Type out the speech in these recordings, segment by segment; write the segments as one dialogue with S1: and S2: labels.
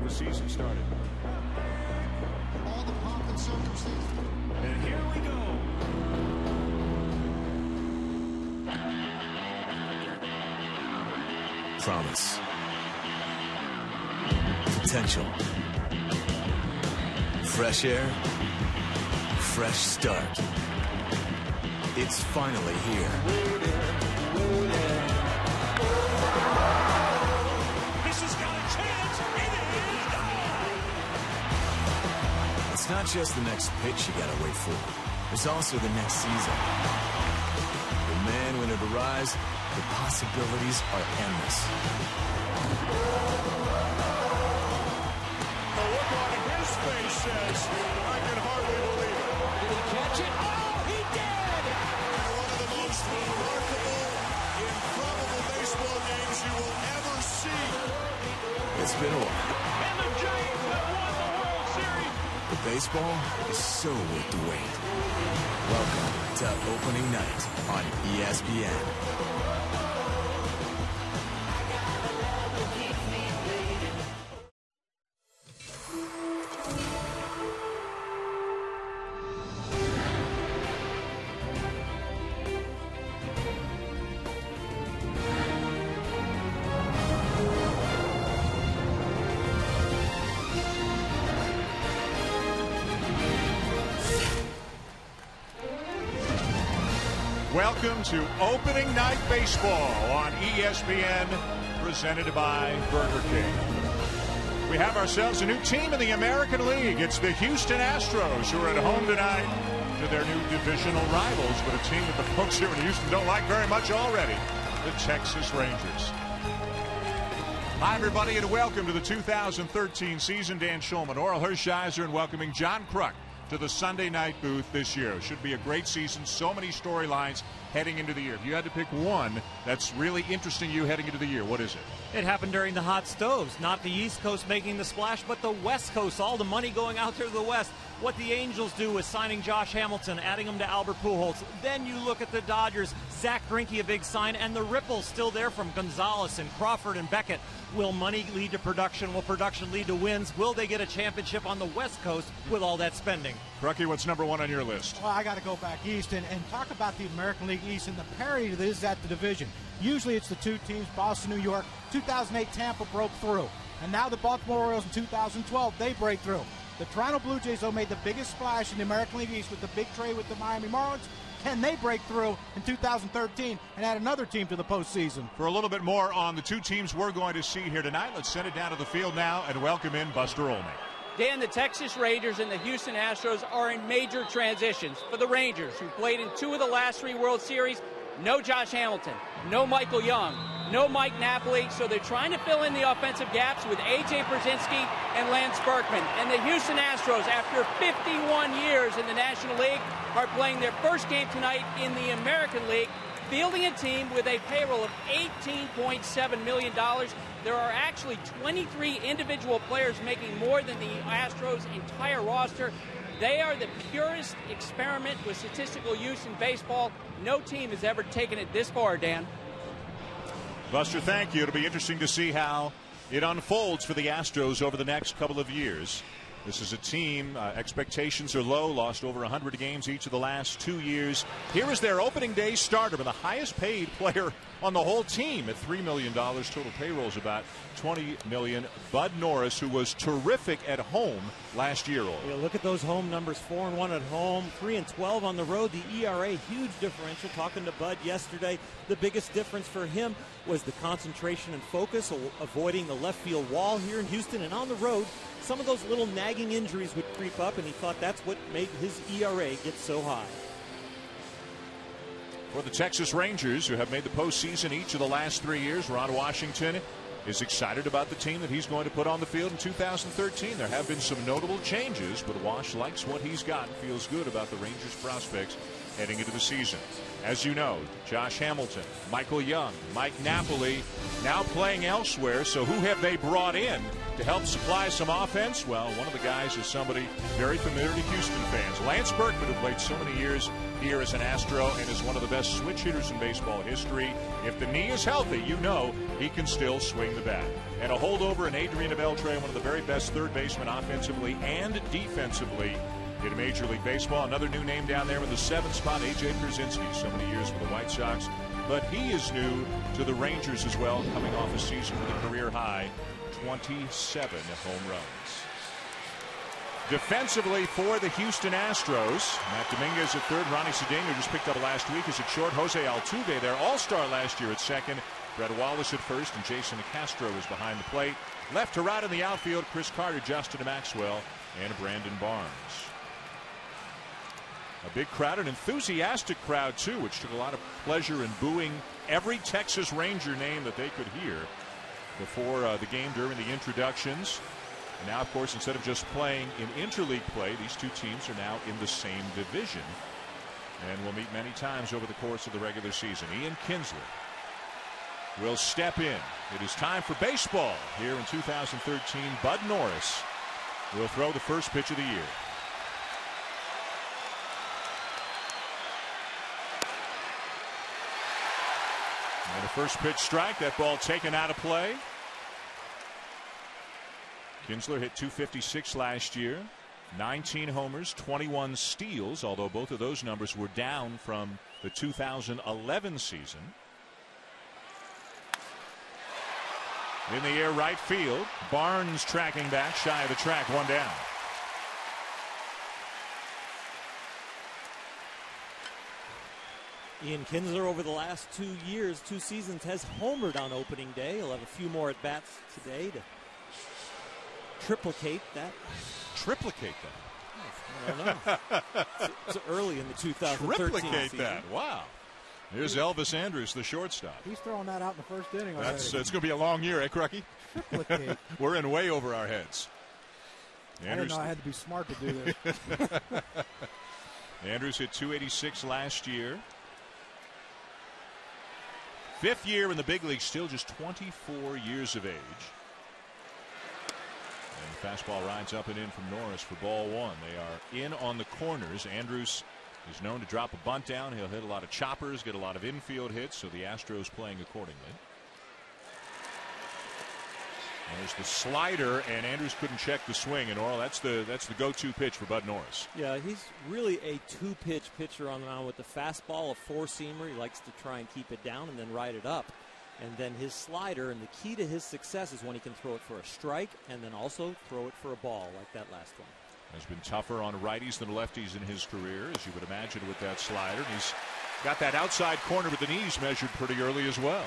S1: the season started.
S2: All the pomp and circumstance.
S1: And here we go.
S3: Promise. Potential. Fresh air. Fresh start. It's finally here.
S1: This has got a chance. It is gone.
S3: It's not just the next pitch you gotta wait for. There's also the next season. But man, when it arrives, the possibilities are endless.
S1: The look on his face says, I can hardly believe it.
S4: Did he catch it? Oh, he did!
S1: One of the most remarkable, improbable baseball games you will ever see.
S3: It's been a while.
S1: And the Giants have won the World Series.
S3: But baseball is so worth the wait. Welcome to opening night on ESPN.
S1: Welcome to Opening Night Baseball on ESPN, presented by Burger King. We have ourselves a new team in the American League. It's the Houston Astros, who are at home tonight to their new divisional rivals, but a team that the folks here in Houston don't like very much already, the Texas Rangers. Hi, everybody, and welcome to the 2013 season. Dan Schulman, Oral Hershiser, and welcoming John Kruk to the Sunday night booth this year. Should be a great season. So many storylines heading into the year. If you had to pick one that's really interesting you heading into the year, what is it?
S5: It happened during the hot stoves. Not the East Coast making the splash, but the West Coast. All the money going out there to the West. What the Angels do with signing Josh Hamilton, adding him to Albert Pujols. Then you look at the Dodgers. Zach Greinke, a big sign, and the ripples still there from Gonzalez and Crawford and Beckett. Will money lead to production? Will production lead to wins? Will they get a championship on the West Coast with all that spending?
S1: Crucky, what's number one on your list?
S6: Well, I got to go back east and talk about the American League East and the parity that is at the division. Usually it's the two teams, Boston, New York. 2008, Tampa broke through. And now the Baltimore Orioles in 2012, they break through. The Toronto Blue Jays, though, made the biggest splash in the American League East with the big trade with the Miami Marlins. Can they break through in 2013 and add another team to the postseason?
S1: For a little bit more on the two teams we're going to see here tonight, let's send it down to the field now and welcome in Buster Olney.
S7: Dan, the Texas Rangers and the Houston Astros are in major transitions. For the Rangers, who played in two of the last three World Series, no Josh Hamilton, no Michael Young, no Mike Napoli, so they're trying to fill in the offensive gaps with A.J. Brzezinski and Lance Berkman. And the Houston Astros, after 51 years in the National League, are playing their first game tonight in the American League, fielding a team with a payroll of $18.7 million. There are actually 23 individual players making more than the Astros' entire roster. They are the purest experiment with statistical use in baseball. No team has ever taken it this far, Dan.
S1: Buster, thank you. It'll be interesting to see how it unfolds for the Astros over the next couple of years. This is a team, expectations are low, lost over 100 games each of the last 2 years. Here is their opening day starter, the highest paid player on the whole team at $3 million. Total payroll is about $20 million. Bud Norris, who was terrific at home last year.
S5: Yeah, look at those home numbers, 4-1 at home, 3-12 on the road. The ERA, huge differential. Talking to Bud yesterday, the biggest difference for him was the concentration and focus, avoiding the left field wall here in Houston. And on the road, some of those little nagging injuries would creep up, and he thought that's what made his ERA get so high.
S1: For the Texas Rangers, who have made the postseason each of the last 3 years, Ron Washington is excited about the team that he's going to put on the field in 2013. There have been some notable changes, but Wash likes what he's got and feels good about the Rangers' prospects heading into the season. As you know, Josh Hamilton, Michael Young, Mike Napoli now playing elsewhere. So who have they brought in To help supply some offense, well, one of the guys is somebody very familiar to Houston fans. Lance Berkman, who played so many years here as an Astro and is one of the best switch hitters in baseball history. If the knee is healthy, you know he can still swing the bat. And a holdover in Adrian Beltre, one of the very best third basemen offensively and defensively in Major League Baseball. Another new name down there in the 7th spot, A.J. Pierzynski, so many years with the White Sox. But he is new to the Rangers as well, coming off a season with a career high 27 home runs. Defensively for the Houston Astros, Matt Dominguez at third. Ronnie Cedeno just picked up last week as at short. Jose Altuve, their all-star last year, at second. Brett Wallace at first, and Jason Castro is behind the plate. Left to right in the outfield, Chris Carter, Justin Maxwell, and Brandon Barnes. A big crowd, an enthusiastic crowd too, which took a lot of pleasure in booing every Texas Ranger name that they could hear before the game during the introductions. And now, of course, instead of just playing in interleague play, these two teams are now in the same division and will meet many times over the course of the regular season. Ian Kinsler will step in. It is time for baseball here in 2013. Bud Norris will throw the first pitch of the year. And a first pitch strike. That ball taken out of play. Kinsler hit .256 last year. 19 homers, 21 steals, although both of those numbers were down from the 2011 season. In the air, right field. Barnes tracking back, shy of the track, one down.
S5: Ian Kinsler over the last 2 seasons has homered on opening day. He'll have a few more at bats today to triplicate that.
S1: Triplicate that?
S5: I don't know. It's early in the 2013
S1: Triplicate
S5: season.
S1: that. Wow. Here's Elvis Andrus, the shortstop.
S6: He's throwing that out in the first inning already.
S1: It's going to be a long year, eh, Crucky?
S6: Triplicate.
S1: We're in way over our heads.
S6: I didn't know I had to be smart to do this.
S1: Andrus hit .286 last year. 5th year in the big league, still just 24 years of age. And the fastball rides up and in from Norris for ball one. They are in on the corners. Andrus is known to drop a bunt down. He'll hit a lot of choppers, get a lot of infield hits, so the Astros playing accordingly. And there's the slider, and Andrus couldn't check the swing. And Oral, that's the go-to pitch for Bud Norris.
S5: Yeah, he's really a two-pitch pitcher on the mound with the fastball, a four-seamer. He likes to try and keep it down and then ride it up. And then his slider, and the key to his success is when he can throw it for a strike and then also throw it for a ball like that last one.
S1: Has been tougher on righties than lefties in his career, as you would imagine with that slider. And he's got that outside corner with the knees measured pretty early as well.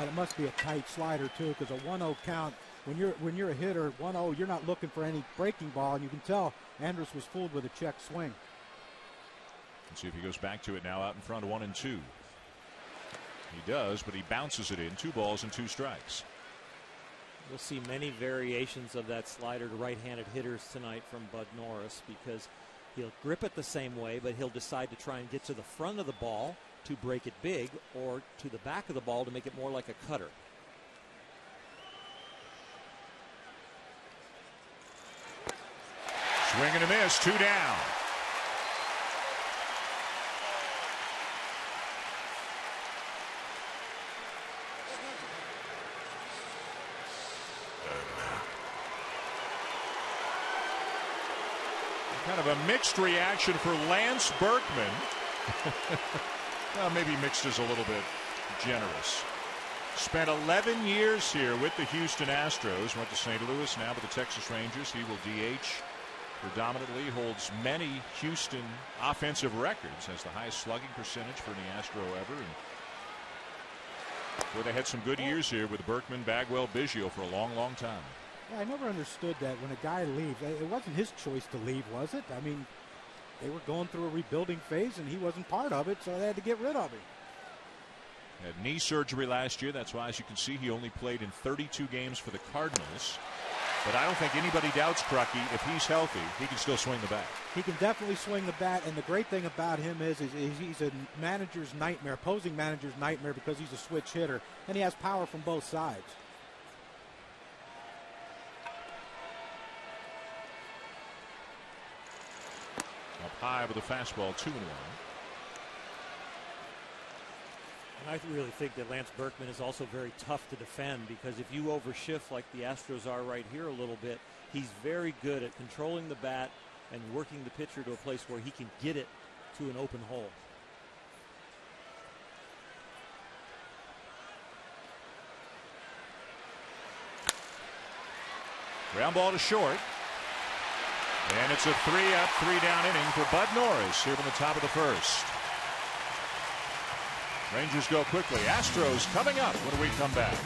S6: It must be a tight slider too, because a 1-0 count, when you're a hitter, 1-0, you're not looking for any breaking ball, and you can tell Andrus was fooled with a check swing.
S1: Let's see if he goes back to it now out in front, 1-2. He does, but he bounces it in. 2 balls and 2 strikes.
S5: We'll see many variations of that slider to right-handed hitters tonight from Bud Norris, because he'll grip it the same way, but he'll decide to try and get to the front of the ball to break it big, or to the back of the ball to make it more like a cutter.
S1: Swing and a miss, 2 down. Kind of a mixed reaction for Lance Berkman. Well, maybe mixed is a little bit generous. Spent 11 years here with the Houston Astros. Went to St. Louis, now with the Texas Rangers. He will DH predominantly. Holds many Houston offensive records. Has the highest slugging percentage for any Astro ever. And boy, they had some good years here with Berkman, Bagwell, Biggio for a long, long time.
S6: Yeah, I never understood that when a guy leaves, it wasn't his choice to leave, was it? I mean, they were going through a rebuilding phase, and he wasn't part of it, so they had to get rid of him.
S1: Had knee surgery last year. That's why, as you can see, he only played in 32 games for the Cardinals. But I don't think anybody doubts, Crucky, if he's healthy, he can still swing the bat.
S6: He can definitely swing the bat, and the great thing about him is he's a manager's nightmare, opposing manager's nightmare, because he's a switch hitter, and he has power from both sides.
S1: High with a fastball, 2-1.
S5: And I really think that Lance Berkman is also very tough to defend, because if you overshift like the Astros are right here a little bit, he's very good at controlling the bat and working the pitcher to a place where he can get it to an open hole.
S1: Ground ball to short. And it's a 3-up, 3-down inning for Bud Norris here from the top of the first. Rangers go quickly. Astros coming up when we come back.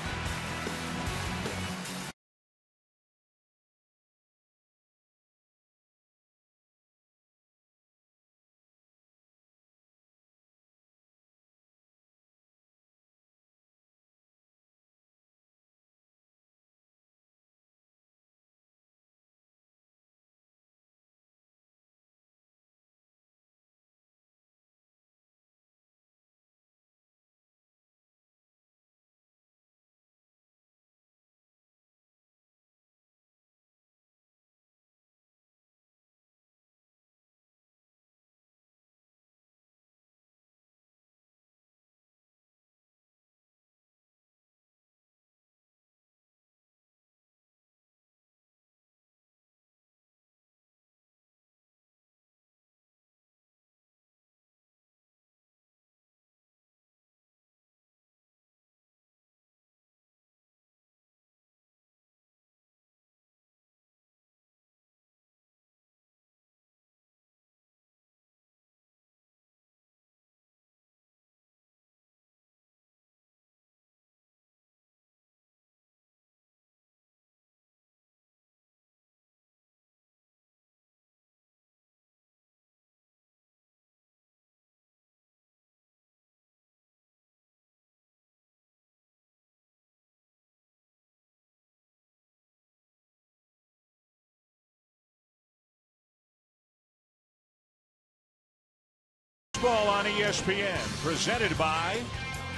S1: Baseball on ESPN, presented by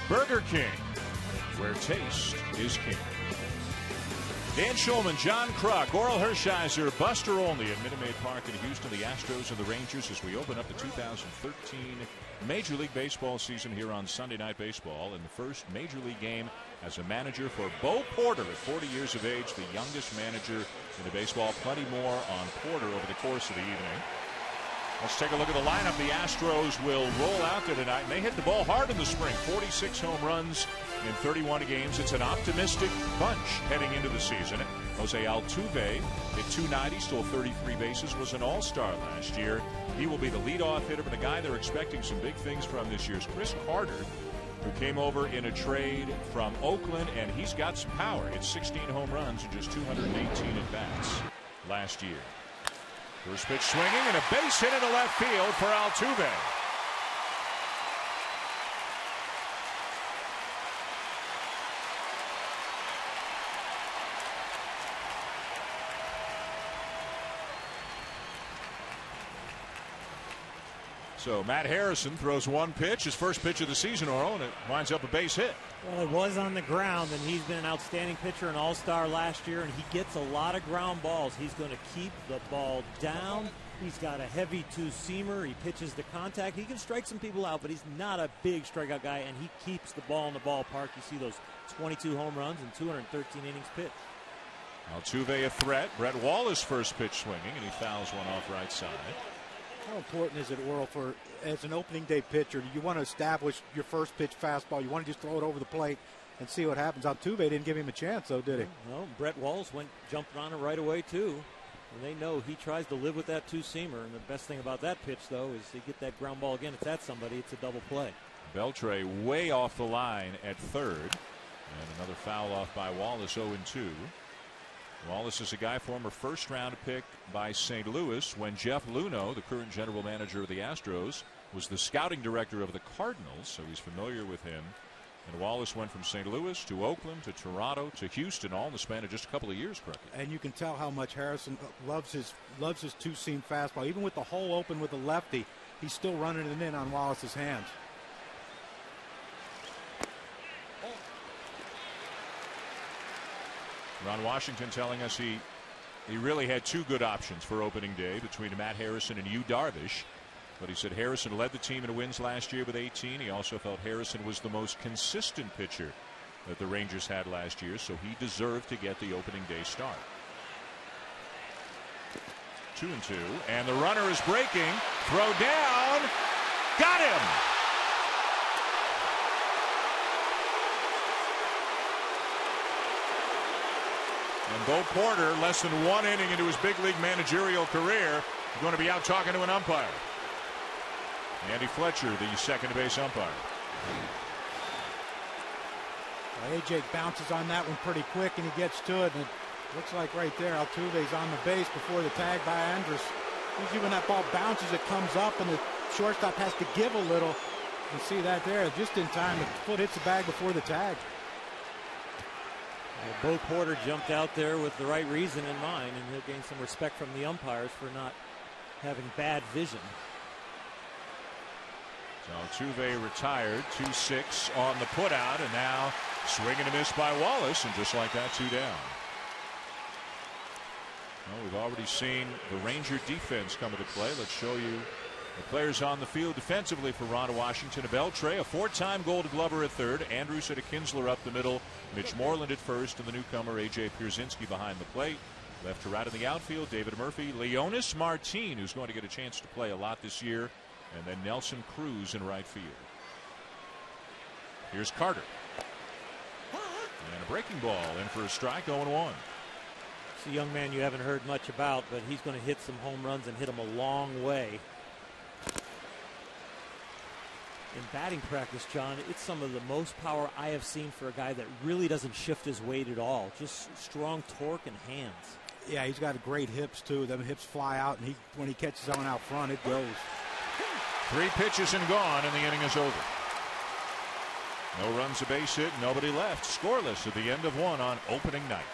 S1: Burger King, where taste is king. Dan Schulman, John Kruk, Oral Hershiser, Buster Olney at Minute Maid Park in Houston. The Astros and the Rangers as we open up the 2013 Major League Baseball season here on Sunday Night Baseball. And the first Major League game as a manager for Bo Porter at 40 years of age, the youngest manager in the baseball. Plenty more on Porter over the course of the evening. Let's take a look at the lineup. The Astros will roll out there tonight, and they hit the ball hard in the spring. 46 home runs in 31 games. It's an optimistic bunch heading into the season. Jose Altuve hit 290, stole 33 bases, was an all-star last year. He will be the leadoff hitter, but a guy they're expecting some big things from this year is Chris Carter, who came over in a trade from Oakland, and he's got some power. It's 16 home runs in just 218 at-bats last year. First pitch swinging and a base hit into left field for Altuve. So Matt Harrison throws one pitch, his first pitch of the season, Oral, and it winds up a base hit.
S5: Well, it was on the ground, and he's been an outstanding pitcher, an all-star last year, and he gets a lot of ground balls. He's going to keep the ball down. He's got a heavy two-seamer. He pitches the contact. He can strike some people out, but he's not a big strikeout guy, and he keeps the ball in the ballpark. You see those 22 home runs and 213 innings pitched.
S1: Altuve a threat. Brett Wallace first pitch swinging, and he fouls one off right side.
S6: How important is it, Oral, for as an opening day pitcher? You want to establish your first pitch fastball. You want to just throw it over the plate and see what happens. Altuve didn't give him a chance, though, did he?
S5: No, Brett Wallace jumped on it right away, too. And they know he tries to live with that two-seamer. And the best thing about that pitch, though, is they get that ground ball again. It's at somebody. It's a double play.
S1: Beltre way off the line at third. And another foul off by Wallace, 0-2. Wallace is a guy, former first-round pick by St. Louis when Jeff Luhnow, the current general manager of the Astros, was the scouting director of the Cardinals, so he's familiar with him. And Wallace went from St. Louis to Oakland to Toronto to Houston, all in the span of just a couple of years, Crooked.
S6: And you can tell how much Harrison loves his two-seam fastball. Even with the hole open with the lefty, he's still running it in on Wallace's hands.
S1: Ron Washington telling us he really had two good options for opening day between Matt Harrison and Yu Darvish. But he said Harrison led the team in wins last year with 18. He also felt Harrison was the most consistent pitcher that the Rangers had last year, so he deserved to get the opening day start. 2-2, and the runner is breaking. Throw down. Got him. And Bo Porter, less than 1 inning into his big league managerial career, is going to be out talking to an umpire. Andy Fletcher, the second base umpire.
S6: Well, AJ bounces on that one pretty quick, and he gets to it. And it looks like right there, Altuve's on the base before the tag by Andrus. Usually when that ball bounces, it comes up, and the shortstop has to give a little. You see that there, just in time. The foot hits the bag before the tag.
S5: Well, Bo Porter jumped out there with the right reason in mind, and he'll gain some respect from the umpires for not having bad vision.
S1: So Altuve retired, 2-6 on the putout, and now swing and a miss by Wallace, and just like that, 2 down. Well, we've already seen the Ranger defense come into play. Let's show you the players on the field defensively for Ron Washington. A Beltre, a 4-time Gold Glover at third. Andrews and a Kinsler up the middle. Mitch Moreland at first, and the newcomer A.J. Pierzynski behind the plate. Left to right in the outfield, David Murphy. Leonis Martin, who's going to get a chance to play a lot this year. And then Nelson Cruz in right field. Here's Carter. And a breaking ball in for a strike, 0-1.
S5: It's a young man you haven't heard much about, but he's going to hit some home runs and hit them a long way. In batting practice, John, it's some of the most power I have seen for a guy that really doesn't shift his weight at all. Just strong torque and hands.
S6: Yeah, he's got great hips, too. Them hips fly out, and when he catches on out front, it goes.
S1: 3 pitches and gone, and the inning is over. No runs, a base hit, nobody left. Scoreless at the end of 1 on opening night.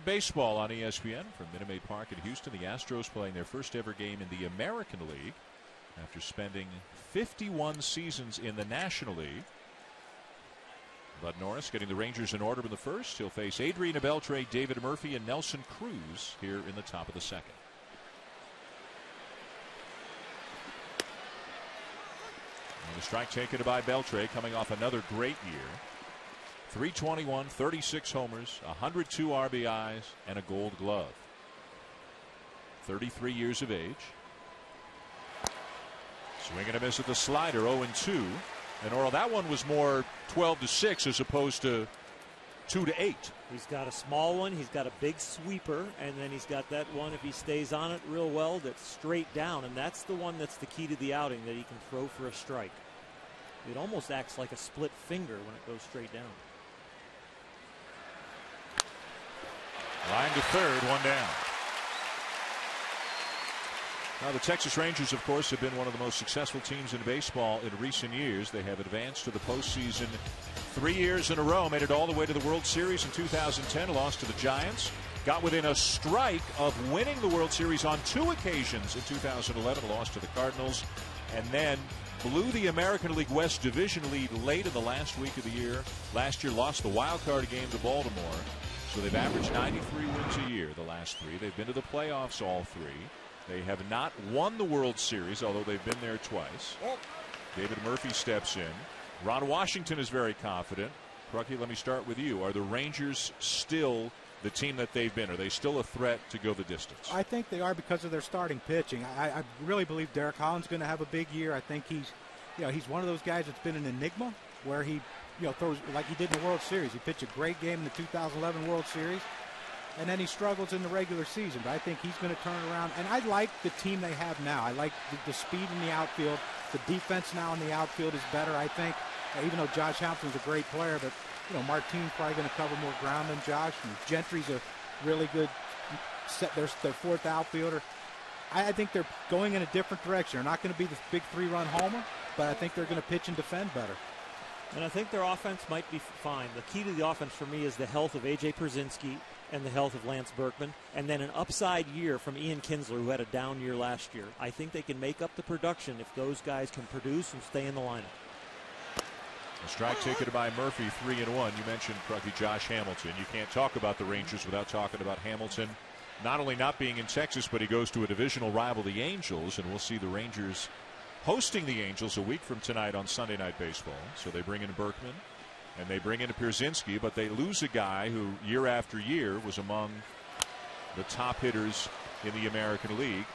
S1: Baseball on ESPN from Minute Maid Park in Houston. The Astros playing their first ever game in the American League after spending 51 seasons in the National League. Bud Norris getting the Rangers in order in the first. He'll face Adrian Beltre, David Murphy, and Nelson Cruz here in the top of the second. And the strike taken by Beltre, coming off another great year. .321, 36 homers, 102 RBIs, and a Gold Glove. 33 years of age. Swing and a miss at the slider, 0-2. And Oral, that one was more 12-6 as opposed to 2-8.
S8: He's got a small one, he's got a big sweeper, and then he's got that one, if he stays on it real well, that's straight down. And that's the one that's the key to the outing, that he can throw for a strike. It almost acts like a split finger when it goes straight down.
S1: Line to third, one down. Now, the Texas Rangers, of course, have been one of the most successful teams in baseball in recent years. They have advanced to the postseason 3 years in a row, made it all the way to the World Series in 2010, lost to the Giants, got within a strike of winning the World Series on 2 occasions in 2011, lost to the Cardinals, and then blew the American League West Division lead late in the last week of the year. Last year, lost the wild card game to Baltimore. So they've averaged 93 wins a year the last 3. They've been to the playoffs all 3. They have not won the World Series, although they've been there twice. David Murphy steps in. Ron Washington is very confident. Crucky, let me start with you. Are the Rangers still the team that they've been? Are they still a threat to go the distance?
S6: I think they are because of their starting pitching. I really believe Derek Holland's going to have a big year. I think he's one of those guys that's been an enigma where he throws like he did in the World Series. He pitched a great game in the 2011 World Series, and then he struggles in the regular season. But I think he's going to turn around. And I like the team they have now. I like the speed in the outfield. The defense now in the outfield is better, I think. Even though Josh Hampton's a great player, but Martine's probably going to cover more ground than Josh. And Gentry's a really good their 4th outfielder. I think they're going in a different direction. They're not going to be the big 3-run homer, but I think they're going to pitch and defend better.
S8: And I think their offense might be fine. The key to the offense for me is the health of A.J. Pierzynski and the health of Lance Berkman, and then an upside year from Ian Kinsler, who had a down year last year. I think they can make up the production if those guys can produce and stay in the lineup.
S1: A strike ticketed by Murphy, 3-1. You mentioned Josh Hamilton. You can't talk about the Rangers without talking about Hamilton. Not only not being in Texas, but he goes to a divisional rival, the Angels, and we'll see the Rangers hosting the Angels a week from tonight on Sunday Night Baseball. So they bring in Berkman and they bring in Pierzynski, but they lose a guy who year after year was among the top hitters in the American League.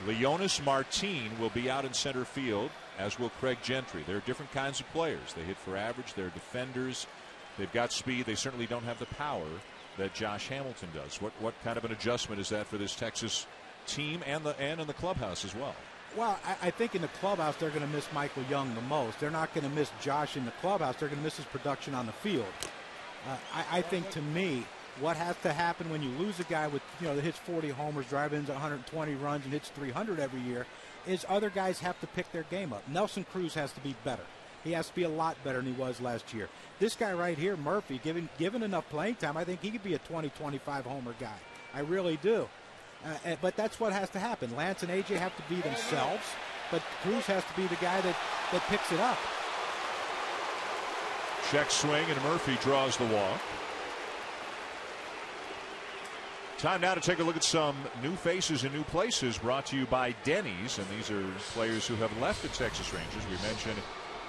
S1: Leonis Martin will be out in center field, as will Craig Gentry. They're different kinds of players. They hit for average. They're defenders. They've got speed. They certainly don't have the power that Josh Hamilton does. What kind of an adjustment is that for this Texas team and in the clubhouse as well?
S6: Well, I think in the clubhouse they're going to miss Michael Young the most. They're not going to miss Josh in the clubhouse. They're going to miss his production on the field. I think, to me, what has to happen when you lose a guy with that hits 40 homers, drives in 120 runs, and hits 300 every year, is other guys have to pick their game up. Nelson Cruz has to be better. He has to be a lot better than he was last year. This guy right here, Murphy, given enough playing time, I think he could be a 20-25 homer guy. I really do. But that's what has to happen. Lance and AJ have to be themselves, but Cruz has to be the guy that picks it up.
S1: Check swing, and Murphy draws the walk. Time now to take a look at some new faces and new places, brought to you by Denny's. And these are players who have left the Texas Rangers. We mentioned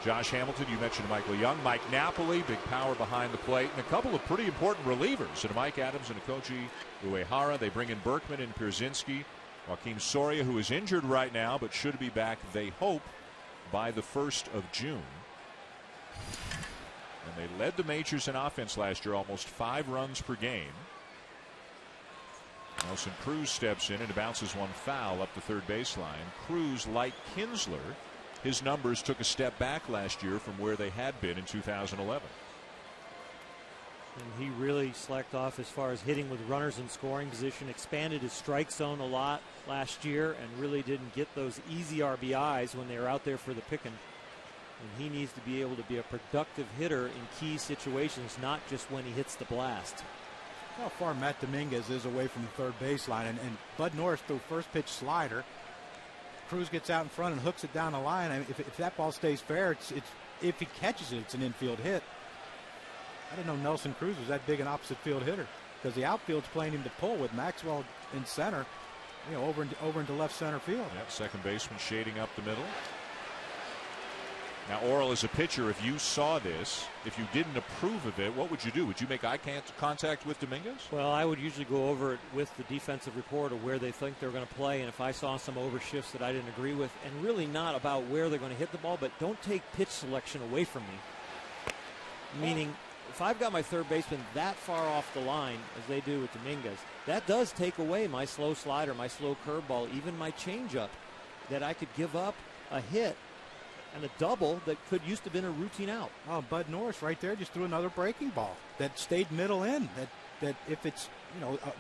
S1: Josh Hamilton. You mentioned Michael Young. Mike Napoli, big power behind the plate. And a couple of pretty important relievers. And Mike Adams and Koji Uehara. They bring in Berkman and Pierzynski. Joaquim Soria, who is injured right now, but should be back, they hope, by the 1st of June. And they led the majors in offense last year, almost 5 runs per game. Nelson Cruz steps in and bounces one foul up the third baseline. Cruz, like Kinsler, his numbers took a step back last year from where they had been in 2011.
S8: And he really slacked off as far as hitting with runners in scoring position, expanded his strike zone a lot last year, and really didn't get those easy RBIs when they were out there for the picking. And he needs to be able to be a productive hitter in key situations, not just when he hits the blast.
S6: How far Matt Dominguez is away from the third baseline, and Bud Norris threw first pitch slider. Cruz gets out in front and hooks it down the line. I mean, if that ball stays fair, it's if he catches it, it's an infield hit. I didn't know Nelson Cruz was that big an opposite field hitter, because the outfield's playing him to pull with Maxwell in center, over into left center field.
S1: Yep, second baseman shading up the middle. Now, Oral, as a pitcher, if you saw this, if you didn't approve of it, what would you do? Would you make eye contact with Dominguez?
S8: Well, I would usually go over it with the defensive reporter where they think they're going to play, and if I saw some overshifts that I didn't agree with, and really not about where they're going to hit the ball, but don't take pitch selection away from me. Meaning, if I've got my third baseman that far off the line, as they do with Dominguez, that does take away my slow slider, my slow curveball, even my changeup, that I could give up a hit and a double that used to have been a routine out.
S6: Oh, Bud Norris right there just threw another breaking ball that stayed middle in. That if it's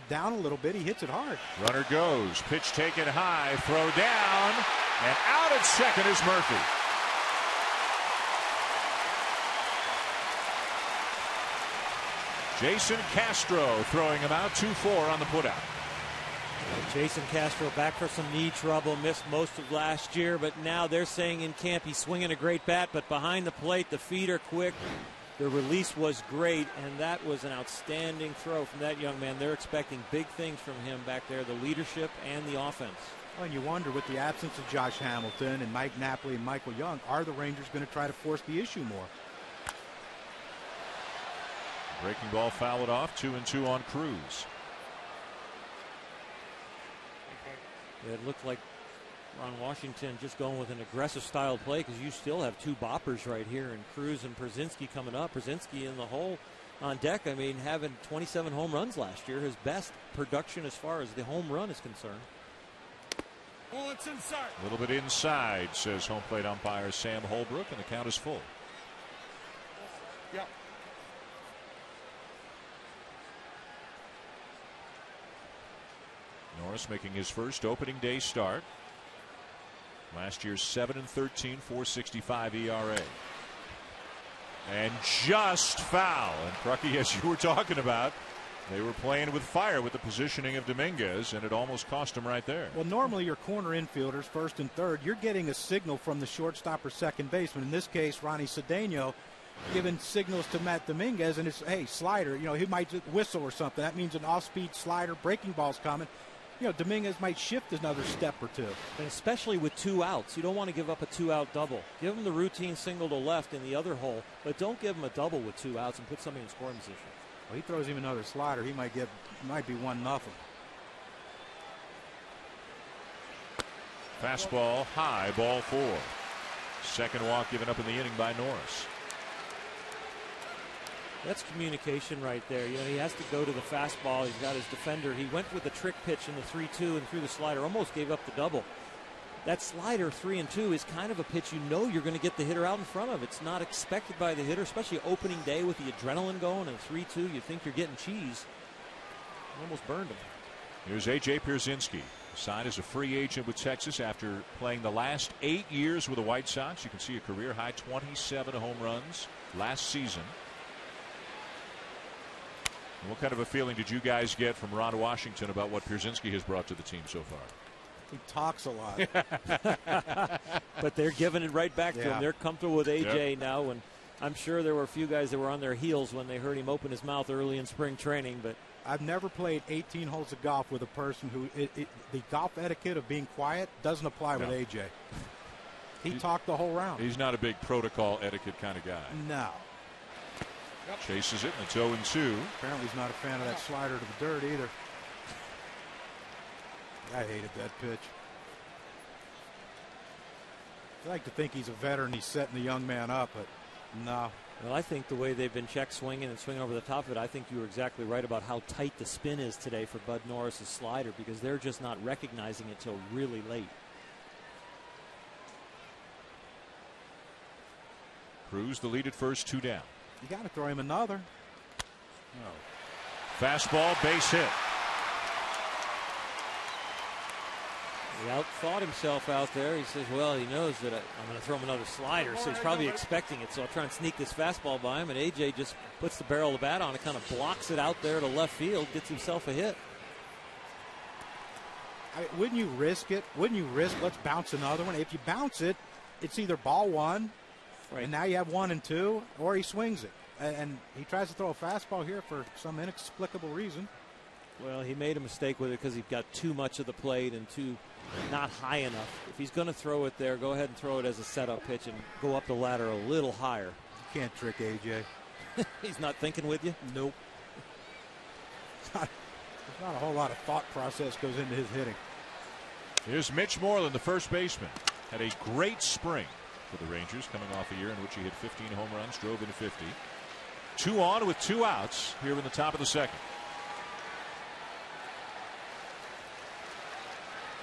S6: down a little bit, he hits it hard.
S1: Runner goes, pitch taken high, throw down, and out at second is Murphy. Jason Castro throwing him out, 2-4 on the putout.
S8: Jason Castro back for some knee trouble, missed most of last year, but now they're saying in camp he's swinging a great bat, but behind the plate the feet are quick, the release was great, and that was an outstanding throw from that young man. They're expecting big things from him back there, the leadership and the offense.
S6: Well, and you wonder, with the absence of Josh Hamilton and Mike Napoli and Michael Young, are the Rangers going to try to force the issue more?
S1: Breaking ball fouled off, 2-2 on Cruz.
S8: It looked like Ron Washington just going with an aggressive style play, because you still have two boppers right here, and Cruz and Przinski coming up. Przinski in the hole on deck. I mean, having 27 home runs last year, his best production as far as the home run is concerned.
S4: Oh, it's inside.
S1: A little bit inside, says home plate umpire Sam Holbrook, and the count is full.
S4: Yep.
S1: Norris making his first opening day start. Last year's 7-13, 4.65 ERA. And just foul. And Crucky, as you were talking about, they were playing with fire with the positioning of Dominguez, and it almost cost him right there.
S6: Well, normally your corner infielders, first and third, you're getting a signal from the shortstop or second baseman. In this case, Ronnie Cedeno giving signals to Matt Dominguez, and it's, hey, slider. He might whistle or something. That means an off-speed slider, breaking ball's coming. Dominguez might shift another step or two.
S8: And especially with two outs. You don't want to give up a two-out double. Give him the routine single to left in the other hole, but don't give him a double with two outs and put somebody in scoring position.
S6: Well, he throws him another slider. He might be 1-0.
S1: Fastball high, ball 4. Second walk given up in the inning by Norris.
S8: That's communication right there. He has to go to the fastball. He's got his defender. He went with the trick pitch in the 3-2 and threw the slider. Almost gave up the double. That slider 3-2 is kind of a pitch you're going to get the hitter out in front of. It's not expected by the hitter, especially opening day with the adrenaline going and 3-2. You think you're getting cheese. Almost burned him.
S1: Here's A.J. Pierzynski, signed as a free agent with Texas after playing the last 8 years with the White Sox. You can see a career high 27 home runs last season. What kind of a feeling did you guys get from Ron Washington about what Pierzynski has brought to the team so far?
S6: He talks a lot.
S8: But they're giving it right back to him. They're comfortable with A.J. now, and I'm sure there were a few guys that were on their heels when they heard him open his mouth early in spring training. But
S6: I've never played 18 holes of golf with a person who the golf etiquette of being quiet doesn't apply with A.J. He talked the whole round.
S1: He's not a big protocol etiquette kind of guy.
S6: No.
S1: Chases it, and it's 0-2.
S6: Apparently he's not a fan of that slider to the dirt either. I hated that pitch. I like to think he's a veteran. He's setting the young man up, but no.
S8: Well, I think the way they've been check swinging and swinging over the top of it, I think you were exactly right about how tight the spin is today for Bud Norris's slider, because they're just not recognizing it till really late.
S1: Cruz the lead at first, 2 down.
S6: You got to throw him another.
S1: No. Fastball, base hit.
S8: He outthought himself out there. He says, well, he knows that I'm going to throw him another slider, so he's probably expecting it. So I'll try and sneak this fastball by him, and A.J. just puts the barrel of the bat on it, kind of blocks it out there to left field, gets himself a hit.
S6: Wouldn't you risk it? Wouldn't you risk, let's bounce another one? If you bounce it, it's either ball 1, and now you have 1 and 2, or he swings it. And he tries to throw a fastball here for some inexplicable reason.
S8: Well, he made a mistake with it because he got too much of the plate and too not high enough. If he's going to throw it there, go ahead and throw it as a setup pitch and go up the ladder a little higher.
S6: You can't trick AJ.
S8: He's not thinking with you?
S6: Nope. There's not a whole lot of thought process goes into his hitting.
S1: Here's Mitch Moreland, the first baseman. Had a great spring for the Rangers, coming off a year in which he hit 15 home runs, drove in 50. 2 on with 2 outs here in the top of the second.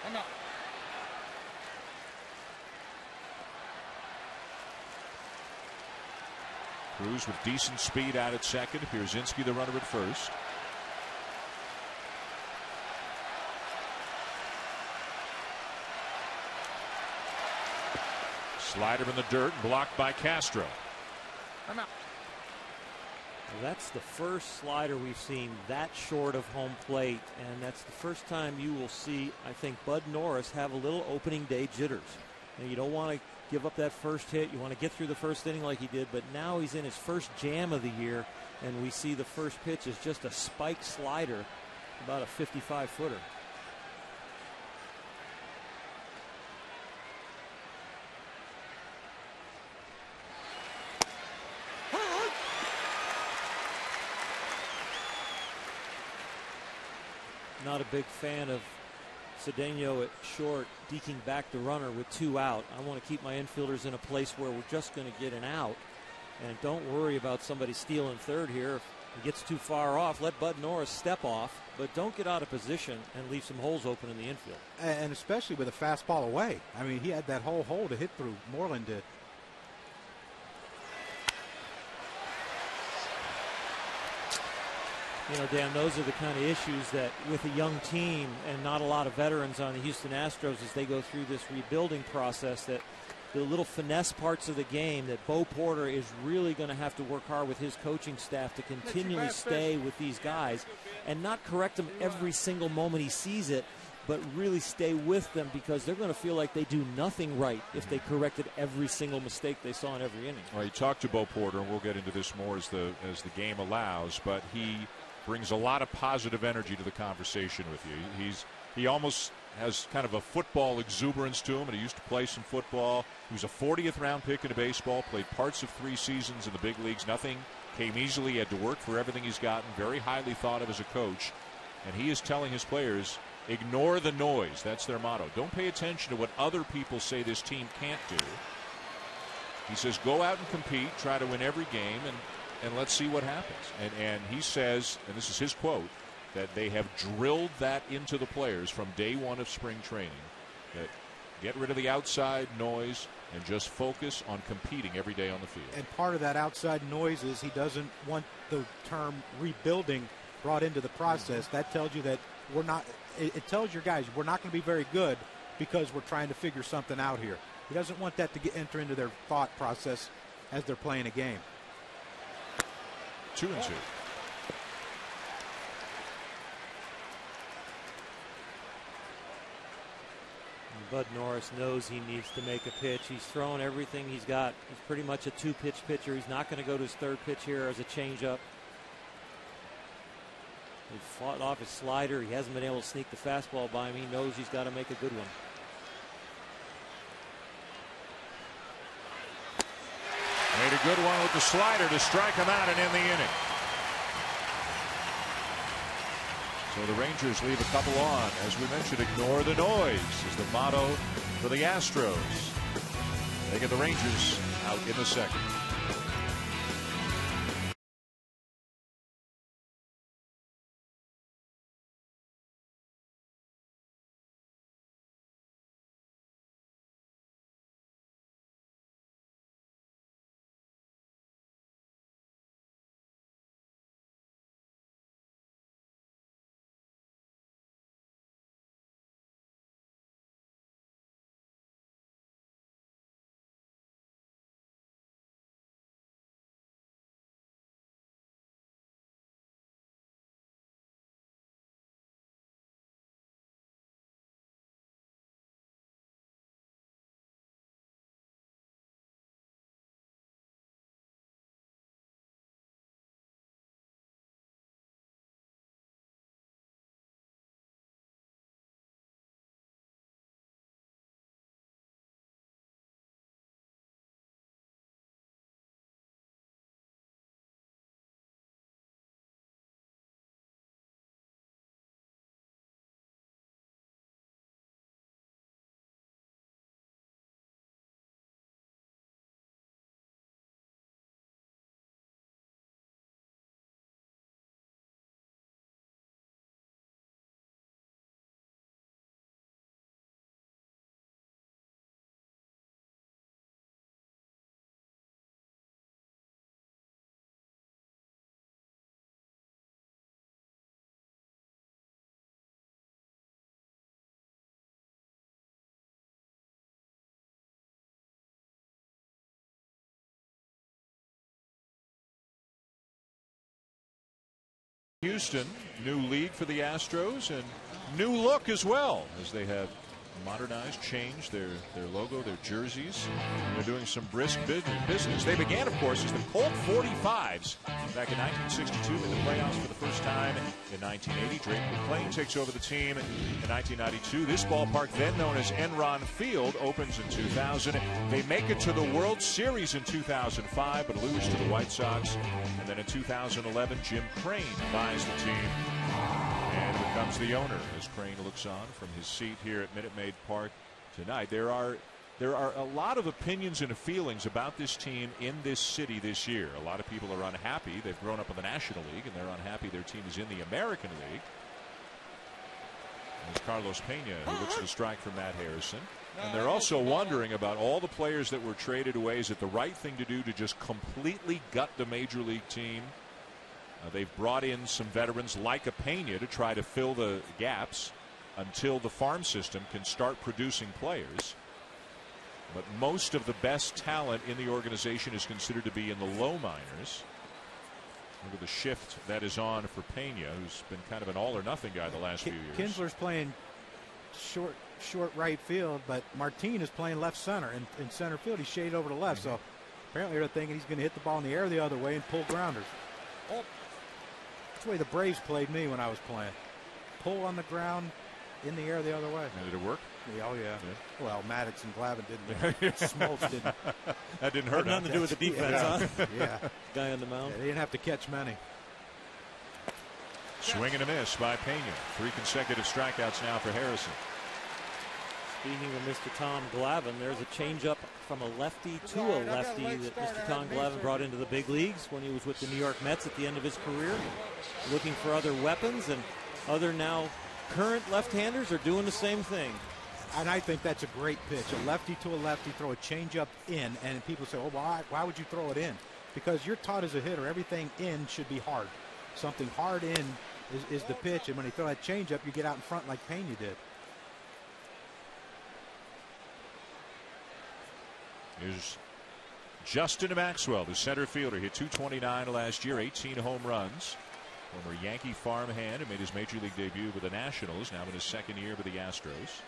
S4: I'm out.
S1: Cruz with decent speed out at second. Pierzynski the runner at first. Slider in the dirt, blocked by Castro.
S4: I'm out.
S8: Well, that's the first slider we've seen that short of home plate, and that's the first time you will see, I think, Bud Norris have a little opening day jitters. Now, you don't want to give up that first hit. You want to get through the first inning like he did, but now he's in his first jam of the year, and we see the first pitch is just a spike slider, about a 55-footer. Not a big fan of Cedeno at short, deking back the runner with 2 out. I want to keep my infielders in a place where we're just going to get an out. And don't worry about somebody stealing third here. If he gets too far off, let Bud Norris step off, but don't get out of position and leave some holes open in the infield.
S6: And especially with a fastball away. I mean, he had that whole hole to hit through. Moreland did.
S8: You know, Dan, those are the kind of issues that with a young team and not a lot of veterans on the Houston Astros as they go through this rebuilding process, that the little finesse parts of the game that Bo Porter is really going to have to work hard with his coaching staff to continually stay with these guys and not correct them every single moment he sees it, but really stay with them, because they're going to feel like they do nothing right if they corrected every single mistake they saw in every inning.
S1: Well, you talked to Bo Porter, and we'll get into this more as the game allows, but he brings a lot of positive energy to the conversation with you. He almost has kind of a football exuberance to him, and he used to play some football. He was a 40th round pick into baseball, played parts of 3 seasons in the big leagues. Nothing came easily. He had to work for everything he's gotten. Very highly thought of as a coach, and he is telling his players, ignore the noise. That's their motto. Don't pay attention to what other people say this team can't do. He says, go out and compete, try to win every game, and let's see what happens. And he says, and this is his quote, that they have drilled that into the players from day one of spring training, that get rid of the outside noise and just focus on competing every day on the field.
S6: And part of that outside noise is he doesn't want the term rebuilding brought into the process. That tells you that we're not, it tells your guys we're not going to be very good because we're trying to figure something out here. He doesn't want that to enter into their thought process as they're playing a game.
S1: 2-2.
S8: Bud Norris knows he needs to make a pitch. He's thrown everything he's got. He's pretty much a 2-pitch pitcher. He's not going to go to his 3rd pitch here as a changeup. He fought off his slider. He hasn't been able to sneak the fastball by him. He knows he's got to make a good one.
S1: Made a good one with the slider to strike him out and end the inning. So the Rangers leave a couple on. As we mentioned, ignore the noise is the motto for the Astros. They get the Rangers out in the second. Houston, new league for the Astros and new look as well, as they have modernized, changed their logo, their jerseys. They're doing some brisk business. They began, of course, as the Colt 45s back in 1962 in the playoffs for the first time in 1980. Drake McClain takes over the team in 1992. This ballpark, then known as Enron Field, opens in 2000. They make it to the World Series in 2005, but lose to the White Sox. And then in 2011, Jim Crane buys the team and becomes the owner as Crane looks on from his seat here at Minute Maid Park tonight. There are a lot of opinions and feelings about this team in this city this year. A lot of people are unhappy. They've grown up in the National League, and they're unhappy their team is in the American League. There's Carlos Pena, who looks at a strike from Matt Harrison. And they're also wondering about all the players that were traded away. Is it the right thing to do to just completely gut the Major League team? They've brought in some veterans like a Pena to try to fill the gaps until the farm system can start producing players. But most of the best talent in the organization is considered to be in the low minors. Look at the shift that is on for Pena, who's been kind of an all-or-nothing guy the last few years.
S6: Kinsler's playing short right field, but Martin is playing left center. In center field, he's shaded over to left. So apparently they're thinking he's going to hit the ball in the air the other way and pull grounders. Oh, that's the way the Braves played me when I was playing. Pull on the ground, in the air the other way.
S1: And did it work?
S6: Yeah, oh, yeah. Well, Maddox and Glavine didn't. Smoltz didn't.
S1: That didn't hurt.
S8: Had nothing to do with the defense, huh?
S6: Yeah.
S8: Guy on the mound.
S6: Yeah, they didn't have to catch many.
S1: Swing and a miss by Pena. 3 consecutive strikeouts now for Harrison.
S8: Speaking of Mr. Tom Glavine, there's a changeup from a lefty to a lefty that Mr. Tom Glavine brought into the big leagues when he was with the New York Mets at the end of his career, looking for other weapons, and other now current left-handers are doing the same thing.
S6: And I think that's a great pitch. A lefty to a lefty, throw a changeup in, and people say, oh, why would you throw it in? Because you're taught as a hitter, everything in should be hard. Something hard in is the pitch, and when you throw that changeup, you get out in front like Pena did.
S1: Here's Justin Maxwell, the center fielder. Hit .229 last year, 18 home runs. Former Yankee farmhand who made his Major League debut with the Nationals, now in his second year with the Astros.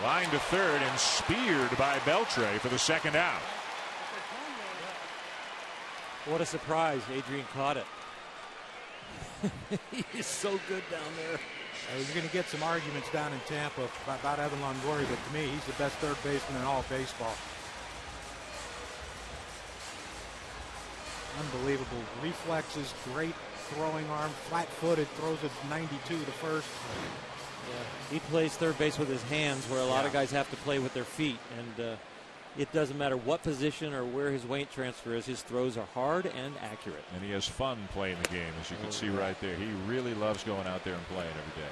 S1: Line to third and speared by Beltre for the second out.
S8: What a surprise. Adrian caught it. He's so good down there.
S6: You're going to get some arguments down in Tampa about Evan Longoria, but to me, he's the best third baseman in all of baseball. Unbelievable reflexes, great throwing arm, flat-footed, throws a 92 to first.
S8: Yeah. He plays third base with his hands, where a lot of guys have to play with their feet, and it doesn't matter what position or where his weight transfer is. His throws are hard and accurate.
S1: And he has fun playing the game, as you can see right there. He really loves going out there and playing every day.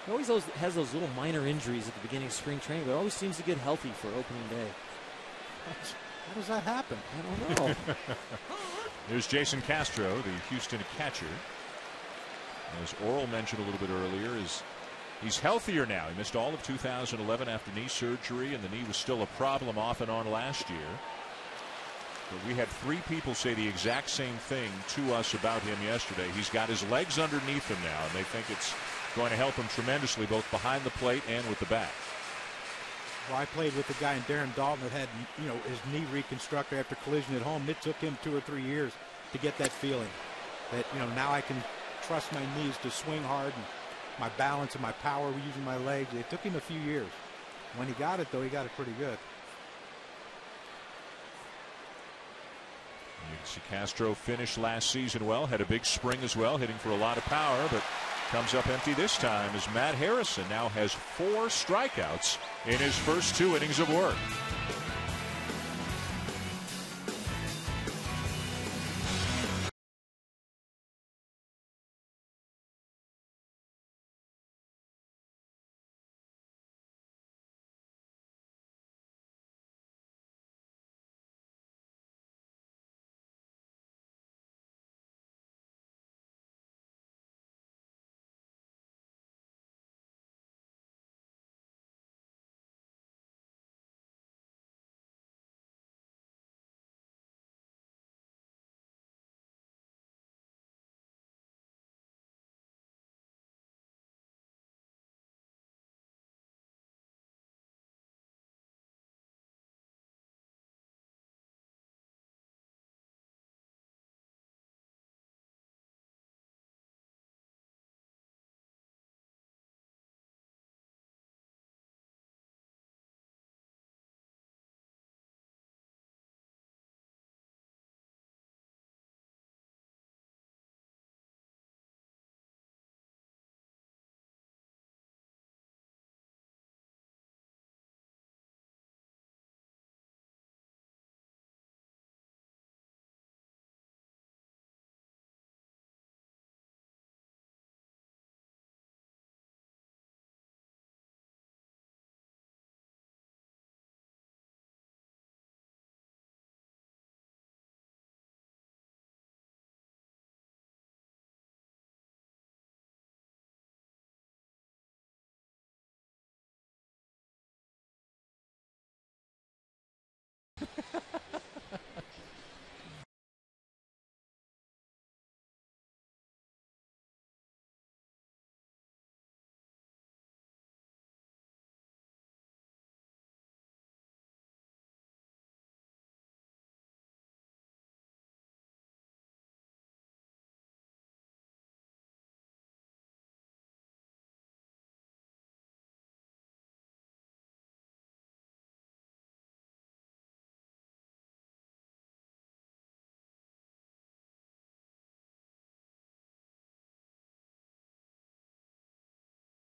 S8: He always has those little minor injuries at the beginning of spring training, but always seems to get healthy for opening day.
S6: How does that happen?
S8: I don't know.
S1: Here's Jason Castro, the Houston catcher. As Oral mentioned a little bit earlier, he's healthier now. He missed all of 2011 after knee surgery, and the knee was still a problem off and on last year. But we had 3 people say the exact same thing to us about him yesterday. He's got his legs underneath him now, and they think it's going to help him tremendously both behind the plate and with the bat.
S6: Well, I played with a guy in Darren Dalton that had, his knee reconstructed after collision at home. It took him 2 or 3 years to get that feeling that, now I can trust my knees to swing hard and my balance and my power using my legs. It took him a few years. When he got it, though, he got it pretty good.
S1: You can see Castro finished last season well, had a big spring as well, hitting for a lot of power, but comes up empty this time as Matt Harrison now has 4 strikeouts in his first 2 innings of work.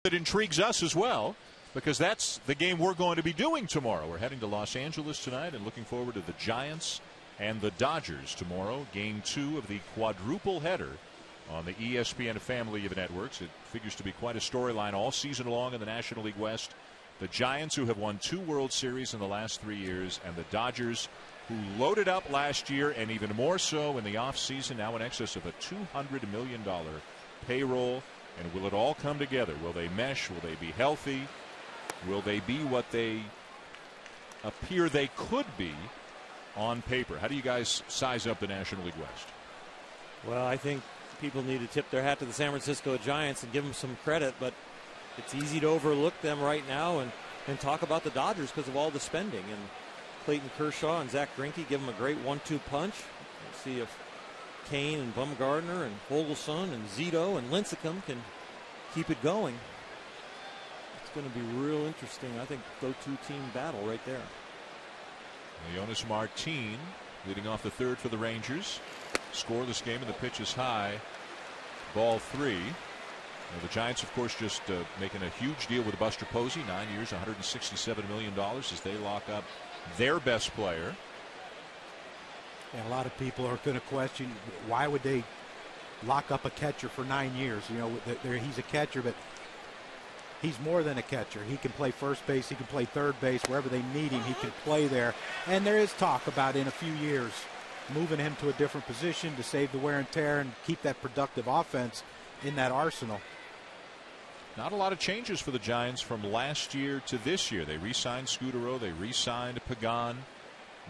S1: that intrigues us as well, because that's the game we're going to be doing tomorrow. We're heading to Los Angeles tonight and looking forward to the Giants and the Dodgers tomorrow. Game 2 of the quadruple header on the ESPN family of networks. It figures to be quite a storyline all season long in the National League West. The Giants, who have won 2 World Series in the last 3 years, and the Dodgers, who loaded up last year and even more so in the offseason, now in excess of a $200 million payroll. And will it all come together? Will they mesh? Will they be healthy? Will they be what they appear they could be on paper? How do you guys size up the National League West?
S8: Well, I think people need to tip their hat to the San Francisco Giants and give them some credit, but it's easy to overlook them right now and talk about the Dodgers because of all the spending. And Clayton Kershaw and Zach Greinke give them a great 1-2 punch. Let's see if Kane and Bumgarner and Vogelsson and Zito and Lincecum can keep it going. It's going to be real interesting. I think go-to team battle right there.
S1: Leonis Martin leading off the third for the Rangers. Scoreless game, and the pitch is high. Ball 3. Now, the Giants, of course, just making a huge deal with Buster Posey. 9 years, $167 million as they lock up their best player.
S6: And a lot of people are going to question, why would they lock up a catcher for 9 years? You know, he's a catcher, but he's more than a catcher. He can play first base. He can play third base. Wherever they need him, he can play there. And there is talk about, in a few years, moving him to a different position to save the wear and tear and keep that productive offense in that arsenal.
S1: Not a lot of changes for the Giants from last year to this year. They re-signed Scudero. They re-signed Pagan.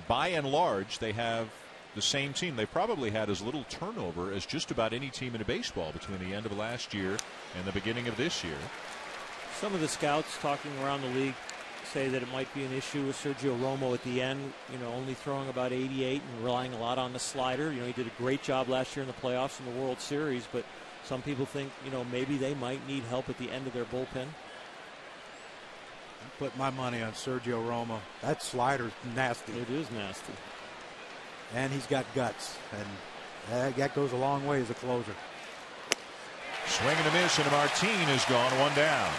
S1: By and large, they have the same team. They probably had as little turnover as just about any team in baseball between the end of last year and the beginning of this year.
S8: Some of the scouts talking around the league say that it might be an issue with Sergio Romo at the end, you know, only throwing about 88 and relying a lot on the slider. You know, he did a great job last year in the playoffs and the World Series, but some people think, you know, maybe they might need help at the end of their bullpen.
S6: I put my money on Sergio Romo. That slider's nasty.
S8: It is nasty.
S6: And he's got guts, and that goes a long way as a closer.
S1: Swing and a miss, and Martin is gone, 1 down.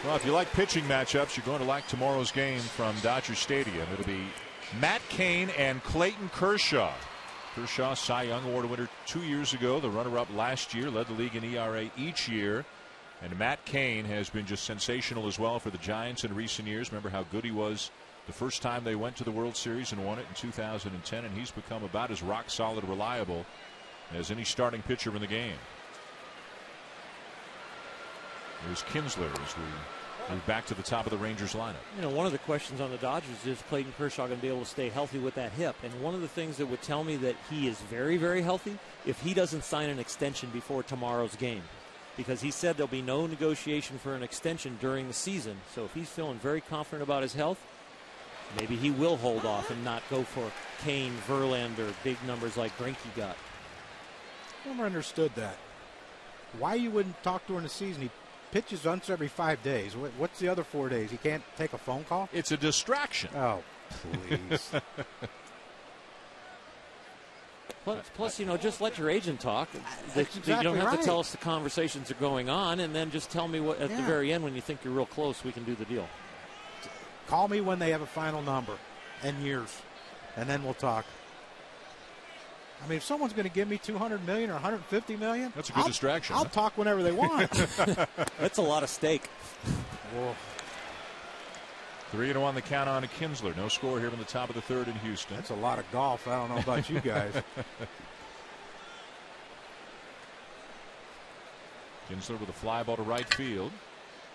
S1: Well, if you like pitching matchups, you're going to like tomorrow's game from Dodger Stadium. It'll be Matt Cain and Clayton Kershaw. Kershaw, Cy Young Award winner 2 years ago, the runner-up last year, led the league in ERA each year. And Matt Cain has been just sensational as well for the Giants in recent years. Remember how good he was the first time they went to the World Series and won it in 2010, and he's become about as rock-solid reliable as any starting pitcher in the game. Here's Kinsler as we move back to the top of the Rangers lineup.
S8: You know, one of the questions on the Dodgers is Clayton Kershaw going to be able to stay healthy with that hip. And one of the things that would tell me that he is very, very healthy if he doesn't sign an extension before tomorrow's game. Because he said there'll be no negotiation for an extension during the season. So if he's feeling very confident about his health, maybe he will hold off and not go for Kane, Verlander, big numbers like Greinke got.
S6: I never understood that. Why you wouldn't talk during the season? He pitches once every 5 days. What's the other 4 days? He can't take a phone call?
S1: It's a distraction.
S6: Oh, please.
S8: Plus, you know, just let your agent talk.
S6: Exactly,
S8: you don't have
S6: right.
S8: to tell us the conversations are going on, and then just tell me what at the very end when you think you're real close, we can do the deal.
S6: Call me when they have a final number and years, and then we'll talk. I mean, if someone's going to give me $200 million or $150 million,
S1: that's a good distraction.
S6: I'll talk whenever they want.
S8: That's a lot of steak.
S6: Whoa.
S1: 3-1 the count on to Kinsler. No score here in the top of the third in Houston.
S6: That's a lot of golf. I don't know about you guys.
S1: Kinsler with a fly ball to right field.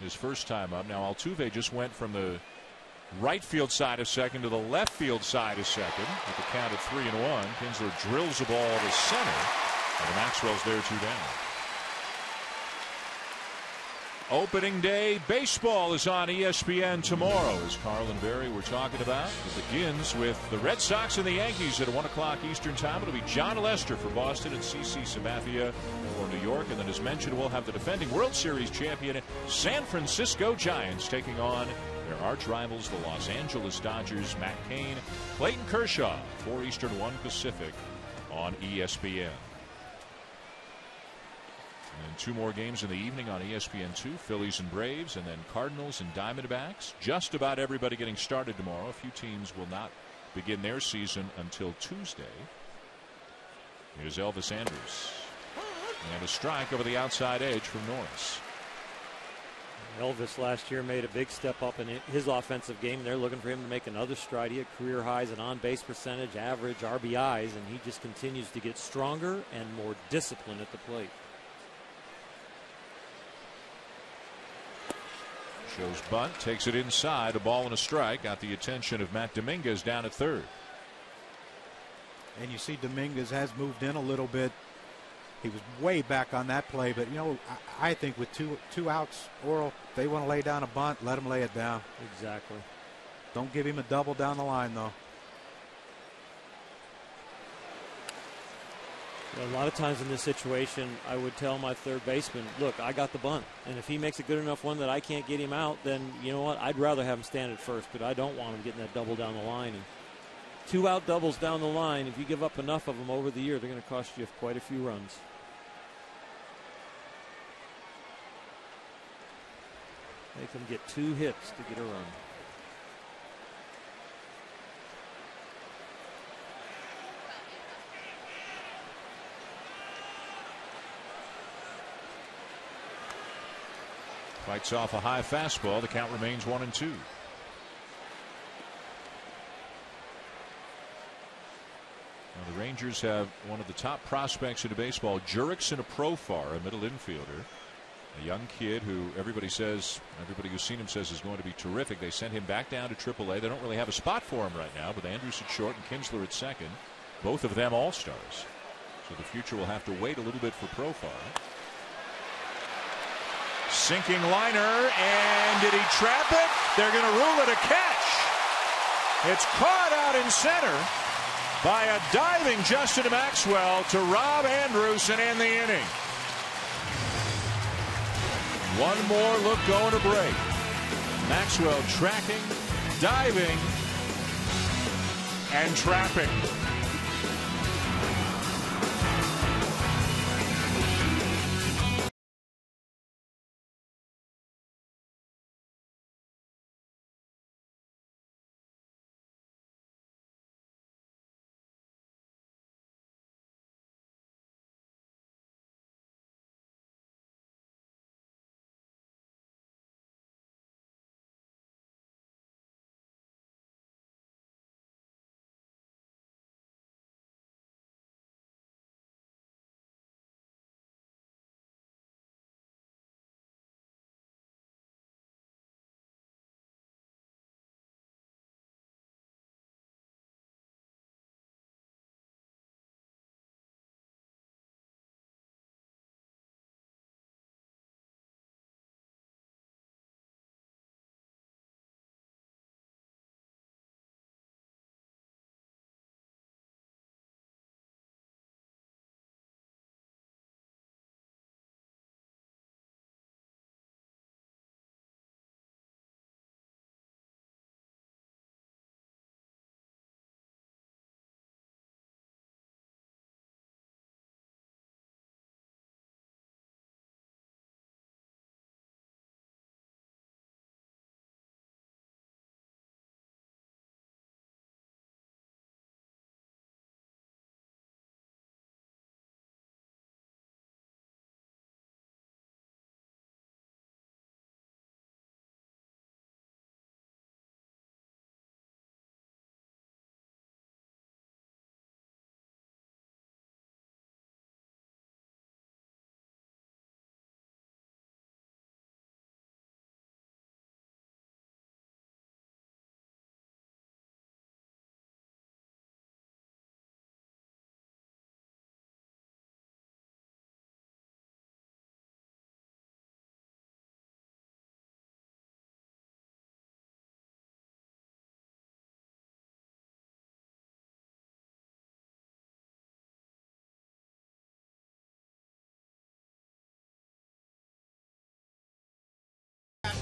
S1: His first time up. Now Altuve just went from the right field side of second to the left field side of second with the count at 3-1. Kinsler drills the ball to center, and Maxwell's there 2 down. Opening day baseball is on ESPN tomorrow, as Carl and Barry were talking about. It begins with the Red Sox and the Yankees at 1 o'clock Eastern time. It'll be John Lester for Boston and CC Sabathia for New York. And then, as mentioned, we'll have the defending World Series champion San Francisco Giants taking on their arch rivals, the Los Angeles Dodgers. Matt Cain, Clayton Kershaw, 4 Eastern, 1 Pacific on ESPN. And 2 more games in the evening on ESPN2, Phillies and Braves, and then Cardinals and Diamondbacks. Just about everybody getting started tomorrow. A few teams will not begin their season until Tuesday. Here's Elvis Andrus. And a strike over the outside edge from Norris.
S8: Elvis last year made a big step up in his offensive game. They're looking for him to make another stride. He had career highs in on-base percentage, average, RBIs, and he just continues to get stronger and more disciplined at the plate.
S1: Shows bunt, takes it inside, a ball and a strike. Got the attention of Matt Dominguez down at third.
S6: And you see Dominguez has moved in a little bit. He was way back on that play, but I think with two outs, Oral, if they want to lay down a bunt, let him lay it down.
S8: Exactly.
S6: Don't give him a double down the line, though.
S8: A lot of times in this situation, I would tell my third baseman, look, I got the bunt. And if he makes a good enough one that I can't get him out, then you know what? I'd rather have him stand at first, but I don't want him getting that double down the line. And 2 out doubles down the line, if you give up enough of them over the year, they're going to cost you quite a few runs. Make them get 2 hits to get a run.
S1: Fights off a high fastball. The count remains 1-2. Now the Rangers have one of the top prospects in baseball, Jurickson Profar, a middle infielder. A young kid who everybody who's seen him says is going to be terrific. They sent him back down to AAA. They don't really have a spot for him right now, with Andrus at short and Kinsler at second. Both of them all-stars. So the future will have to wait a little bit for Profar. Sinking liner, and did he trap it? They're going to rule it a catch. It's caught out in center by a diving Justin Maxwell to rob Andrus and end the inning. One more look going to break. Maxwell tracking, diving, and trapping.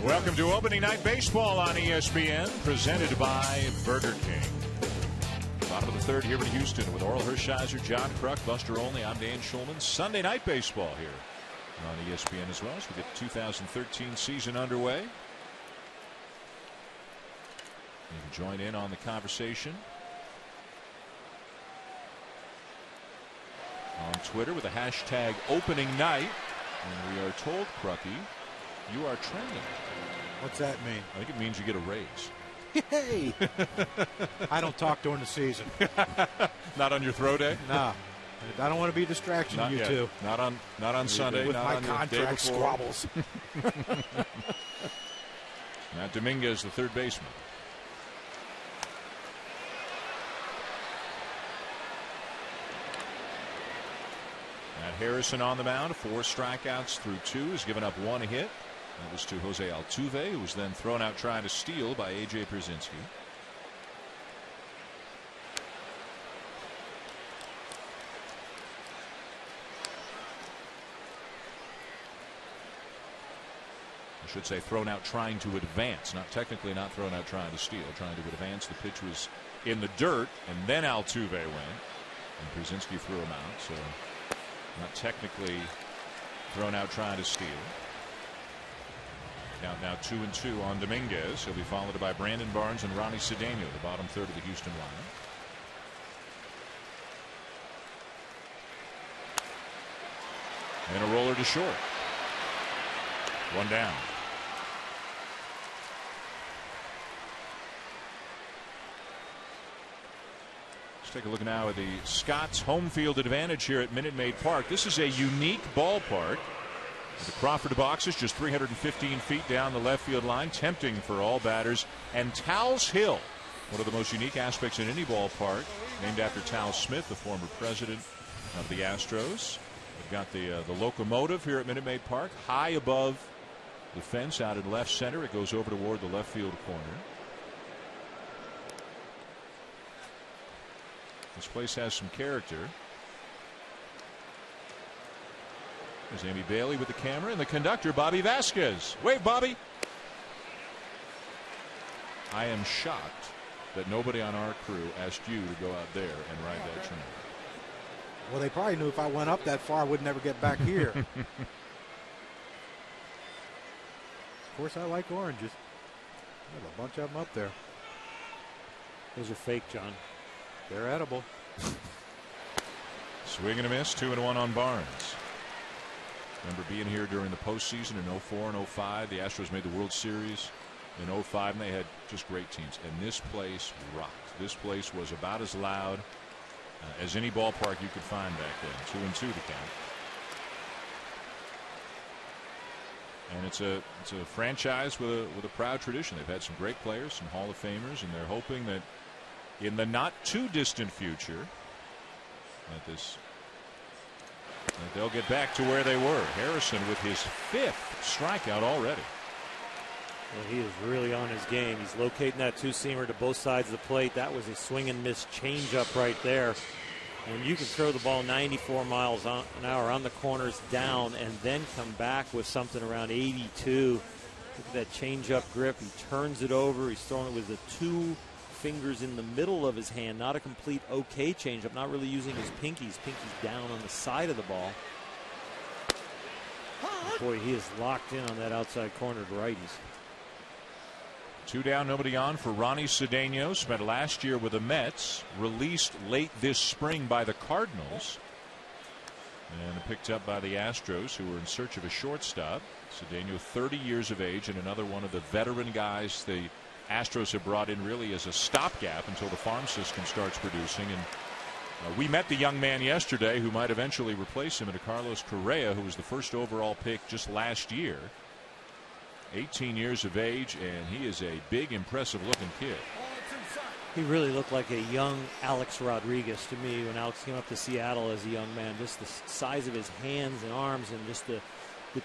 S1: Welcome to opening night baseball on ESPN, presented by Burger King. Bottom of the third here in Houston with Oral Hershiser, John Kruk, Buster Olney. I'm Dan Schulman. Sunday night baseball here on ESPN as well as we get the 2013 season underway. You can join in on the conversation on Twitter with the hashtag opening night. And we are told, Crucky, you are trending.
S6: What's that mean?
S1: I think it means you get a raise.
S6: Hey! I don't talk during the season.
S1: Not on your throw day?
S6: No. I don't want to be a distraction to you
S1: yet.
S6: two.
S1: Not on Sunday.
S6: With
S1: not
S6: my
S1: on
S6: contract squabbles.
S1: Matt Dominguez, the third baseman. Matt Harrison on the mound, 4 strikeouts through 2, has given up 1 hit. That was to Jose Altuve, who was then thrown out trying to steal by A.J. Pierzynski. I should say thrown out trying to advance, not technically not thrown out trying to steal, trying to advance. The pitch was in the dirt, and then Altuve went, and Pierzynski threw him out, so not technically thrown out trying to steal. Now 2-2 on Dominguez. He'll be followed by Brandon Barnes and Ronnie Cedeno, the bottom third of the Houston lineup. And a roller to short. 1 down. Let's take a look now at the Scots home field advantage here at Minute Maid Park. This is a unique ballpark. The Crawford boxes just 315 feet down the left field line, tempting for all batters. And Towles Hill, one of the most unique aspects in any ballpark, named after Towles Smith, the former president of the Astros. We've got the locomotive here at Minute Maid Park, high above the fence out in left center. It goes over toward the left field corner. This place has some character. There's Amy Bailey with the camera and the conductor, Bobby Vasquez. Wave, Bobby. I am shocked that nobody on our crew asked you to go out there and ride that train.
S6: Well, they probably knew if I went up that far, I would never get back here. Of course, I like oranges. There's a bunch of them up there.
S8: Those are fake, John.
S6: They're edible.
S1: Swing and a miss, 2-1 on Barnes. Remember being here during the postseason in 04 and 05. The Astros made the World Series in 05, and they had just great teams. And this place rocked. This place was about as loud as any ballpark you could find back then. 2-2 to count. And it's a franchise with a proud tradition. They've had some great players, some Hall of Famers, and they're hoping that in the not too distant future that they'll get back to where they were. Harrison with his 5th strikeout already.
S8: Well, he is really on his game. He's locating that 2-seamer to both sides of the plate. That was a swing and miss changeup right there. And you can throw the ball 94 miles an hour on the corners down and then come back with something around 82. Look at that changeup grip. He turns it over. He's throwing it with the 2 fingers in the middle of his hand. Not a complete okay changeup. Not really using his pinkies. Pinkies down on the side of the ball. Boy, he is locked in on that outside corner to righties.
S1: 2 down, nobody on for Ronnie Cedeno. Spent last year with the Mets. Released late this spring by the Cardinals. And picked up by the Astros, who were in search of a shortstop. Cedeno, 30 years of age, and another one of the veteran guys the Astros have brought in really as a stopgap until the farm system starts producing. And we met the young man yesterday who might eventually replace him, Carlos Correa, who was the first overall pick just last year. 18 years of age, and he is a big, impressive-looking kid.
S8: He really looked like a young Alex Rodriguez to me when Alex came up to Seattle as a young man. Just the size of his hands and arms and just the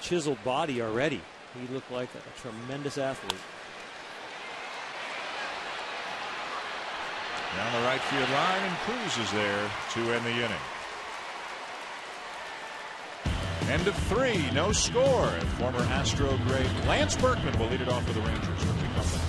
S8: chiseled body already. He looked like a tremendous athlete.
S1: Down the right field line, and Cruz is there to end the inning. End of 3, no score. And former Astro great Lance Berkman will lead it off for the Rangers when we come back.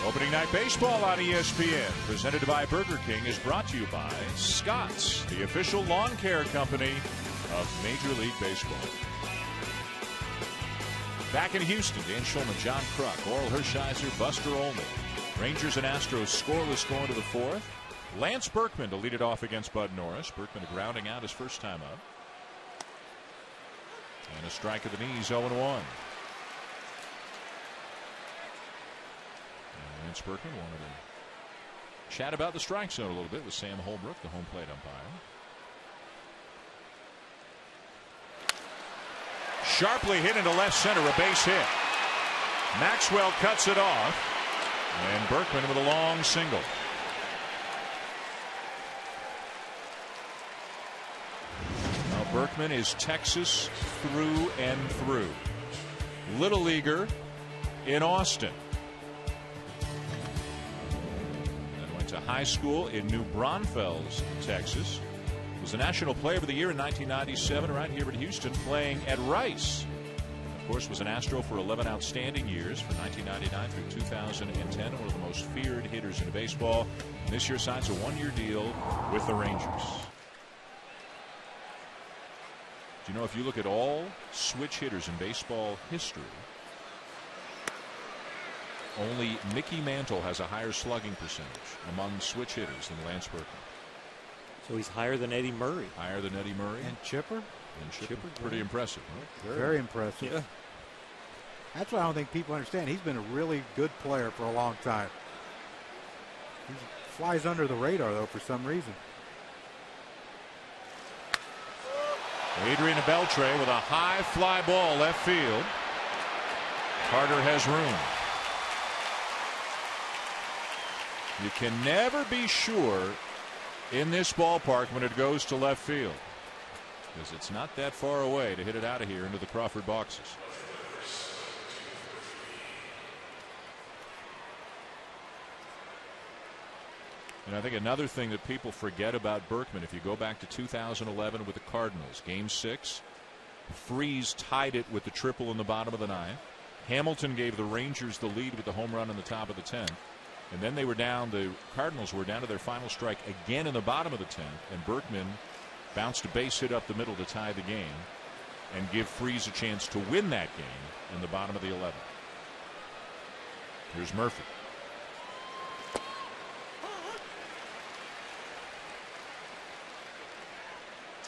S1: Opening night baseball on ESPN, presented by Burger King, is brought to you by Scotts, the official lawn care company of Major League Baseball. Back in Houston, Dan Schulman, John Kruk, Oral Hershiser, Buster Olney. Rangers and Astros scoreless going to the fourth. Lance Berkman to lead it off against Bud Norris. Berkman grounding out his first time up. And a strike of the knees, 0-1. Lance Berkman wanted to chat about the strike zone a little bit with Sam Holbrook, the home plate umpire. Sharply hit into left center, a base hit. Maxwell cuts it off, and Berkman with a long single. Now Berkman is Texas through and through. Little leaguer in Austin. To high school in New Braunfels, Texas. Was the National Player of the Year in 1997 right here in Houston, playing at Rice. Of course, was an Astro for 11 outstanding years from 1999 through 2010. One of the most feared hitters in baseball. And this year signs a one-year deal with the Rangers. Do you know, if you look at all switch hitters in baseball history, only Mickey Mantle has a higher slugging percentage among switch hitters than Lance Berkman.
S8: So he's higher than Eddie Murray.
S1: Higher than Eddie Murray.
S6: And Chipper?
S1: And Chipper. Pretty impressive. Huh?
S6: Very impressive.
S8: Yeah.
S6: That's what I don't think people understand. He's been a really good player for a long time. He flies under the radar, though, for some reason.
S1: Adrian Beltre with a high fly ball left field. Carter has room. You can never be sure in this ballpark when it goes to left field, because it's not that far away to hit it out of here into the Crawford boxes. And I think another thing that people forget about Berkman, if you go back to 2011 with the Cardinals, Game 6, Freese tied it with the triple in the bottom of the ninth. Hamilton gave the Rangers the lead with the home run in the top of the 10th. And then they were down, the Cardinals were down to their final strike again in the bottom of the 10th, and Berkman bounced a base hit up the middle to tie the game and give Freese a chance to win that game in the bottom of the 11th. Here's Murphy.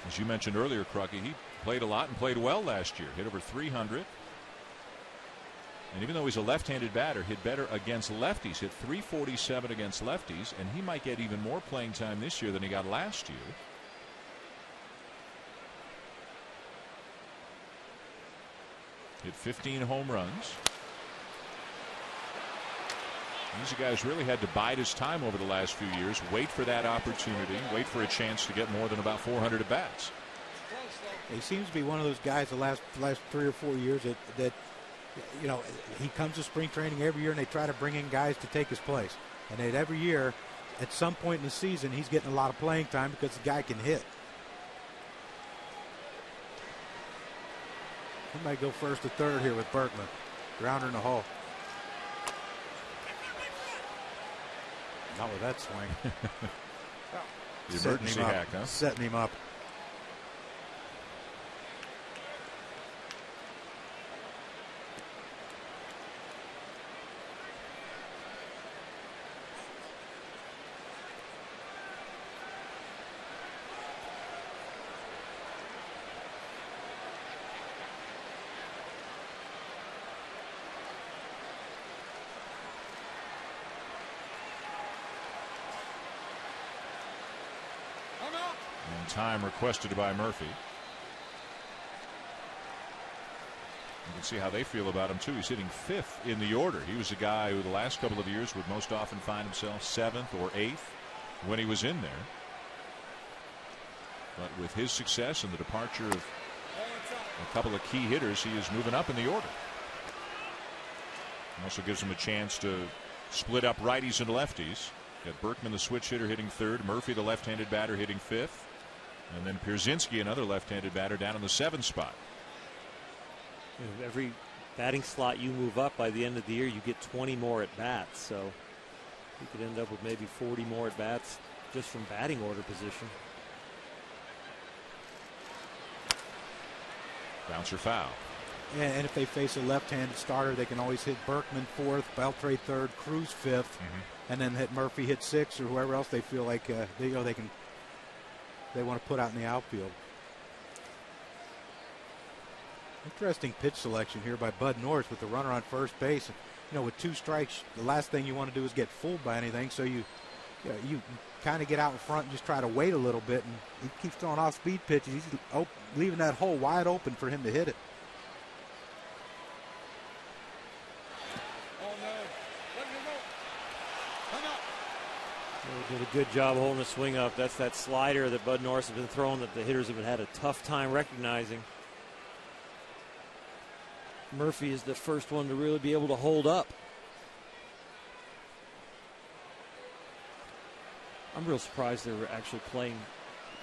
S1: As you mentioned earlier, Crucky, he played a lot and played well last year. Hit over 300. And even though he's a left-handed batter, hit better against lefties. Hit 347 against lefties, and he might get even more playing time this year than he got last year. Hit 15 home runs. These guys really had to bide his time over the last few years, wait for that opportunity, wait for a chance to get more than about 400 at-bats.
S6: He seems to be one of those guys the last 3 or 4 years that you know, he comes to spring training every year and they try to bring in guys to take his place. And every year, at some point in the season, he's getting a lot of playing time because the guy can hit. He might go first to third here with Berkman. Grounder in the hole. Not with that swing.
S1: The emergency hack, huh?
S6: Setting him up.
S1: Time requested by Murphy. You can see how they feel about him too. He's hitting 5th in the order. He was a guy who the last couple of years would most often find himself 7th or 8th when he was in there. But with his success and the departure of a couple of key hitters, he is moving up in the order. It also gives him a chance to split up righties and lefties. Got Berkman, the switch hitter, hitting 3rd. Murphy, the left-handed batter, hitting 5th. And then Pierzynski, another left-handed batter, down in the 7th spot.
S8: Every batting slot you move up, by the end of the year you get 20 more at bats. So you could end up with maybe 40 more at bats just from batting order position.
S1: Bouncer foul.
S6: And if they face a left-handed starter, they can always hit Berkman fourth, Beltre third, Cruz fifth, and then hit Murphy hit sixth, or whoever else they feel like they want to put out in the outfield. Interesting pitch selection here by Bud Norris with the runner on first base. With 2 strikes, the last thing you want to do is get fooled by anything. So you kind of get out in front and just try to wait a little bit. And he keeps throwing off-speed pitches. He's leaving that hole wide open for him to hit it.
S8: Did a good job holding the swing up. That's that slider that Bud Norris has been throwing that the hitters have had a tough time recognizing. Murphy is the first one to really be able to hold up. I'm real surprised they were actually playing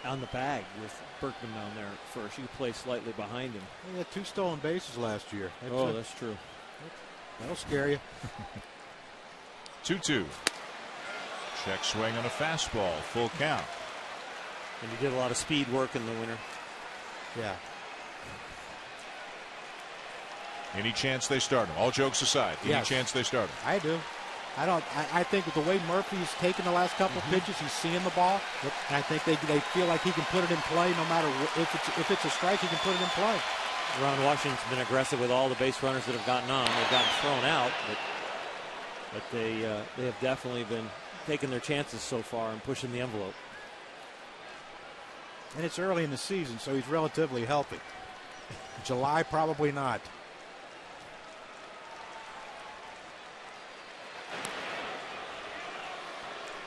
S8: on the bag with Berkman down there at first. You play slightly behind him.
S6: He had 2 stolen bases last year.
S8: That's true.
S6: That'll scare you.
S1: 2-2. Check swing on a fastball. Full count.
S8: And he did a lot of speed work in the winter.
S6: Yeah.
S1: Any chance they start him? All jokes aside, any chance they start him?
S6: I do. I think with the way Murphy's taken the last couple pitches, he's seeing the ball. Yep. And I think they feel like he can put it in play no matter if it's a strike, he can put it in play.
S8: Ron Washington's been aggressive with all the base runners that have gotten on. They've gotten thrown out, but they have definitely been taking their chances so far and pushing the envelope.
S6: And it's early in the season, so he's relatively healthy. July, probably not.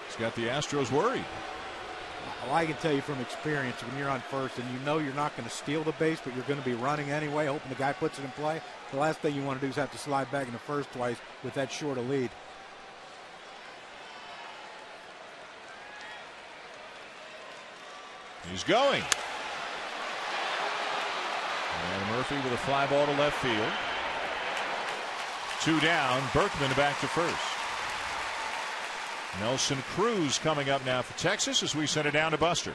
S1: He's got the Astros worried.
S6: Well, I can tell you from experience, when you're on first and you're not going to steal the base, but you're going to be running anyway, hoping the guy puts it in play, the last thing you want to do is have to slide back into first twice with that short a lead.
S1: He's going. And Murphy with a fly ball to left field. 2 down. Berkman back to first. Nelson Cruz coming up now for Texas as we send it down to Buster.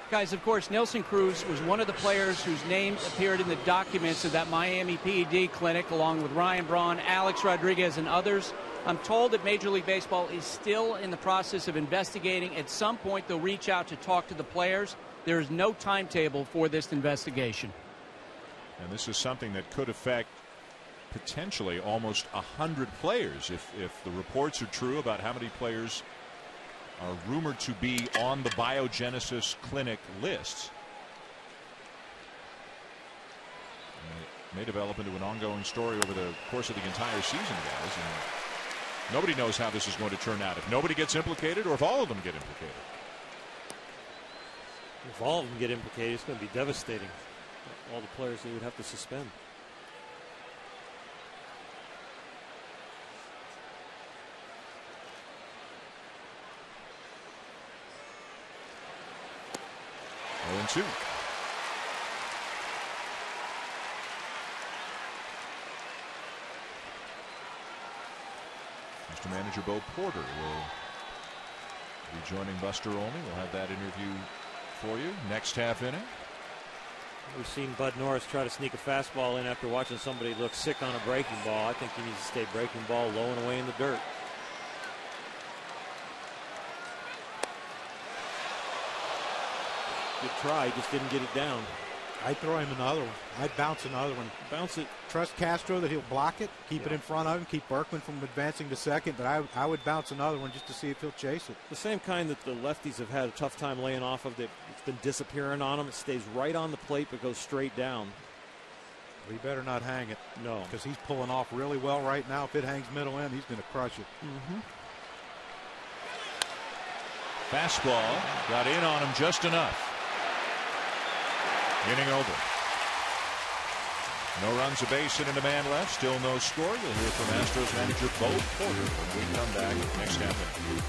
S7: Guys, of course, Nelson Cruz was one of the players whose names appeared in the documents of that Miami PED clinic, along with Ryan Braun, Alex Rodriguez, and others. I'm told that Major League Baseball is still in the process of investigating. At some point, they'll reach out to talk to the players. There is no timetable for this investigation.
S1: And this is something that could affect potentially almost 100 players if the reports are true about how many players are rumored to be on the biogenesis clinic lists. And it may develop into an ongoing story over the course of the entire season, guys. And nobody knows how this is going to turn out. If nobody gets implicated or if all of them get implicated.
S8: If all of them get implicated, it's going to be devastating. All the players they would have to suspend.
S1: Oh, and 2. Mr. Manager Bo Porter will be joining Buster Olney. We'll have that interview for you next half inning.
S8: We've seen Bud Norris try to sneak a fastball in after watching somebody look sick on a breaking ball. I think he needs to stay breaking ball low and away in the dirt. Good try, just didn't get it down.
S6: I'd throw him another one. I'd bounce another one.
S8: Bounce it.
S6: Trust Castro that he'll block it, keep it in front of him, keep Berkman from advancing to second, but I would bounce another one just to see if he'll chase it.
S8: The same kind that the lefties have had a tough time laying off of. It's been disappearing on them. It stays right on the plate but goes straight down.
S6: He better not hang it.
S8: No.
S6: Because he's pulling off really well right now. If it hangs middle end, he's going to crush it.
S1: Fastball got in on him just enough. Inning over. No runs, a base, and a man left. Still no score. You'll hear from Astros manager Bo Porter when we come back next half inning.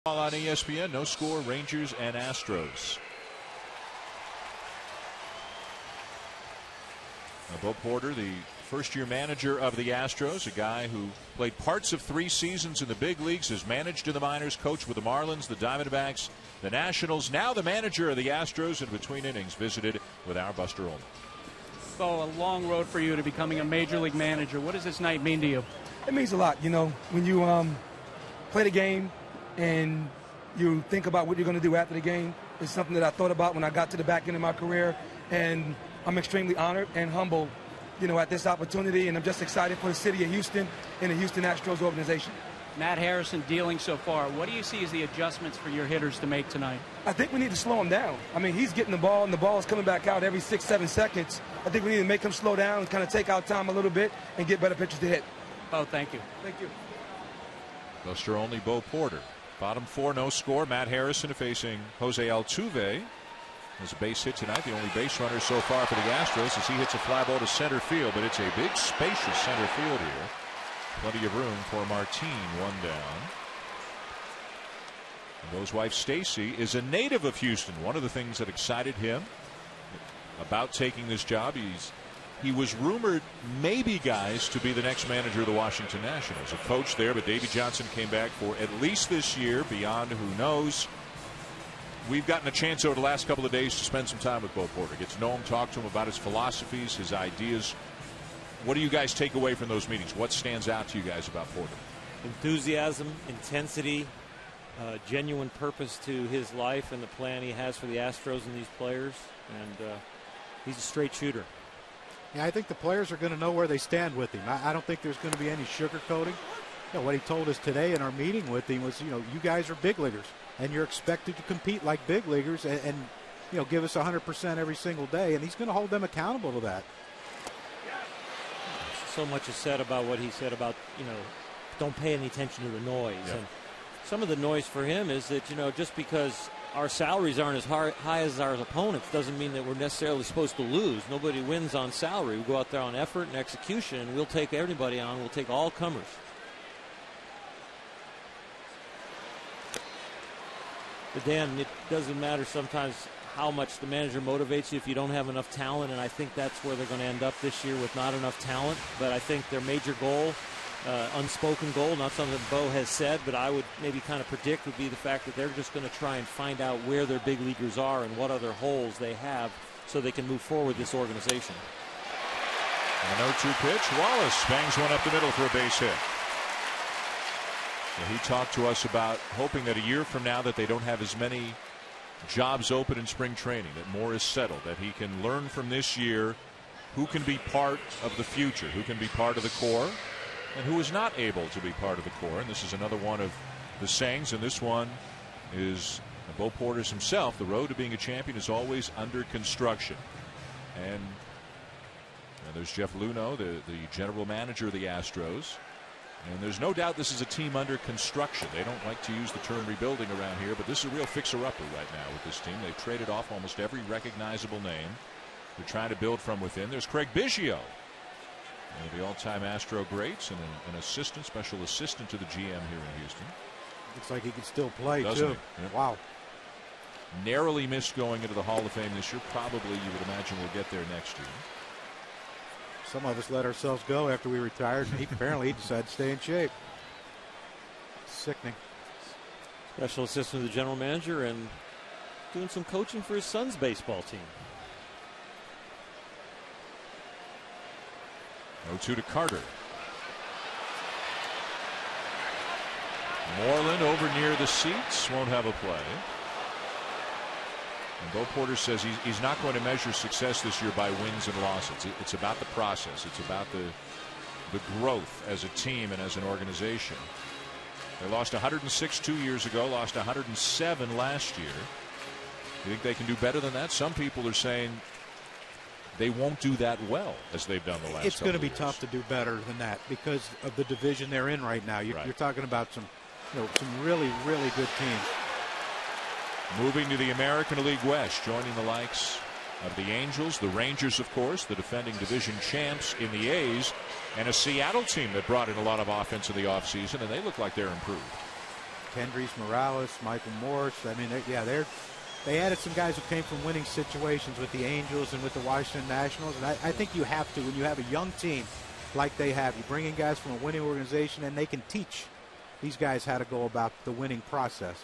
S1: On ESPN, no score, Rangers and Astros. Now, Bo Porter, the first-year manager of the Astros, a guy who played parts of 3 seasons in the big leagues, has managed in the minors, coached with the Marlins, the Diamondbacks, the Nationals, now the manager of the Astros, and between innings visited with our Buster Olney.
S7: Bo, a long road for you to becoming a major league manager. What does this night mean to you?
S9: It means a lot. You know, when you play the game and you think about what you're going to do after the game, it's something that I thought about when I got to the back end of my career, and I'm extremely honored and humbled, you know, at this opportunity, and I'm just excited for the city of Houston and the Houston Astros organization.
S7: Matt Harrison dealing so far. What do you see as the adjustments for your hitters to make tonight?
S9: I think we need to slow him down. I mean, he's getting the ball, and the ball is coming back out every 6-7 seconds. I think we need to make him slow down and kind of take our time a little bit and get better pitches to hit.
S7: Oh, thank you.
S9: Thank you.
S1: Buster Olney, Bo Porter. Bottom 4, no score. Matt Harrison facing Jose Altuve. There's a base hit tonight, the only base runner so far for the Astros, as he hits a fly ball to center field, but it's a big, spacious center field here. Plenty of room for Martin, one down. And Bo's wife, Stacy, is a native of Houston. One of the things that excited him about taking this job, he was rumored, maybe, guys, to be the next manager of the Washington Nationals. A coach there, but Davey Johnson came back for at least this year, beyond who knows. We've gotten a chance over the last couple of days to spend some time with Bo Porter. Get to know him, talk to him about his philosophies, his ideas. What do you guys take away from those meetings? What stands out to you guys about Porter?
S8: Enthusiasm, intensity, genuine purpose to his life and the plan he has for the Astros and these players. And he's a straight shooter.
S6: Yeah, I think the players are going to know where they stand with him. I don't think there's going to be any sugarcoating. You know, what he told us today in our meeting with him was, you know, you guys are big leaguers, and you're expected to compete like big leaguers and you know, give us 100% every single day, and he's going to hold them accountable to that.
S8: So much is said about what he said about, you know, don't pay any attention to the noise.
S1: Yep.
S8: And some of the noise for him is that, you know, just because our salaries aren't as high as our opponents doesn't mean that we're necessarily supposed to lose. Nobody wins on salary. We go out there on effort and execution, and we'll take everybody on. We'll take all comers. But Dan, it doesn't matter sometimes how much the manager motivates you if you don't have enough talent, and I think that's where they're going to end up this year, with not enough talent. But I think their major goal, unspoken goal, not something Bo has said, but I would maybe kind of predict, would be the fact that they're just going to try and find out where their big leaguers are and what other holes they have so they can move forward this organization.
S1: An 0-2 pitch. Wallace bangs one up the middle for a base hit. He talked to us about hoping that a year from now that they don't have as many jobs open in spring training, that more is settled, that he can learn from this year who can be part of the future, who can be part of the core, and who is not able to be part of the core. And this is another one of the sayings, and this one is Bo Porter's himself. The road to being a champion is always under construction. And there's Jeff Luhnow, the general manager of the Astros. And there's no doubt this is a team under construction. They don't like to use the term rebuilding around here, but this is a real fixer-upper right now with this team. They've traded off almost every recognizable name. They're trying to build from within. There's Craig Biggio, one of the all-time Astro greats, and an assistant, special assistant to the GM here in Houston.
S6: Looks like he can still play,
S1: doesn't
S6: too.
S1: Yep.
S6: Wow.
S1: Narrowly missed going into the Hall of Fame this year. Probably, you would imagine, will get there next year.
S6: Some of us let ourselves go after we retired, and apparently he decided to stay in shape. Sickening.
S8: Special assistant to the general manager and doing some coaching for his son's baseball team.
S1: 0-2 to Carter. Moreland over near the seats, won't have a play. And Bo Porter says he's not going to measure success this year by wins and losses. It's about the process. It's about the growth as a team and as an organization. They lost 106 2 years ago, lost 107 last year. You think they can do better than that? Some people are saying they won't do that well as they've done the last.
S6: It's going to be tough to do better than that because of the division they're in right now. You're talking about some really, really good teams.
S1: Moving to the American League West, joining the likes of the Angels, the Rangers, of course, the defending division champs in the A's, and a Seattle team that brought in a lot of offense in the offseason, and they look like they're improved.
S6: Kendrys Morales, Michael Morse. I mean, they added some guys who came from winning situations with the Angels and with the Washington Nationals. And I think you have to, when you have a young team like they have, you bring in guys from a winning organization, and they can teach these guys how to go about the winning process.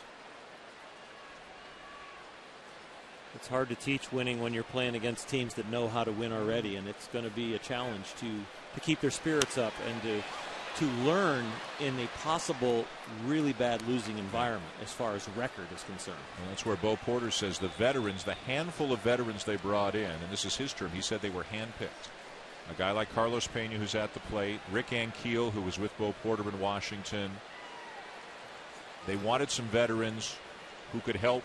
S8: It's hard to teach winning when you're playing against teams that know how to win already, and it's going to be a challenge to keep their spirits up and to learn in a possible really bad losing environment as far as record is concerned.
S1: And that's where Bo Porter says the veterans, the handful of veterans they brought in, and this is his term, he said they were handpicked. A guy like Carlos Pena, who's at the plate, Rick Ankiel, who was with Bo Porter in Washington. They wanted some veterans who could help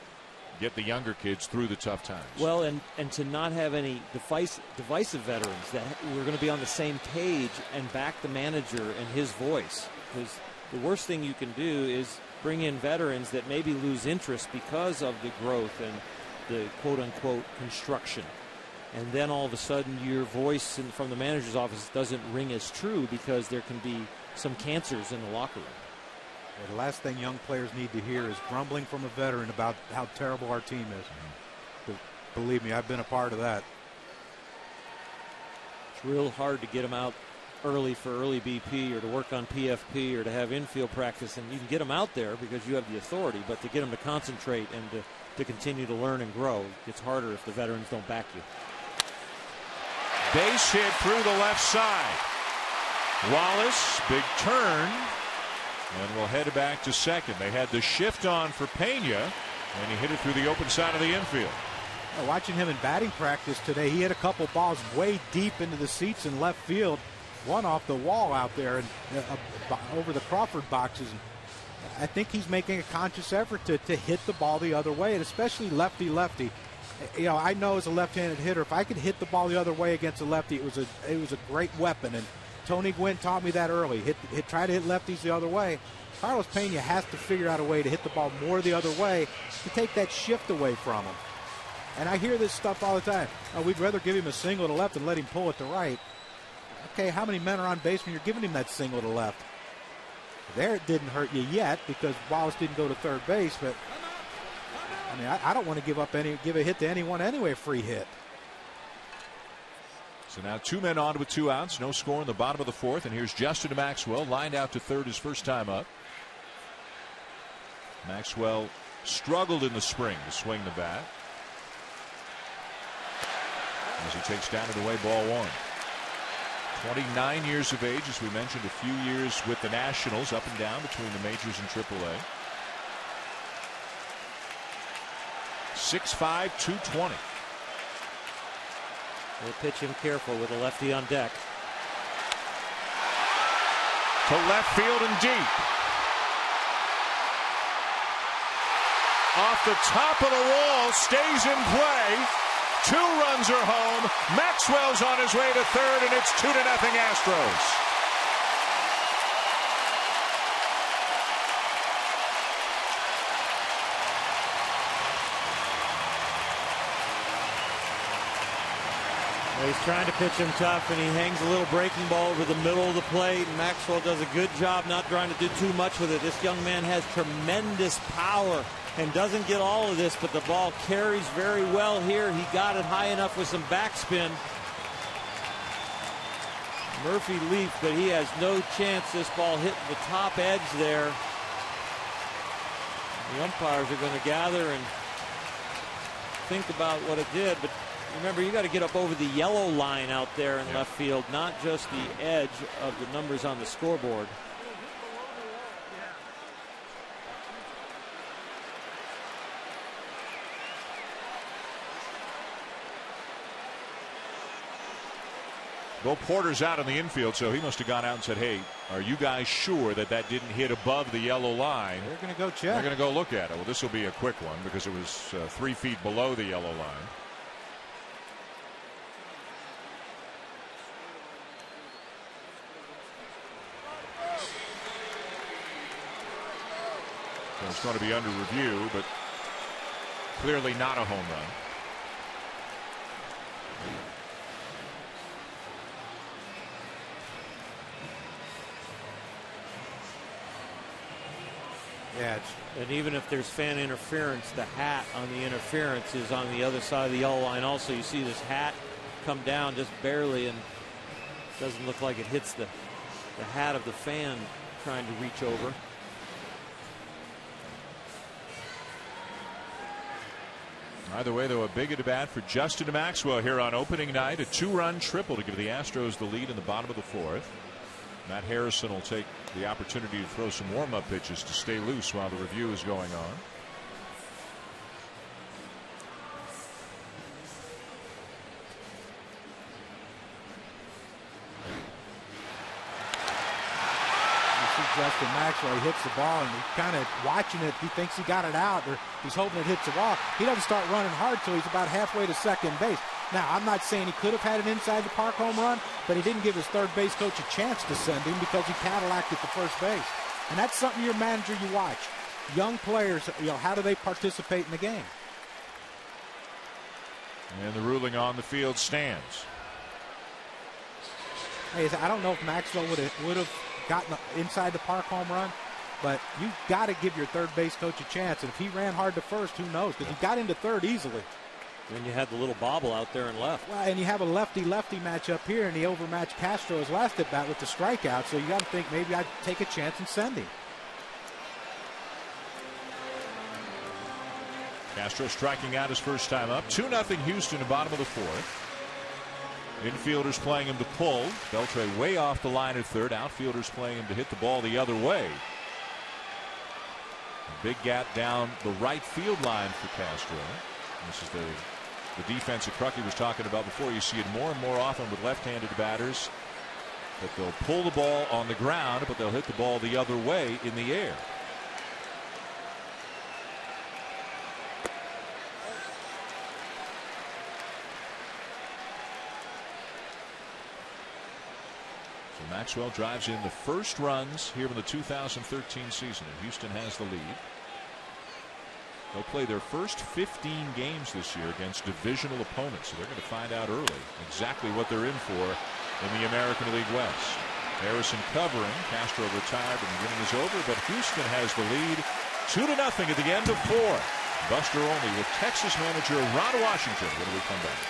S1: get the younger kids through the tough times.
S8: Well, and to not have any divisive veterans that we're going to be on the same page and back the manager and his voice. Because the worst thing you can do is bring in veterans that maybe lose interest because of the growth and the quote-unquote construction. And then all of a sudden your voice from the manager's office doesn't ring as true because there can be some cancers in the locker room.
S6: The last thing young players need to hear is grumbling from a veteran about how terrible our team is. But believe me, I've been a part of that.
S8: It's real hard to get them out early for early BP or to work on PFP or to have infield practice, and you can get them out there because you have the authority, but to get them to concentrate and to continue to learn and grow, it's harder if the veterans don't back you.
S1: Base hit through the left side. Wallace, big turn. And we'll head back to second. They had the shift on for Pena, and he hit it through the open side of the infield.
S6: Watching him in batting practice today, he hit a couple balls way deep into the seats in left field. One off the wall out there and over the Crawford boxes. I think he's making a conscious effort to hit the ball the other way, and especially lefty-lefty. You know, I know as a left-handed hitter, if I could hit the ball the other way against a lefty, it was a great weapon. And Tony Gwynn taught me that early. Try to hit lefties the other way. Carlos Pena has to figure out a way to hit the ball more the other way to take that shift away from him. And I hear this stuff all the time. Oh, we'd rather give him a single to left and let him pull it to right. Okay, how many men are on base when you're giving him that single to left? There it didn't hurt you yet because Wallace didn't go to third base, but I mean, I don't want to give a hit to anyone anyway, a free hit.
S1: So now 2 men on with 2 outs. No score in the bottom of the 4th. And here's Justin Maxwell lined out to third his first time up. Maxwell struggled in the spring to swing the bat as he takes down and away ball 1. 29 years of age, as we mentioned, a few years with the Nationals, up and down between the majors and AAA. 6'5", 220.
S8: We'll pitch him careful with a lefty on deck.
S1: To left field and deep. Off the top of the wall, stays in play. 2 runs are home. Maxwell's on his way to third, and it's 2-0 Astros.
S8: He's trying to pitch him tough, and he hangs a little breaking ball over the middle of the plate, and Maxwell does a good job not trying to do too much with it. This young man has tremendous power and doesn't get all of this, but the ball carries very well here. He got it high enough with some backspin. Murphy leaped, but he has no chance. This ball hit the top edge there. The umpires are going to gather and think about what it did, but remember, you got to get up over the yellow line out there in left field, not just the edge of the numbers on the scoreboard.
S1: Bo Porter's out in the infield, so he must have gone out and said, hey, are you guys sure that didn't hit above the yellow line?
S6: They're going to go check.
S1: They're going to go look at it. Well, this will be a quick one because it was 3 feet below the yellow line. So it's going to be under review, but clearly not a home run.
S6: Yeah,
S8: and even if there's fan interference, the hat on the interference is on the other side of the yellow line also. You see this hat come down just barely, and doesn't look like it hits the hat of the fan trying to reach over.
S1: Either way, though, a big at bat for Justin Maxwell here on opening night. A 2-run triple to give the Astros the lead in the bottom of the 4th. Matt Harrison will take the opportunity to throw some warm-up pitches to stay loose while the review is going on.
S6: Justin Maxwell, he hits the ball and he's kind of watching it. He thinks he got it out, or he's hoping it hits the wall. He doesn't start running hard till he's about halfway to second base. Now, I'm not saying he could have had an inside the park home run, but he didn't give his third base coach a chance to send him because he Cadillac at the first base. And that's something your manager, you watch. Young players, how do they participate in the game?
S1: And the ruling on the field stands.
S6: Hey, I don't know if Maxwell would have gotten inside the park home run, but you've got to give your third base coach a chance. And if he ran hard to first, who knows? Because he got into third easily.
S8: And you had the little bobble out there and left.
S6: Well, and you have a lefty-lefty matchup here, and he overmatched Castro's last at bat with the strikeout. So you got to think maybe I'd take a chance and send him.
S1: Castro striking out his first time up. 2-0 Houston in the bottom of the 4th. Infielders playing him to pull. Beltre way off the line at third. Outfielders playing him to hit the ball the other way. A big gap down the right field line for Castro. This is the defense that Crucky was talking about before. You see it more and more often with left-handed batters, that they'll pull the ball on the ground, but they'll hit the ball the other way in the air. Maxwell drives in the first runs here in the 2013 season, and Houston has the lead. They'll play their first 15 games this year against divisional opponents, so they're going to find out early exactly what they're in for in the American League West. Harrison covering. Castro retired and the inning is over, but Houston has the lead 2-0 at the end of 4. Buster Olney with Texas manager Ron Washington when we come back.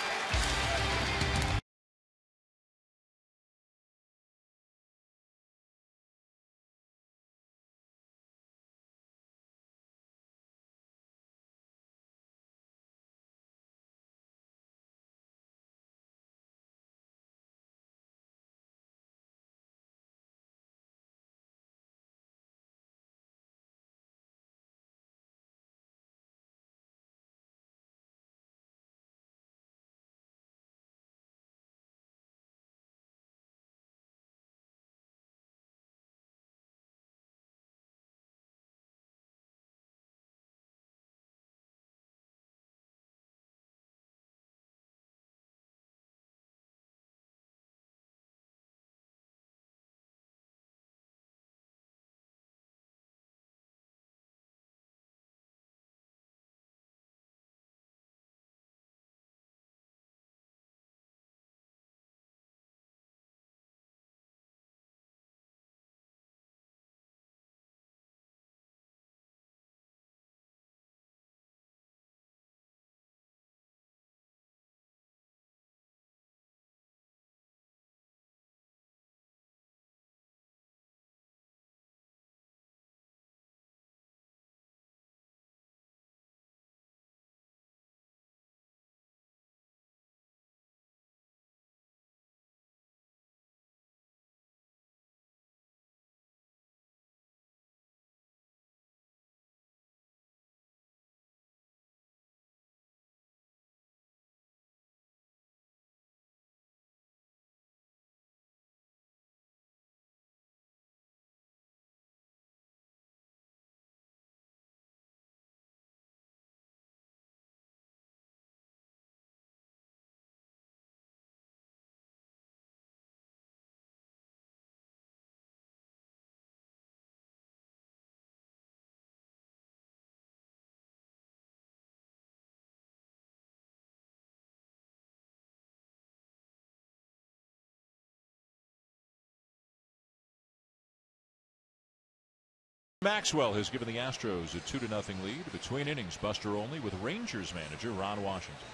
S1: Maxwell has given the Astros a 2-0 lead. Between innings, Buster Olney with Rangers manager Ron Washington.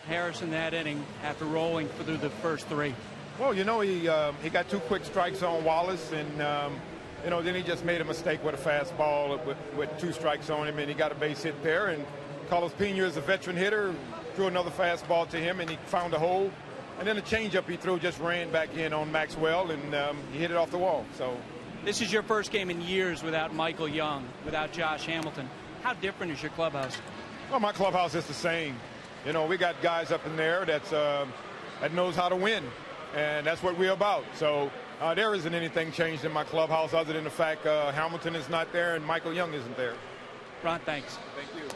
S7: Harris in that inning after rolling through the first three.
S10: Well, you know, he got 2 quick strikes on Wallace, and you know, then he just made a mistake with a fastball with 2 strikes on him, and he got a base hit there. And Carlos Pena is a veteran hitter, threw another fastball to him, and he found a hole. And then the changeup he threw just ran back in on Maxwell, and he hit it off the wall. So
S7: this is your first game in years without Michael Young, without Josh Hamilton. How different is your clubhouse?
S10: Well, my clubhouse is the same. You know, we got guys up in there that knows how to win, and that's what we're about. So there isn't anything changed in my clubhouse other than the fact Hamilton is not there and Michael Young isn't there.
S7: Ron, thanks.
S10: Thank you.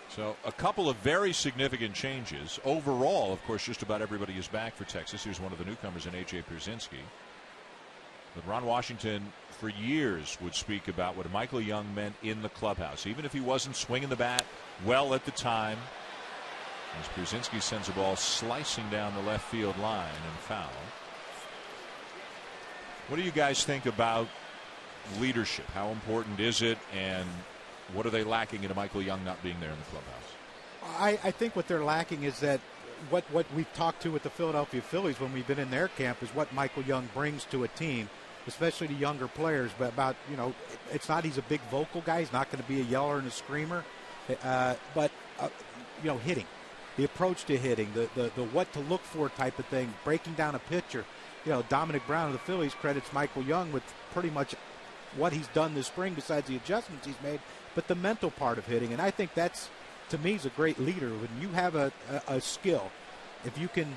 S1: So a couple of very significant changes. Overall, of course, just about everybody is back for Texas. Here's one of the newcomers in A.J. Pierzynski. But Ron Washington, for years, would speak about what Michael Young meant in the clubhouse, even if he wasn't swinging the bat well at the time. As Pierzynski sends a ball slicing down the left field line and foul. What do you guys think about leadership? How important is it, and what are they lacking in Michael Young not being there in the clubhouse?
S6: I think what they're lacking is that what we've talked to with the Philadelphia Phillies when we've been in their camp is what Michael Young brings to a team, especially to younger players. But about, you know, it's not he's a big vocal guy. He's not going to be a yeller and a screamer. But you know, hitting, the approach to hitting, the what to look for type of thing, breaking down a pitcher. You know, Dominic Brown of the Phillies credits Michael Young with pretty much what he's done this spring besides the adjustments he's made, but the mental part of hitting. And I think that's, to me, is a great leader. When you have a skill, if you can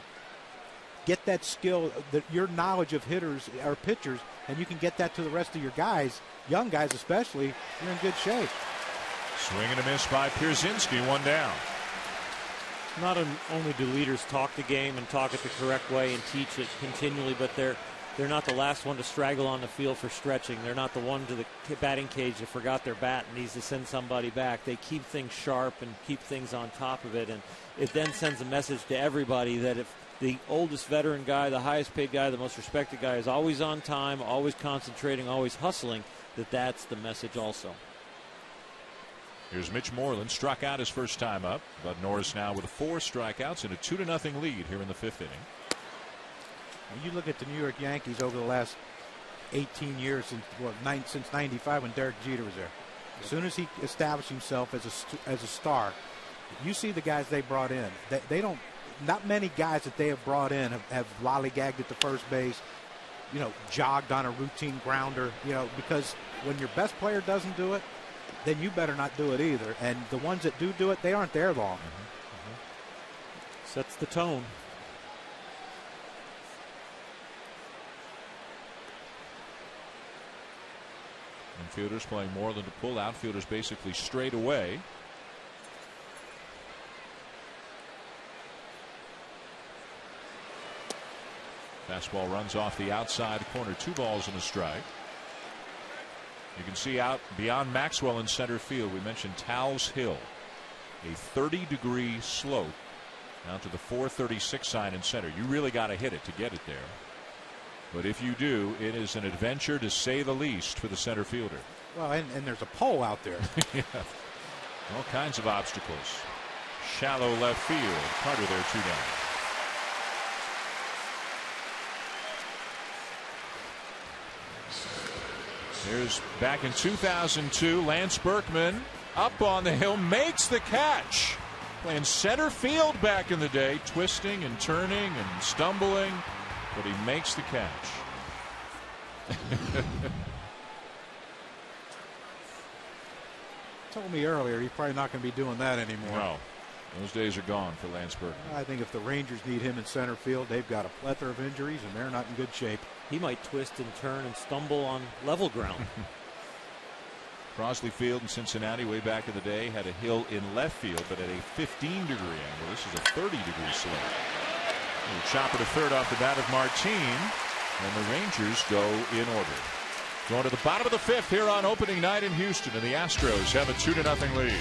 S6: get that skill, your knowledge of hitters or pitchers, and you can get that to the rest of your guys, young guys especially, you're in good shape.
S1: Swing and a miss by Pierzynski, 1 down.
S8: Not only do leaders talk the game and talk it the correct way and teach it continually, but they're not the last one to straggle on the field for stretching. They're not the one to the batting cage that forgot their bat and needs to send somebody back. They keep things sharp and keep things on top of it, and it then sends a message to everybody that if the oldest veteran guy, the highest paid guy, the most respected guy is always on time, always concentrating, always hustling, that's the message also.
S1: Here's Mitch Moreland, struck out his first time up. Bud Norris now with 4 strikeouts and a 2-0 lead here in the 5th inning.
S6: When you look at the New York Yankees over the last 18 years, since '95 when Derek Jeter was there, as soon as he established himself as a star, you see the guys they brought in. They don't, not many guys that they have brought in have lollygagged at the first base, you know, jogged on a routine grounder, you know, because when your best player doesn't do it, then you better not do it either. And the ones that do it, they aren't there long.
S8: Sets the tone.
S1: Infielders playing more than to pull. Outfielders basically straight away. Fastball runs off the outside corner. 2 balls and a strike. You can see out beyond Maxwell in center field. We mentioned Towles Hill, a 30-degree slope out to the 436 sign in center. You really got to hit it to get it there. But if you do, it is an adventure to say the least for the center fielder.
S6: Well, and there's a pole out there.
S1: Yeah. All kinds of obstacles. Shallow left field. Carter there, 2 down. Here's back in 2002, Lance Berkman up on the hill, makes the catch. Playing center field back in the day, twisting and turning and stumbling, but he makes the catch.
S6: Told me earlier he's probably not going to be doing that anymore.
S1: No, those days are gone for Lance Berkman.
S6: I think if the Rangers need him in center field, they've got a plethora of injuries and they're not in good shape.
S8: He might twist and turn and stumble on level ground.
S1: Crosley Field in Cincinnati way back in the day had a hill in left field, but at a 15-degree angle. This is a 30-degree slope. Chopper to third off the bat of Martin, and the Rangers go in order. Going to the bottom of the 5th here on opening night in Houston, and the Astros have a 2-0 lead.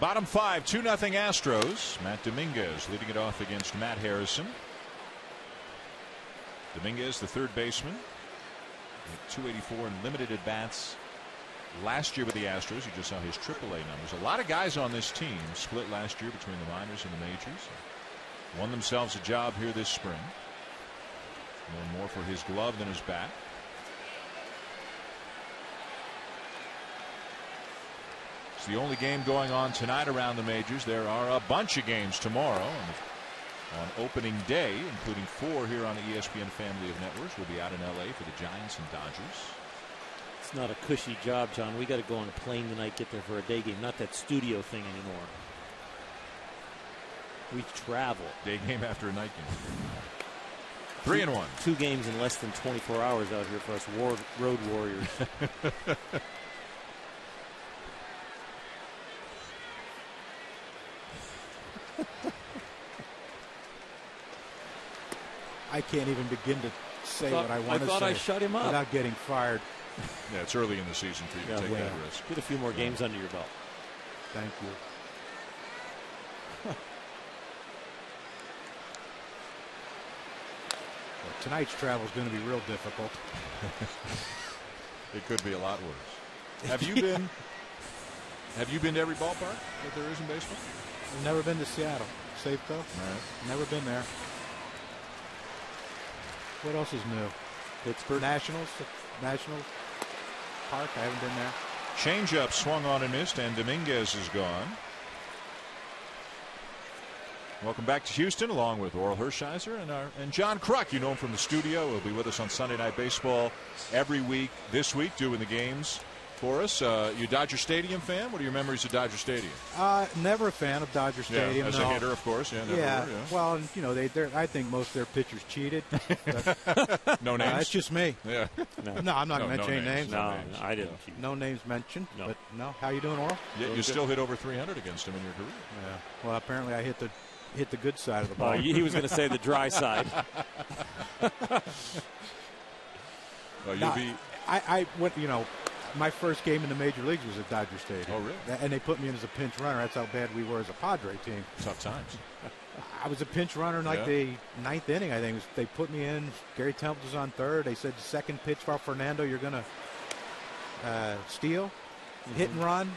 S1: Bottom 5, 2-0 Astros. Matt Dominguez leading it off against Matt Harrison. Dominguez, the third baseman, at 284 in limited at bats last year with the Astros. You just saw his AAA numbers. A lot of guys on this team split last year between the minors and the majors. Won themselves a job here this spring. More for his glove than his bat. It's the only game going on tonight around the majors. There are a bunch of games tomorrow. On opening day, including 4 here on the ESPN family of networks. We'll be out in LA for the Giants and Dodgers.
S8: It's not a cushy job, John. We got to go on a plane tonight, get there for a day game, not that studio thing anymore. We travel.
S1: Day game after a night game. 3-1.
S8: 2 games in less than 24 hours out here for us road warriors.
S6: I can't even begin to say what I want to say.
S8: I thought I shut him up
S6: without getting fired.
S1: Yeah, it's early in the season for you to take that risk.
S8: Get a few more games under your belt.
S6: Thank you. Well, tonight's travel is going to be real difficult.
S1: It could be a lot worse. Have you been? Have you been to every ballpark that there is in baseball?
S6: I've never been to Seattle. Safeco?
S1: Right.
S6: Never been there. What else is new?
S8: Pittsburgh.
S6: Nationals Park. I haven't been there.
S1: Changeup swung on and missed, and Dominguez is gone. Welcome back to Houston, along with Oral Hershiser and John Kruk. You know him from the studio. He'll be with us on Sunday Night Baseball every week. This week, doing the games for us. You a Dodger Stadium fan? What are your memories of Dodger Stadium?
S6: Never a fan of Dodger Stadium.
S1: Yeah, as a hitter, of course. Yeah, never
S6: yeah.
S1: Were, yeah.
S6: Well, you know, I think most of their pitchers cheated.
S1: No names?
S6: That's just me.
S1: Yeah.
S6: No, I'm not going to mention any names.
S8: No, I didn't.
S6: No names mentioned.
S8: No.
S6: But no. How you doing, Oral?
S1: Yeah, you still hit over 300 against him in your career.
S6: Yeah. Well, apparently I hit the good side of the ball.
S8: He was going to say the dry side.
S1: Well, you'll be.
S6: I went. You know, my first game in the major leagues was at Dodger Stadium.
S1: Oh, really?
S6: And they put me in as a pinch runner. That's how bad we were as a Padre team.
S1: Tough times.
S6: I was a pinch runner in like the 9th inning, I think. They put me in. Gary Temple was on third. They said, second pitch for Fernando, you're going to steal, hit and run.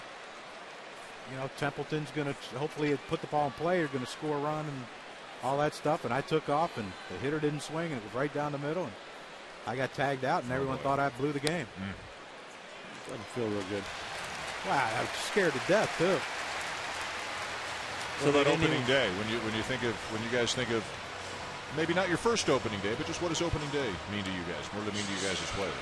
S6: You know, Templeton's going to hopefully put the ball in play. You're going to score a run and all that stuff. And I took off, and the hitter didn't swing, and it was right down the middle. And I got tagged out, and everyone thought I blew the game.
S8: Doesn't feel real good.
S6: Wow, I was scared to death, too.
S1: So that opening day, when you guys think of maybe not your first opening day, but just what does opening day mean to you guys? What does it mean to you guys as players?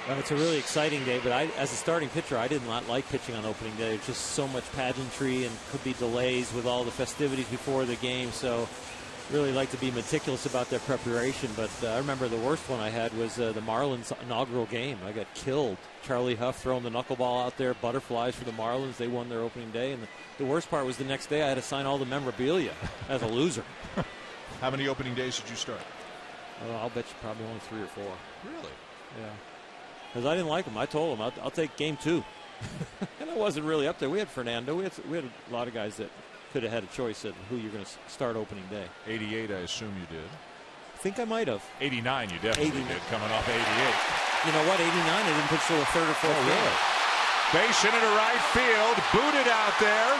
S8: Well, it's a really exciting day, but as a starting pitcher, I did not like pitching on opening day. It's just so much pageantry and could be delays with all the festivities before the game. So really like to be meticulous about their preparation. But I remember the worst one I had was the Marlins inaugural game. I got killed. Charlie Huff throwing the knuckleball out there, butterflies for the Marlins. They won their opening day. And the worst part was the next day I had to sign all the memorabilia as a loser.
S1: How many opening days did you start?
S8: I'll bet you probably only 3 or 4.
S1: Really?
S8: Yeah. Because I didn't like him. I told him I'll take game 2. And I wasn't really up there. We had Fernando. We had a lot of guys that could have had a choice at who you're going to start opening day.
S1: 88, I assume you did.
S8: I think I might have.
S1: 89, you definitely did, coming off 88.
S8: You know what? 89, I didn't pitch till the 3rd or 4th.
S1: Oh, really? Base hit into right field, booted out there.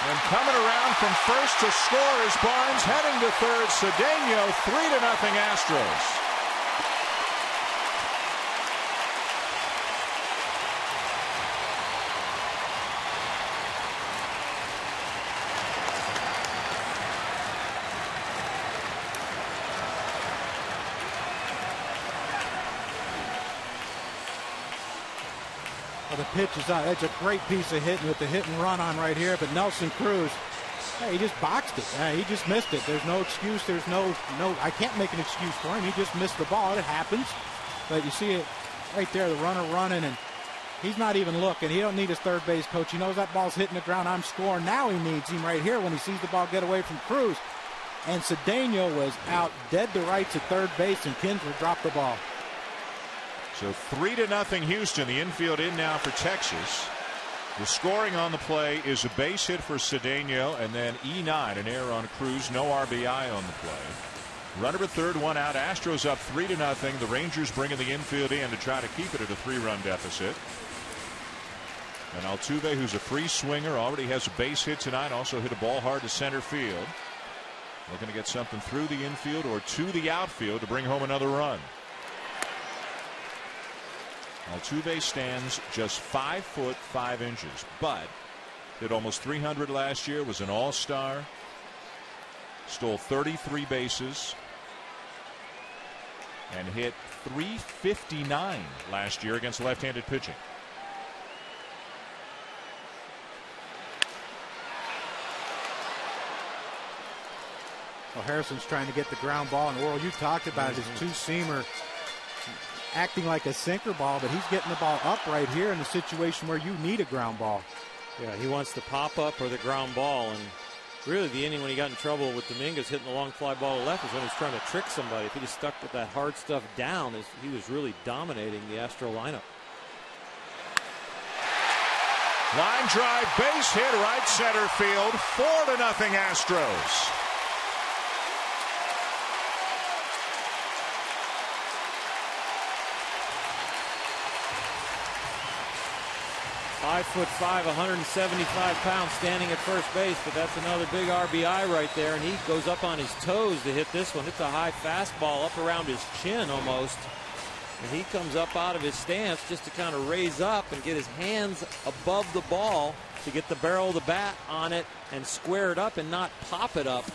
S1: And coming around from first to score is Barnes, heading to third. Cedeno, 3-0 Astros.
S6: Well, the pitch is on. That's a great piece of hitting with the hit and run on right here. But Nelson Cruz, he just boxed it. He just missed it. There's no excuse. There's no. I can't make an excuse for him. He just missed the ball. It happens. But you see it right there, the runner running, and he's not even looking. He don't need his third base coach. He knows that ball's hitting the ground. I'm scoring. Now he needs him right here when he sees the ball get away from Cruz. And Cedeno was out dead to rights at third base, and Kinsler dropped the ball.
S1: So 3-0 Houston. The infield in now for Texas. The scoring on the play is a base hit for Cedeno, and then E9, an error on Cruz, no RBI on the play. Runner at third, one out. Astros up 3-0. The Rangers bringing the infield in to try to keep it at a 3-run deficit. And Altuve, who's a free swinger, already has a base hit tonight. Also hit a ball hard to center field. Looking to get something through the infield or to the outfield to bring home another run. Altuve stands just 5 foot 5 inches, but hit almost 300 last year, was an all-star, stole 33 bases, and hit .359 last year against left-handed pitching.
S6: Well, Harrison's trying to get the ground ball, and Worrell, you talked about his two-seamer acting like a sinker ball, but he's getting the ball up right here in the situation where you need a ground ball.
S8: Yeah, he wants the pop-up or the ground ball, and really the inning when he got in trouble with Dominguez hitting the long fly ball to left is when he was trying to trick somebody. If he just stuck with that hard stuff down, he was really dominating the Astro lineup.
S1: Line drive, base hit, right center field, 4-0 Astros.
S8: 5'5", 175 pounds, standing at first base, but that's another big RBI right there, and he goes up on his toes to hit this one. It's a high fastball up around his chin almost, and he comes up out of his stance just to kind of raise up and get his hands above the ball to get the barrel of the bat on it and square it up and not pop it up.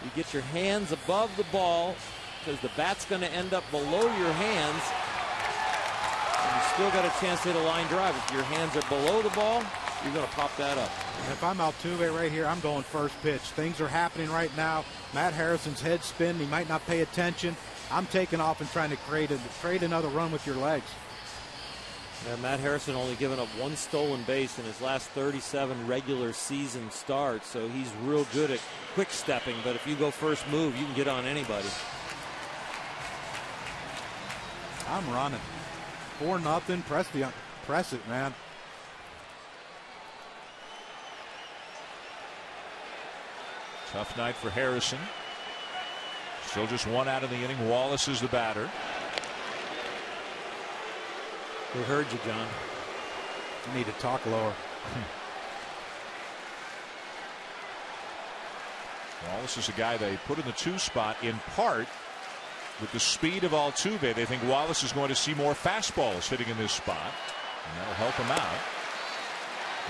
S8: You get your hands above the ball because the bat's going to end up below your hands. You still got a chance to hit a line drive. If your hands are below the ball, you're going to pop that up.
S6: And if I'm Altuve right here, I'm going first pitch. Things are happening right now. Matt Harrison's head spin. He might not pay attention. I'm taking off and trying to create another run with your legs.
S8: Yeah, Matt Harrison only given up 1 stolen base in his last 37 regular season starts, so he's real good at quick stepping. But if you go first move, you can get on anybody.
S6: I'm running. 4-0. Press it, man.
S1: Tough night for Harrison. Still just 1 out of the inning. Wallace is the batter.
S8: We heard you, John.
S6: You need to talk lower.
S1: Wallace is a guy they put in the 2 spot in part with the speed of Altuve. They think Wallace is going to see more fastballs hitting in this spot, and that'll help him out.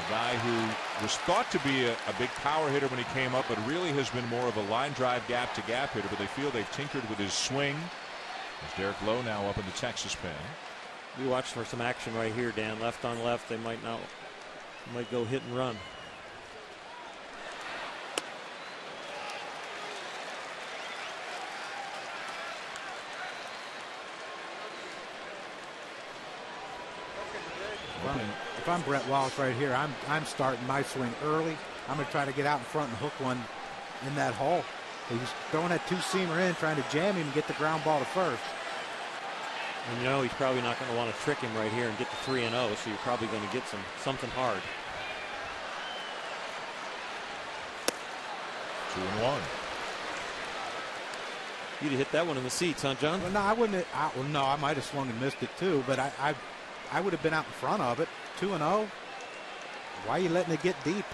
S1: A guy who was thought to be a big power hitter when he came up, but really has been more of a line drive gap-to-gap hitter, but they feel they've tinkered with his swing. There's Derek Lowe now up in the Texas pen.
S8: We watched for some action right here, Dan. Left on left, they might go hit and run.
S6: If I'm Brett Wallace right here, I'm starting my swing early. I'm going to try to get out in front and hook one in that hole. He's throwing that 2-seamer in, trying to jam him and get the ground ball to first.
S8: And you know he's probably not going to want to trick him right here and get to 3-0, so you're probably going to get something hard.
S1: 2-1.
S8: You'd have hit that one in the seats, huh, John?
S6: Well, no, I wouldn't. No, I might have swung and missed it too, but I would have been out in front of it. 2-0. Why are you letting it get deep?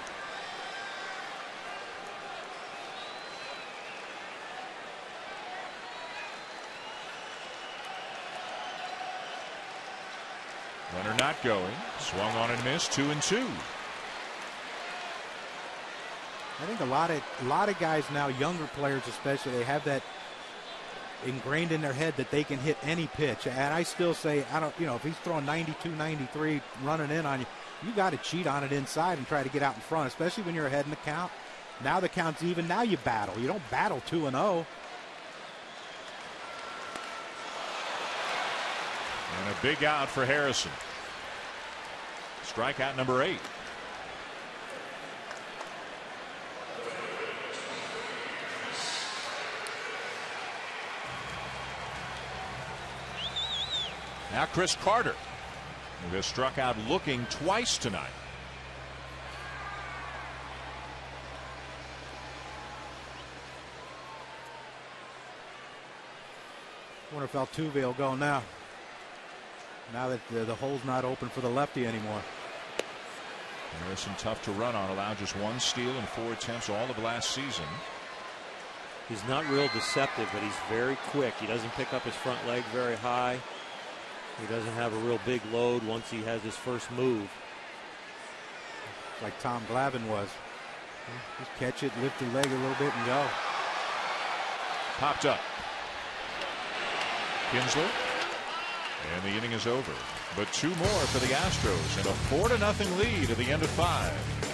S1: Runner not going. Swung on and missed. 2-2.
S6: I think a lot of guys now, younger players especially, they have that ingrained in their head that they can hit any pitch. And I still say, if he's throwing 92, 93 running in on you, you got to cheat on it inside and try to get out in front, especially when you're ahead in the count. Now the count's even. Now you battle. You don't battle 2-0.
S1: And a big out for Harrison. Strikeout number 8. Now Chris Carter, who has struck out looking twice tonight.
S6: wonder if Altuve will go now. Now that the hole's not open for the lefty anymore.
S1: Harrison tough to run on, allowed just 1 steal in 4 attempts all of last season.
S8: He's not real deceptive, but he's very quick. He doesn't pick up his front leg very high. He doesn't have a real big load once he has his first move.
S6: Like Tom Glavine was. Just catch it, lift your leg a little bit and go.
S1: Popped up. Kinsler. And the inning is over. But 2 more for the Astros and a 4-0 lead at the end of 5.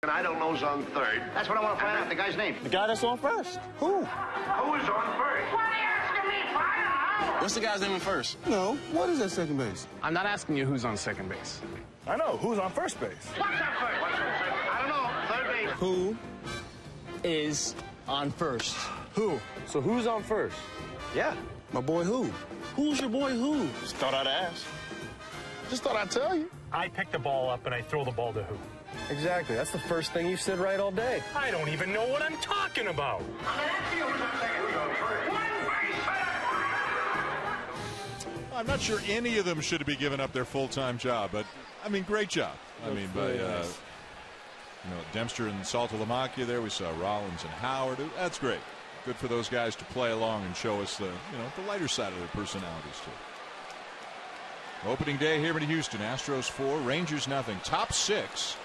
S11: And I don't know who's on third. That's what I want to find out, the guy's name.
S12: The guy that's on first. Who?
S11: Who's on first? What are you asking me for? I don't know.
S12: What's the guy's name in first?
S13: No. What is at second base?
S12: I'm not asking you who's on second base.
S13: I know. Who's on first base?
S11: What's on first? What's on second? I don't know. Third base.
S12: Who is on first?
S13: Who? So who's on first?
S12: Yeah.
S13: My boy Who.
S12: Who's your boy who?
S13: Just thought I'd ask. Just thought I'd tell you.
S14: I pick the ball up and I throw the ball to Who.
S12: Exactly. That's the first thing you've said right all day.
S14: I don't even know what I'm talking about.
S1: I'm not sure any of them should be giving up their full-time job, but I mean, great job. I mean, by Dempster and Saltalamacchia there, we saw Rollins and Howard. That's great. Good for those guys to play along and show us the lighter side of their personalities too. Opening day here in Houston. Astros 4, Rangers nothing. Top 6.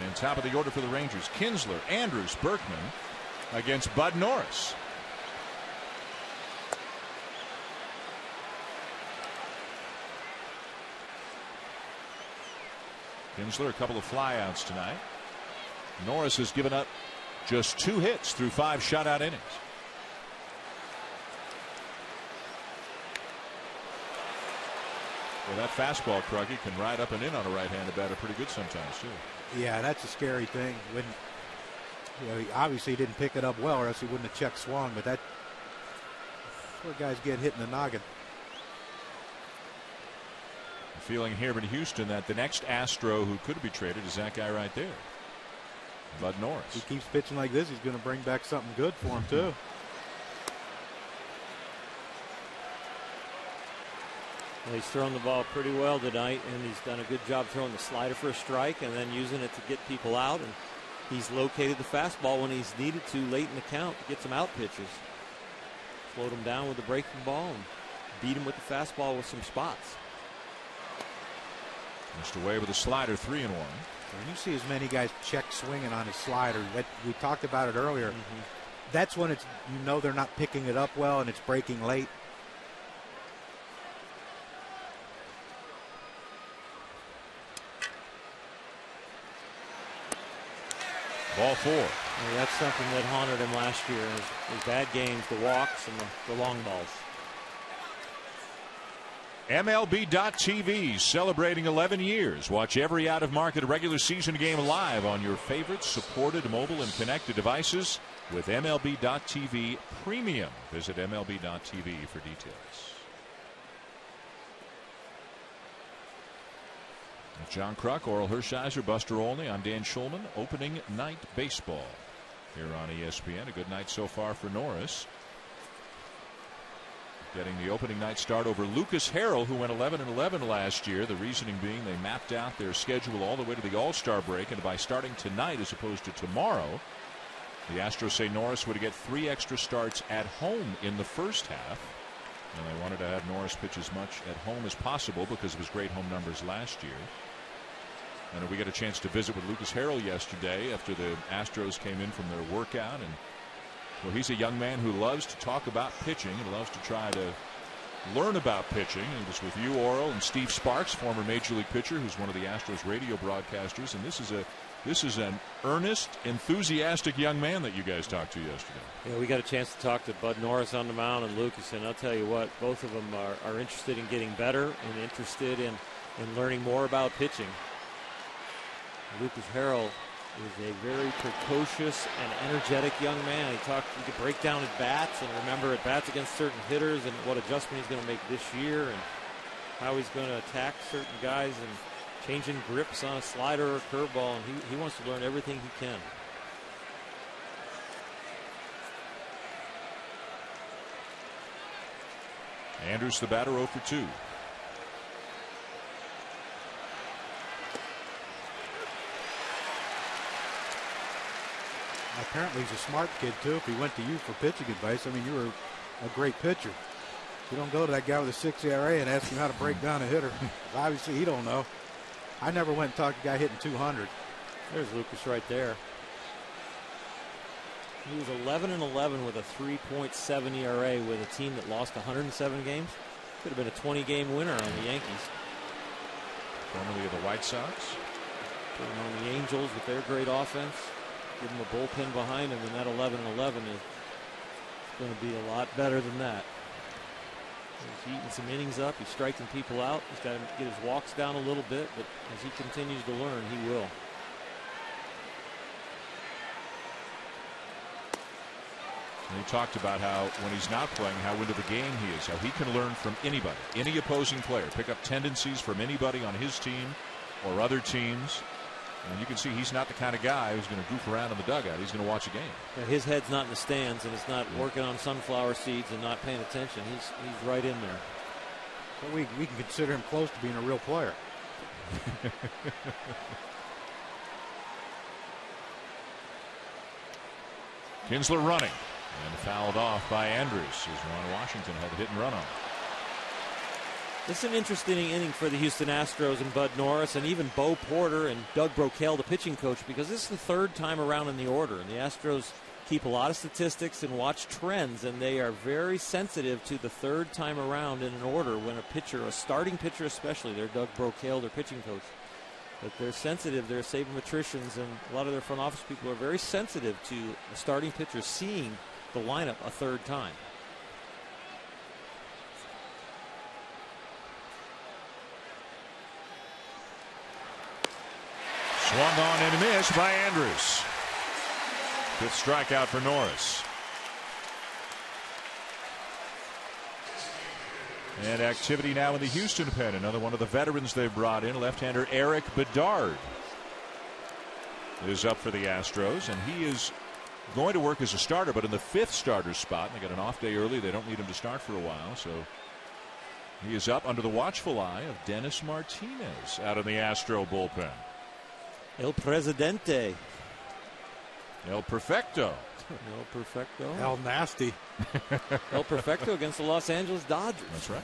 S1: And top of the order for the Rangers, Kinsler, Andrews, Berkman against Bud Norris. Kinsler, a couple of flyouts tonight. Norris has given up just 2 hits through 5 shutout innings. Well, that fastball, Kruggy, can ride up and in on a right-handed batter pretty good sometimes, too.
S6: Yeah, that's a scary thing. When he obviously didn't pick it up well, or else he wouldn't have check swung. But that's where guys get hit in the noggin.
S1: The feeling here in Houston that the next Astro who could be traded is that guy right there, Bud Norris.
S6: He keeps pitching like this, he's going to bring back something good for him too.
S8: Well, he's thrown the ball pretty well tonight, and he's done a good job throwing the slider for a strike and then using it to get people out. And he's located the fastball when he's needed to late in the count to get some out pitches. Slowed him down with the breaking ball and beat him with the fastball with some spots.
S1: Missed away with a slider, 3-1.
S6: When you see as many guys check swinging on his slider, we talked about it earlier. That's when it's they're not picking it up well and it's breaking late.
S1: Ball 4.
S8: Yeah, that's something that haunted him last year. His bad games, the walks and the long balls.
S1: MLB.TV celebrating 11 years. Watch every out-of-market regular season game live on your favorite supported mobile and connected devices with MLB.TV Premium. Visit MLB.TV for details. With John Kruk, Oral Hershiser, Buster Olney, I'm Dan Schulman. Opening night baseball here on ESPN. A good night so far for Norris. Getting the opening night start over Lucas Harrell, who went 11-11 last year. The reasoning being they mapped out their schedule all the way to the All-Star break, and by starting tonight as opposed to tomorrow, the Astros say Norris would get 3 extra starts at home in the first half. And they wanted to have Norris pitch as much at home as possible because of his great home numbers last year. And we got a chance to visit with Lucas Harrell yesterday after the Astros came in from their workout, and well, he's a young man who loves to talk about pitching and loves to try to learn about pitching. He was with you, Oral, and Steve Sparks, former Major League pitcher, who's one of the Astros radio broadcasters. And this is an earnest, enthusiastic young man that you guys talked to yesterday.
S8: Yeah, we got a chance to talk to Bud Norris on the mound and Lucas, and I'll tell you what, both of them are interested in getting better and interested in learning more about pitching. Lucas Harrell is a very precocious and energetic young man. He could break down at bats and remember at bats against certain hitters and what adjustment he's going to make this year and how he's going to attack certain guys and changing grips on a slider or a curveball. And he wants to learn everything he can.
S1: Andrews, the batter, 0 for 2.
S6: Apparently he's a smart kid too. If he went to you for pitching advice, I mean, you were a great pitcher. You don't go to that guy with a 6 ERA and ask him how to break down a hitter. Obviously he don't know. I never went and talked to a guy hitting 200.
S8: There's Lucas right there. He was 11-11 with a 3.7 ERA with a team that lost 107 games. Could have been a 20-game winner on the Yankees.
S1: Formerly of the White Sox.
S8: Put him on the Angels with their great offense. Give him a bullpen behind him, and that 11-11 is going to be a lot better than that. He's eating some innings up. He's striking people out. He's got to get his walks down a little bit, but as he continues to learn, he will.
S1: And he talked about how when he's not playing, how into the game he is, how he can learn from anybody, any opposing player, pick up tendencies from anybody on his team or other teams. And you can see he's not the kind of guy who's going to goof around in the dugout. He's going to watch a game.
S8: Yeah, his head's not in the stands, and it's not working on sunflower seeds and not paying attention. He's right in there.
S6: So we can consider him close to being a real player.
S1: Kinsler running and fouled off by Andrews as Ron Washington had a hit and run on.
S8: This is an interesting inning for the Houston Astros and Bud Norris and even Bo Porter and Doug Brocail, the pitching coach, because this is the third time around in the order. And the Astros keep a lot of statistics and watch trends, and they are very sensitive to the third time around in an order when a pitcher, a starting pitcher especially, they're Doug Brocail, their pitching coach. But they're sensitive, they're sabermetricians, and a lot of their front office people are very sensitive to a starting pitcher seeing the lineup a third time.
S1: Swung on and missed by Andrews. Fifth strikeout for Norris. And activity now in the Houston pen. Another one of the veterans they've brought in, left-hander Eric Bedard, is up for the Astros, and he is going to work as a starter, but in the fifth starter spot. They got an off day early. They don't need him to start for a while, so he is up under the watchful eye of Dennis Martinez out of the Astro bullpen.
S8: El Presidente.
S1: El Perfecto.
S8: El Perfecto.
S6: El Nasty.
S8: El Perfecto against the Los Angeles Dodgers.
S1: That's right.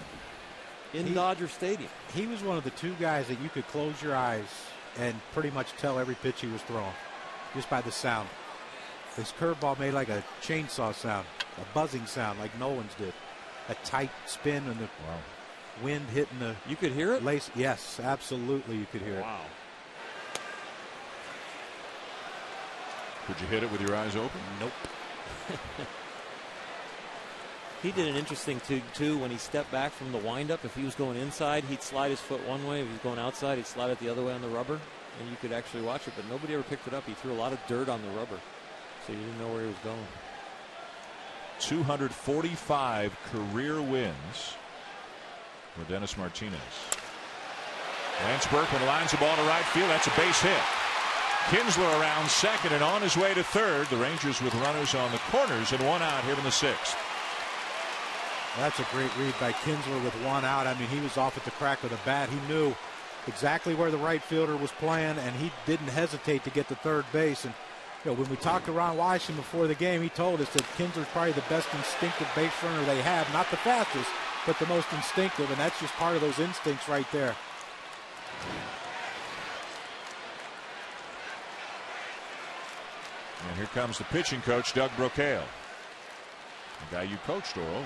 S8: In Dodger Stadium.
S6: He was one of the two guys that you could close your eyes and pretty much tell every pitch he was throwing just by the sound. His curveball made like a chainsaw sound, a buzzing sound like no one's did. A tight spin and the wind hitting the.
S8: You could hear it?
S6: Lace. Yes, absolutely you could hear it.
S8: Wow.
S1: Could you hit it with your eyes open?
S6: Nope.
S8: He did an interesting thing, too, when he stepped back from the windup. If he was going inside, he'd slide his foot one way. If he was going outside, he'd slide it the other way on the rubber. And you could actually watch it, but nobody ever picked it up. He threw a lot of dirt on the rubber, so you didn't know where he was going.
S1: 245 career wins for Dennis Martinez. Lance Berkman lines the ball to right field. That's a base hit. Kinsler around second and on his way to third. The Rangers with runners on the corners and one out here in the sixth.
S6: That's a great read by Kinsler with one out. I mean, he was off at the crack of the bat. He knew exactly where the right fielder was playing, and he didn't hesitate to get to third base. And when we talked to Ron Washington before the game, he told us that Kinsler's probably the best instinctive base runner they have. Not the fastest, but the most instinctive, and that's just part of those instincts right there.
S1: And here comes the pitching coach, Doug Brocail. The guy you coached, Oral.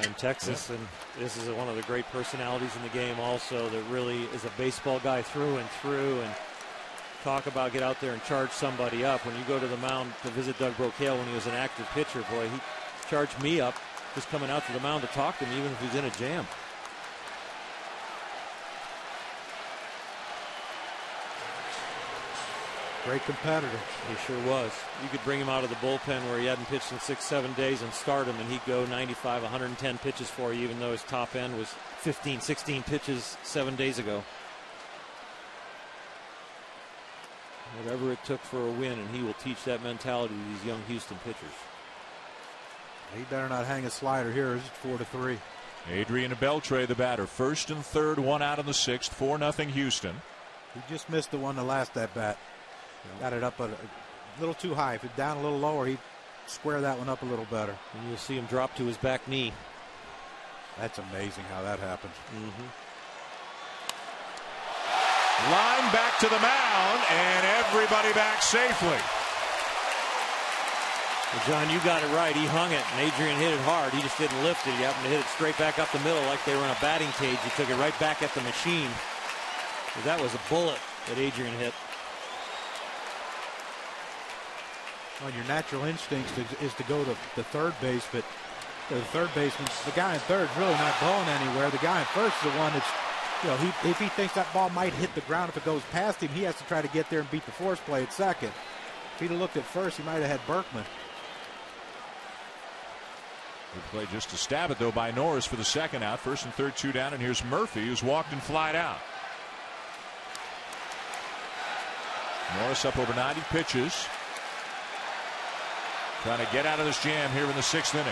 S8: In Texas, and this is one of the great personalities in the game also that really is a baseball guy through and through. And talk about get out there and charge somebody up. When you go to the mound to visit Doug Brocail when he was an active pitcher, boy, he charged me up just coming out to the mound to talk to him, even if he's in a jam.
S6: Great competitor.
S8: He sure was. You could bring him out of the bullpen where he hadn't pitched in 6-7 days and start him, and he'd go 95, 110 pitches for you, even though his top end was 15, 16 pitches 7 days ago. Whatever it took for a win, and he will teach that mentality to these young Houston pitchers.
S6: He better not hang a slider here. It's 4-3.
S1: Adrian Beltre, the batter. First and third, one out in the sixth. 4-0 Houston.
S6: He just missed the one the last at bat. Got it up a little too high. If it's down a little lower, he'd square that one up a little better.
S8: And you'll see him drop to his back knee.
S6: That's amazing how that happened.
S1: Line back to the mound, and everybody back safely.
S8: Well, John, you got it right. He hung it, and Adrian hit it hard. He just didn't lift it. He happened to hit it straight back up the middle like they were in a batting cage. He took it right back at the machine. That was a bullet that Adrian hit.
S6: Well, your natural instinct is to go to the third base, but the third baseman, the guy in third is really not going anywhere. The guy in first is the one that's, if he thinks that ball might hit the ground if it goes past him, he has to try to get there and beat the force play at second. If he'd have looked at first, he might have had Berkman.
S1: Good play just to stab it, though, by Norris for the second out. First and third, two down, and here's Murphy, who's walked and flied out. Norris up over 90 pitches. Trying to get out of this jam here in the sixth inning.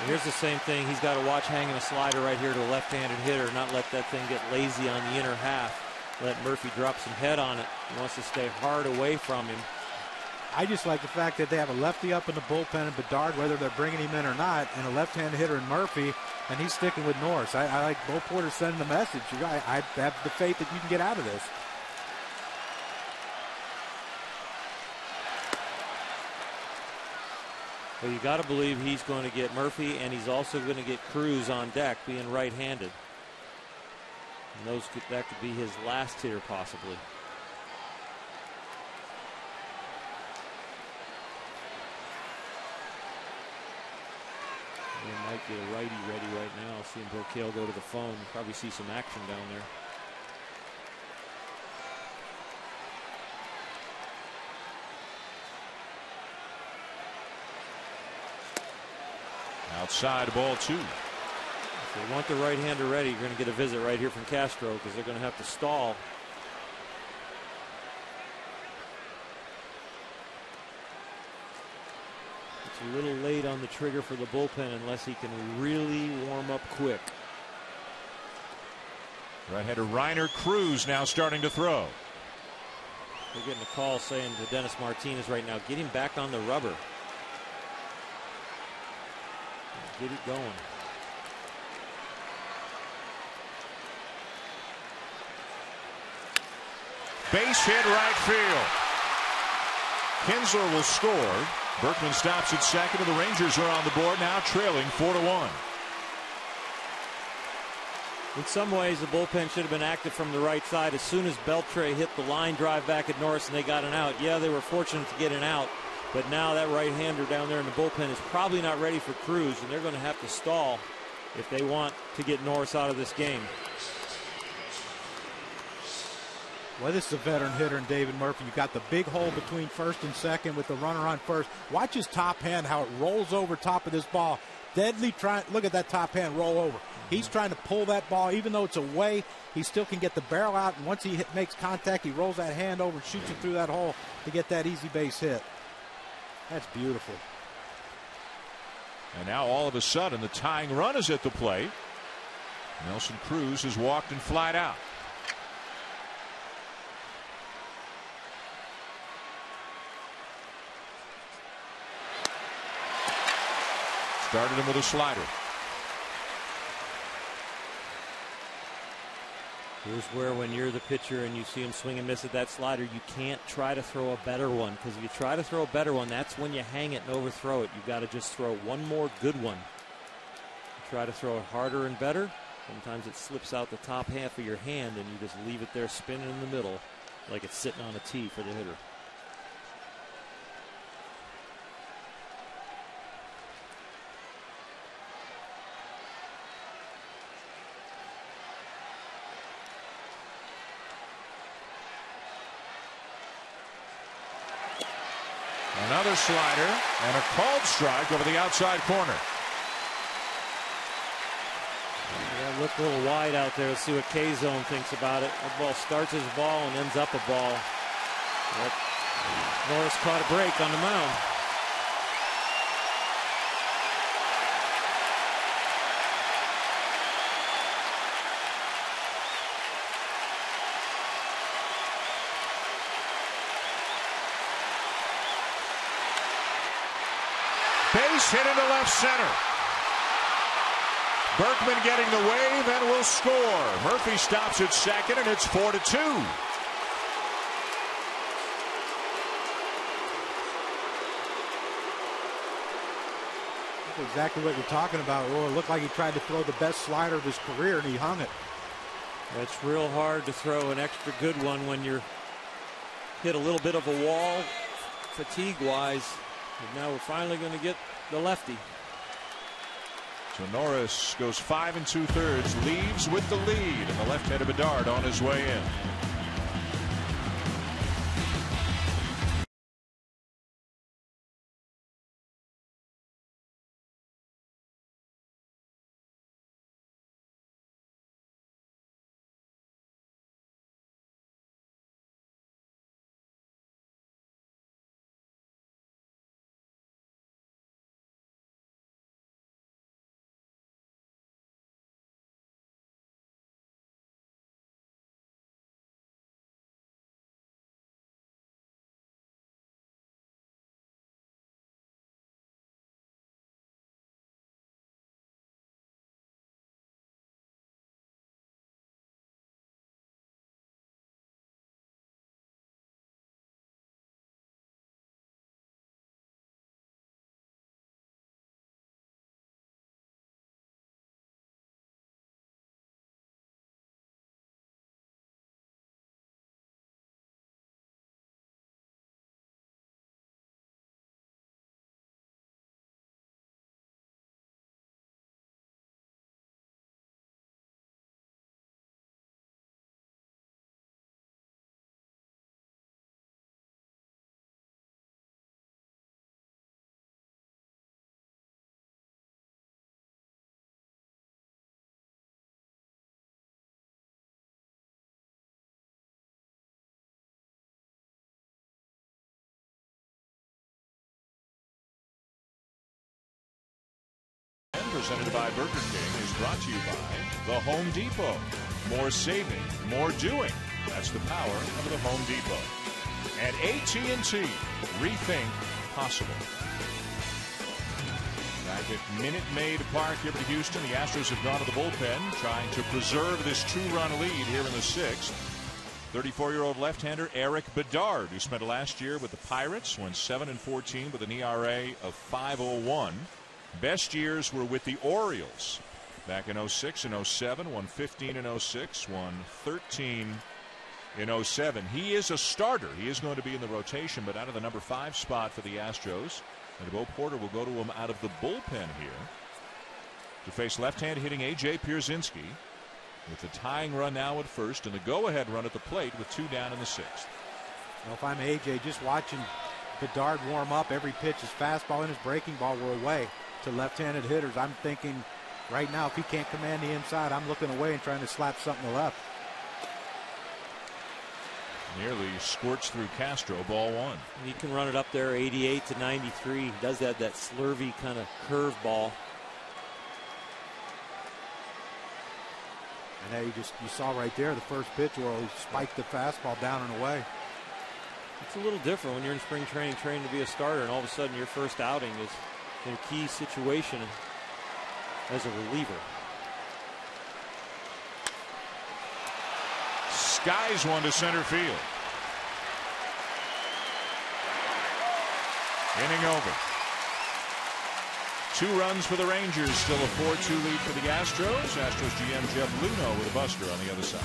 S8: And here's the same thing. He's got to watch hanging a slider right here to a left-handed hitter, not let that thing get lazy on the inner half. Let Murphy drop some head on it. He wants to stay hard away from him.
S6: I just like the fact that they have a lefty up in the bullpen in Bedard, whether they're bringing him in or not, and a left-handed hitter in Murphy, and he's sticking with Norris. I like Bo Porter sending the message. I have the faith that you can get out of this.
S8: Well, you got to believe he's going to get Murphy, and he's also going to get Cruz on deck, being right-handed. And that could be his last hitter, possibly. They might get a righty ready right now. Seeing Brocail go to the phone. Probably see some action down there.
S1: Outside, ball two.
S8: If they want the right-hander ready, you're going to get a visit right here from Castro because they're going to have to stall. It's a little late on the trigger for the bullpen unless he can really warm up quick.
S1: Right-hander Reiner Cruz now starting to throw.
S8: They're getting a call saying to Dennis Martinez right now, get him back on the rubber. Get it going.
S1: Base hit right field. Kinsler will score. Berkman stops at second, and the Rangers are on the board now, trailing 4-1.
S8: In some ways, the bullpen should have been active from the right side. As soon as Beltre hit the line drive back at Norris and they got an out, yeah, they were fortunate to get an out. But now that right-hander down there in the bullpen is probably not ready for Cruz, and they're going to have to stall if they want to get Norris out of this game.
S6: Well, this is a veteran hitter in David Murphy. You've got the big hole between first and second with the runner on first. Watch his top hand, how it rolls over top of this ball. Deadly trying. Look at that top hand roll over. He's trying to pull that ball. Even though it's away, he still can get the barrel out. And once he makes contact, he rolls that hand over and shoots it through that hole to get that easy base hit. That's beautiful.
S1: And now all of a sudden the tying run is at the plate. Nelson Cruz has walked and flied out. Started him with a slider.
S8: Here's where when you're the pitcher and you see him swing and miss at that slider, you can't try to throw a better one, because if you try to throw a better one, that's when you hang it and overthrow it. You've got to just throw one more good one. You try to throw it harder and better, sometimes it slips out the top half of your hand and you just leave it there spinning in the middle like it's sitting on a tee for the hitter.
S1: Another slider and a called strike over the outside corner.
S8: Yeah, look a little wide out there. Let's see what K-Zone thinks about it. That ball starts as a ball and ends up a ball. But Norris caught a break on the mound.
S1: Base hit into left center. Berkman getting the wave and will score. Murphy stops at second, and it's 4-2.
S6: That's exactly what you're talking about. Well, it looked like he tried to throw the best slider of his career, and he hung it.
S8: It's real hard to throw an extra good one when you're hit a little bit of a wall fatigue-wise. And now we're finally going to get the lefty.
S1: So Norris goes 5 2/3, leaves with the lead, and the left-handed Bedard on his way in. Presented by Burger King is brought to you by the Home Depot. More saving, more doing. That's the power of the Home Depot. And AT&T, rethink possible. Back at Minute Maid Park here in Houston, the Astros have gone to the bullpen, trying to preserve this 2-run lead here in the 6th. 34-year-old left-hander Eric Bedard, who spent last year with the Pirates, went 7-14 with an ERA of 5.01. Best years were with the Orioles back in 06 and 07, won 15 and 06, won 13 in 07. He is a starter. He is going to be in the rotation, but out of the number 5 spot for the Astros. And Bo Porter will go to him out of the bullpen here to face left-hand hitting A.J. Pierzynski with the tying run now at first and the go-ahead run at the plate with 2 down in the 6th.
S6: Well, if I'm A.J., just watching Bedard warm up, every pitch, his fastball and his breaking ball were away to left-handed hitters. I'm thinking right now, if he can't command the inside, I'm looking away and trying to slap something to left.
S1: Nearly squirts through Castro, ball 1.
S8: He can run it up there 88 to 93. He does have that slurvy kind of curve ball.
S6: And you saw right there the first pitch where he spiked the fastball down and away.
S8: It's a little different when you're in spring training training to be a starter, and all of a sudden your first outing is in a key situation as a reliever.
S1: Skies one to center field. Inning over. 2 runs for the Rangers. Still a 4-2 lead for the Astros. Astros GM Jeff Luhnow with a buster on the other side.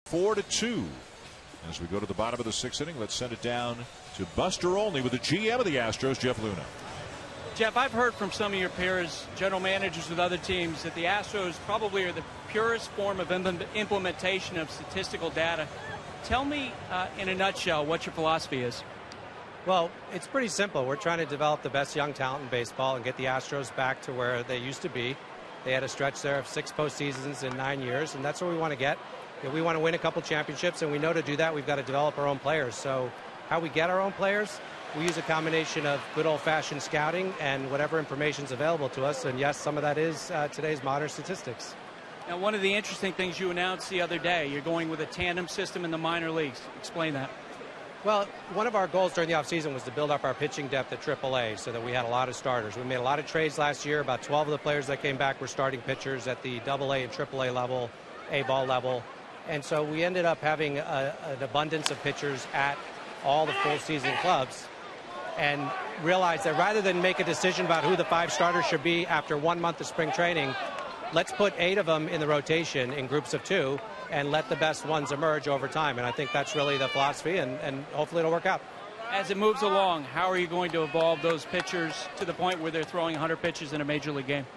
S1: Four to 2 as we go to the bottom of the 6th inning. Let's send it down to Buster Olney with the GM of the Astros, Jeff Luhnow.
S7: Jeff, I've heard from some of your peers, general managers with other teams, that the Astros probably are the purest form of implementation of statistical data. Tell me in a nutshell what your philosophy is.
S15: Well, it's pretty simple. We're trying to develop the best young talent in baseball and get the Astros back to where they used to be. They had a stretch there of 6 postseasons in 9 years, and that's what we want to get. We want to win a couple championships, and we know to do that we've got to develop our own players. So how we get our own players, we use a combination of good old-fashioned scouting and whatever information is available to us. And yes, some of that is today's modern statistics.
S7: Now, one of the interesting things you announced the other day, you're going with a tandem system in the minor leagues. Explain that.
S15: Well, one of our goals during the offseason was to build up our pitching depth at AAA so that we had a lot of starters. We made a lot of trades last year. About 12 of the players that came back were starting pitchers at the AA and AAA level, A-ball level. And so we ended up having an abundance of pitchers at all the full season clubs and realized that rather than make a decision about who the 5 starters should be after 1 month of spring training, let's put 8 of them in the rotation in groups of 2 and let the best ones emerge over time. And I think that's really the philosophy, and hopefully it'll work out.
S7: As it moves along, how are you going to evolve those pitchers to the point where they're throwing 100 pitches in a major league game?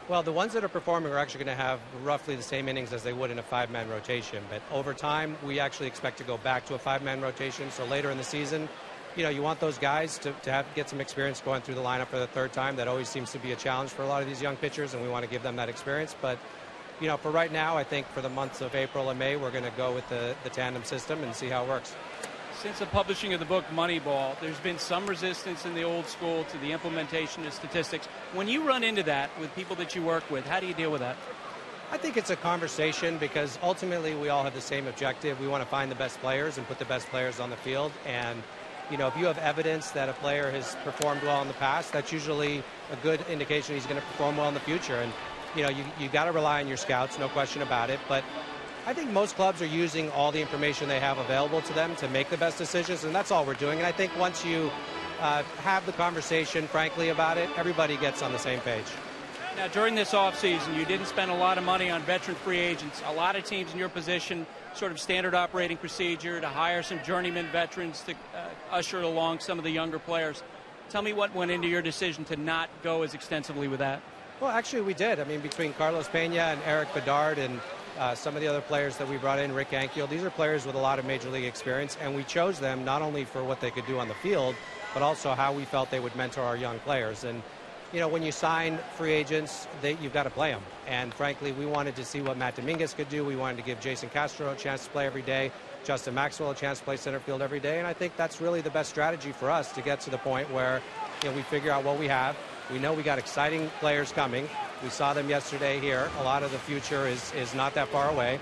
S15: Well, the ones that are performing are actually going to have roughly the same innings as they would in a 5-man rotation. But over time, we actually expect to go back to a 5-man rotation. So later in the season, you want those guys to get some experience going through the lineup for the third time. That always seems to be a challenge for a lot of these young pitchers, and we want to give them that experience. But, for right now, I think for the months of April and May, we're going to go with the tandem system and see how it works.
S7: Since the publishing of the book Moneyball, there's been some resistance in the old school to the implementation of statistics. When you run into that with people that you work with, how do you deal with that?
S15: I think it's a conversation because ultimately we all have the same objective. We want to find the best players and put the best players on the field. And, if you have evidence that a player has performed well in the past, that's usually a good indication he's going to perform well in the future. And, you got to rely on your scouts, no question about it. But I think most clubs are using all the information they have available to them to make the best decisions, and that's all we're doing. And I think once you have the conversation, frankly, about it, everybody gets on the same page.
S7: Now, during this offseason, you didn't spend a lot of money on veteran free agents. A lot of teams in your position, sort of standard operating procedure to hire some journeyman veterans to usher along some of the younger players. Tell me what went into your decision to not go as extensively with that.
S15: Well, actually, we did. I mean, between Carlos Pena and Eric Bedard and some of the other players that we brought in, Rick Ankiel, these are players with a lot of major league experience, and we chose them not only for what they could do on the field, but also how we felt they would mentor our young players. And, when you sign free agents, you've got to play them. And frankly, we wanted to see what Matt Dominguez could do. We wanted to give Jason Castro a chance to play every day, Justin Maxwell a chance to play center field every day. And I think that's really the best strategy for us to get to the point where, we figure out what we have. We know we got exciting players coming. We saw them yesterday here. A lot of the future is not that far away.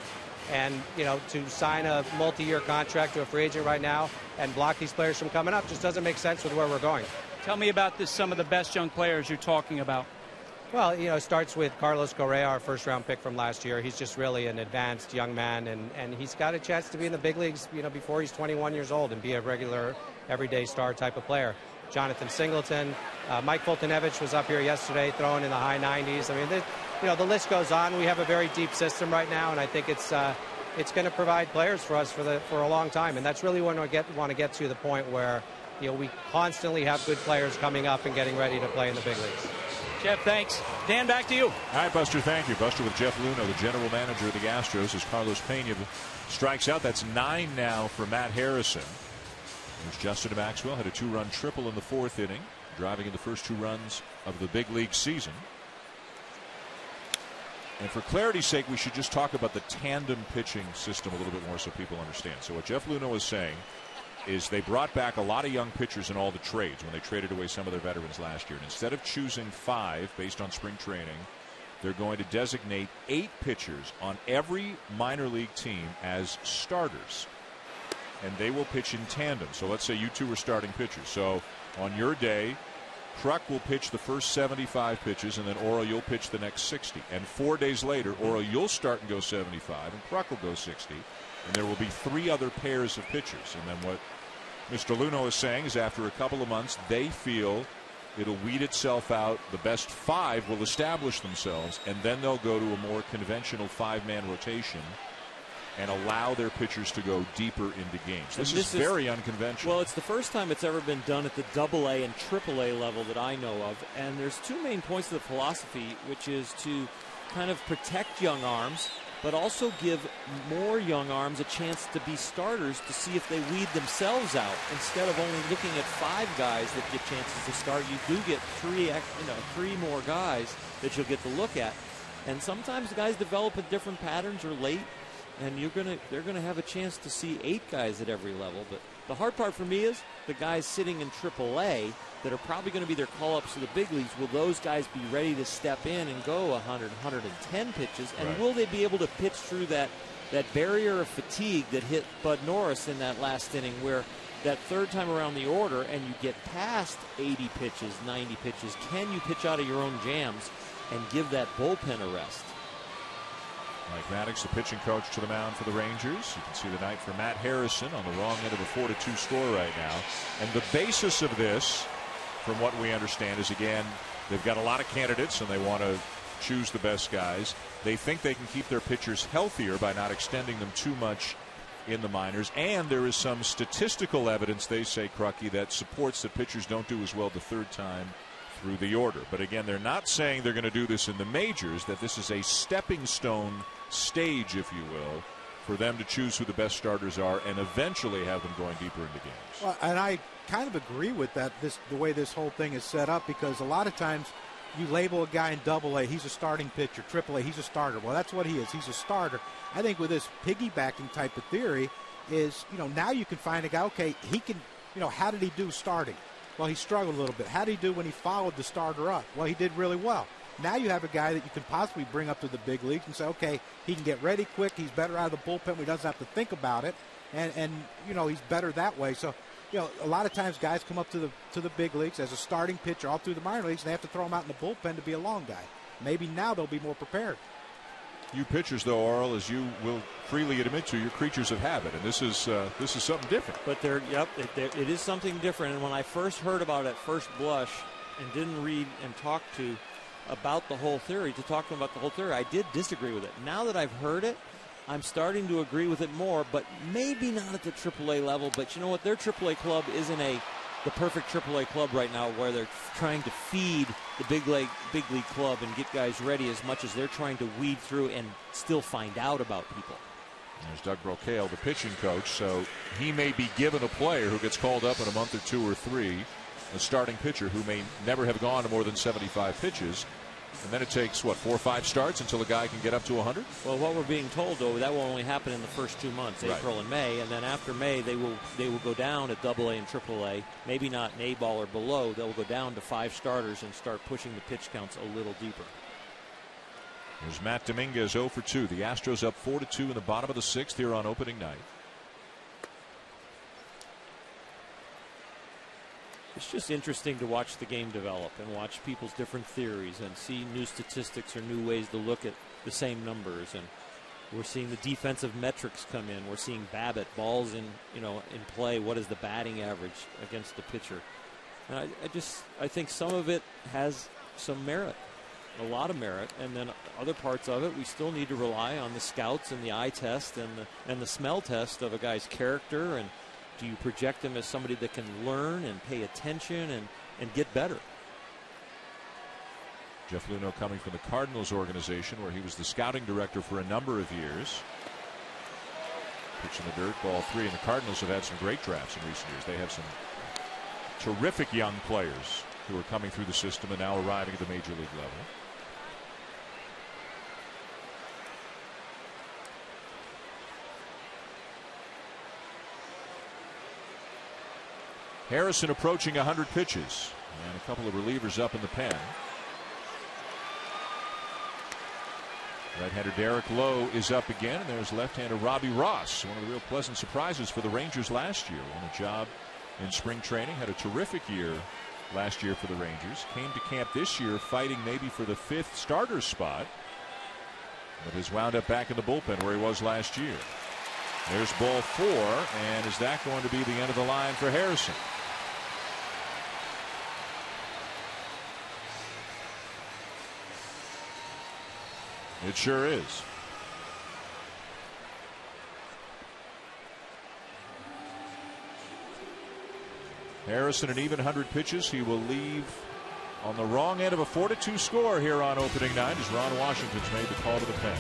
S15: And, to sign a multi-year contract to a free agent right now and block these players from coming up just doesn't make sense with where we're going.
S7: Tell me about some of the best young players you're talking about.
S15: Well, it starts with Carlos Correa, our first-round pick from last year. He's just really an advanced young man, and he's got a chance to be in the big leagues, before he's 21 years old and be a regular, everyday star type of player. Jonathan Singleton, Mike Fultonevich was up here yesterday throwing in the high 90s. I mean, the list goes on. We have a very deep system right now, and I think it's going to provide players for us for a long time. And that's really when we want to get to the point where we constantly have good players coming up and getting ready to play in the big leagues.
S7: Jeff, thanks. Dan, back to you.
S1: All right, Buster, thank you. Buster with Jeff Luhnow, the general manager of the Astros, as Carlos Pena strikes out. That's 9 now for Matt Harrison. There's Justin Maxwell, had a 2-run triple in the 4th inning, driving in the first 2 runs of the big league season. And for clarity's sake, we should just talk about the tandem pitching system a little bit more so people understand. So what Jeff Luhnow is saying is they brought back a lot of young pitchers in all the trades when they traded away some of their veterans last year. And instead of choosing 5 based on spring training, they're going to designate 8 pitchers on every minor league team as starters. And they will pitch in tandem. So let's say you two are starting pitchers. So on your day, Kruk will pitch the first 75 pitches, and then Oro, you'll pitch the next 60. And 4 days later, Oro, you'll start and go 75, and Kruk will go 60. And there will be 3 other pairs of pitchers. And then what Mr. Luhnow is saying is after a couple of months, they feel it'll weed itself out. The best 5 will establish themselves, and then they'll go to a more conventional 5-man rotation and allow their pitchers to go deeper into games. This is very unconventional.
S8: Well, it's the first time it's ever been done at the AA and AAA level that I know of. And there's 2 main points of the philosophy, which is to kind of protect young arms, but also give more young arms a chance to be starters to see if they weed themselves out. Instead of only looking at 5 guys that get chances to start, you do get 3 more guys that you'll get to look at. And sometimes guys develop in different patterns or late, and they're gonna have a chance to see 8 guys at every level. But the hard part for me is the guys sitting in AAA that are probably going to be their call-ups to the big leagues. Will those guys be ready to step in and go 100, 110 pitches? And will they be able to pitch through that barrier of fatigue that hit Bud Norris in that last inning, where that 3rd time around the order and you get past 80 pitches, 90 pitches? Can you pitch out of your own jams and give that bullpen a rest?
S1: Mike Maddox, the pitching coach, to the mound for the Rangers. You can see the night for Matt Harrison on the wrong end of a 4-2 score right now. And the basis of this, from what we understand, is, again, they've got a lot of candidates and they want to choose the best guys. They think they can keep their pitchers healthier by not extending them too much in the minors. And there is some statistical evidence, they say, Crucky, that supports that pitchers don't do as well the 3rd time through the order. But again, they're not saying they're going to do this in the majors, that this is a stepping stone stage, if you will, for them to choose who the best starters are and eventually have them going deeper into games.
S6: Well, and I kind of agree with that, the way this whole thing is set up, because a lot of times you label a guy in AA, he's a starting pitcher, AAA, he's a starter. Well, that's what he is. He's a starter. I think with this piggybacking type of theory is, now you can find a guy, okay, he can, how did he do starting? Well, he struggled a little bit. How did he do when he followed the starter up? Well, he did really well. Now you have a guy that you can possibly bring up to the big leagues and say, okay, he can get ready quick. He's better out of the bullpen. He doesn't have to think about it. And he's better that way. So, a lot of times guys come up to the big leagues as a starting pitcher all through the minor leagues, and they have to throw him out in the bullpen to be a long guy. Maybe now they'll be more prepared.
S1: You pitchers, though, Arl, as you will freely admit to, you're creatures of habit, and this is something different.
S8: But it is something different. And when I first heard about it at first blush and didn't read and talk to about the whole theory, I did disagree with it. Now that I've heard it, I'm starting to agree with it more, but maybe not at the AAA level. But you know what? Their AAA club isn't the perfect AAA club right now, where they're trying to feed the big league club and get guys ready as much as they're trying to weed through and still find out about people.
S1: There's Doug Brocail, the pitching coach, so he may be given a player who gets called up in a month or 2 or 3, a starting pitcher who may never have gone to more than 75 pitches. And then it takes, 4 or 5 starts until a guy can get up to 100?
S8: Well, what we're being told, though, that will only happen in the first 2 months, April and May. And then after May, they will go down at AA and AAA. Maybe not an A ball or below. They'll go down to 5 starters and start pushing the pitch counts a little deeper.
S1: Here's Matt Dominguez 0 for 2. The Astros up 4-2 in the bottom of the 6th here on opening night.
S8: It's just interesting to watch the game develop and watch people's different theories and see new statistics or new ways to look at the same numbers. And we're seeing the defensive metrics come in. We're seeing BABIP, balls in play. What is the batting average against the pitcher? And I think some of it has some merit, a lot of merit, and then other parts of it we still need to rely on the scouts and the eye test and the smell test of a guy's character. And do you project him as somebody that can learn and pay attention and get better?
S1: Jeff Luhnow coming from the Cardinals organization, where he was the scouting director for a number of years. Pitch in the dirt, ball 3, and the Cardinals have had some great drafts in recent years. They have some terrific young players who are coming through the system and now arriving at the major league level. Harrison approaching 100 pitches, and a couple of relievers up in the pen. Right-hander Derek Lowe is up again, and there's left-hander Robbie Ross, one of the real pleasant surprises for the Rangers last year. Won a job in spring training, had a terrific year last year for the Rangers. Came to camp this year fighting maybe for the 5th starter spot, but has wound up back in the bullpen where he was last year. There's ball 4, and is that going to be the end of the line for Harrison? It sure is. Harrison an even 100 pitches. He will leave on the wrong end of a 4-2 score here on opening night as Ron Washington's made the call to the pen.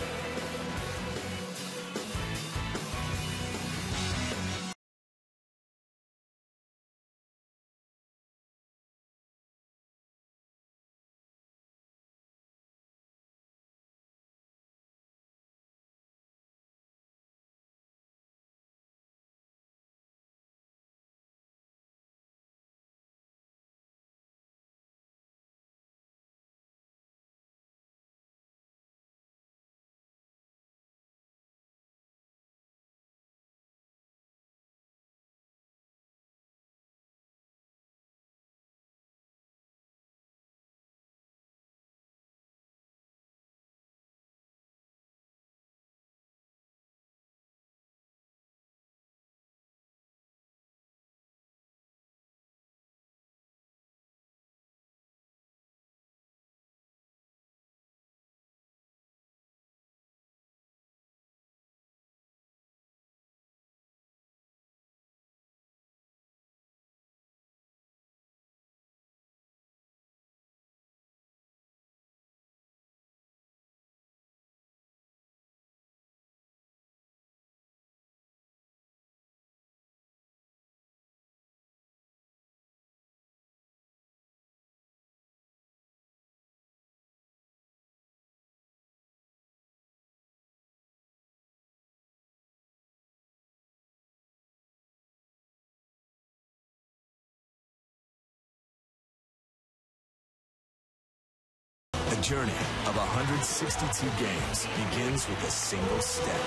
S3: journey of 162 games begins with a single step.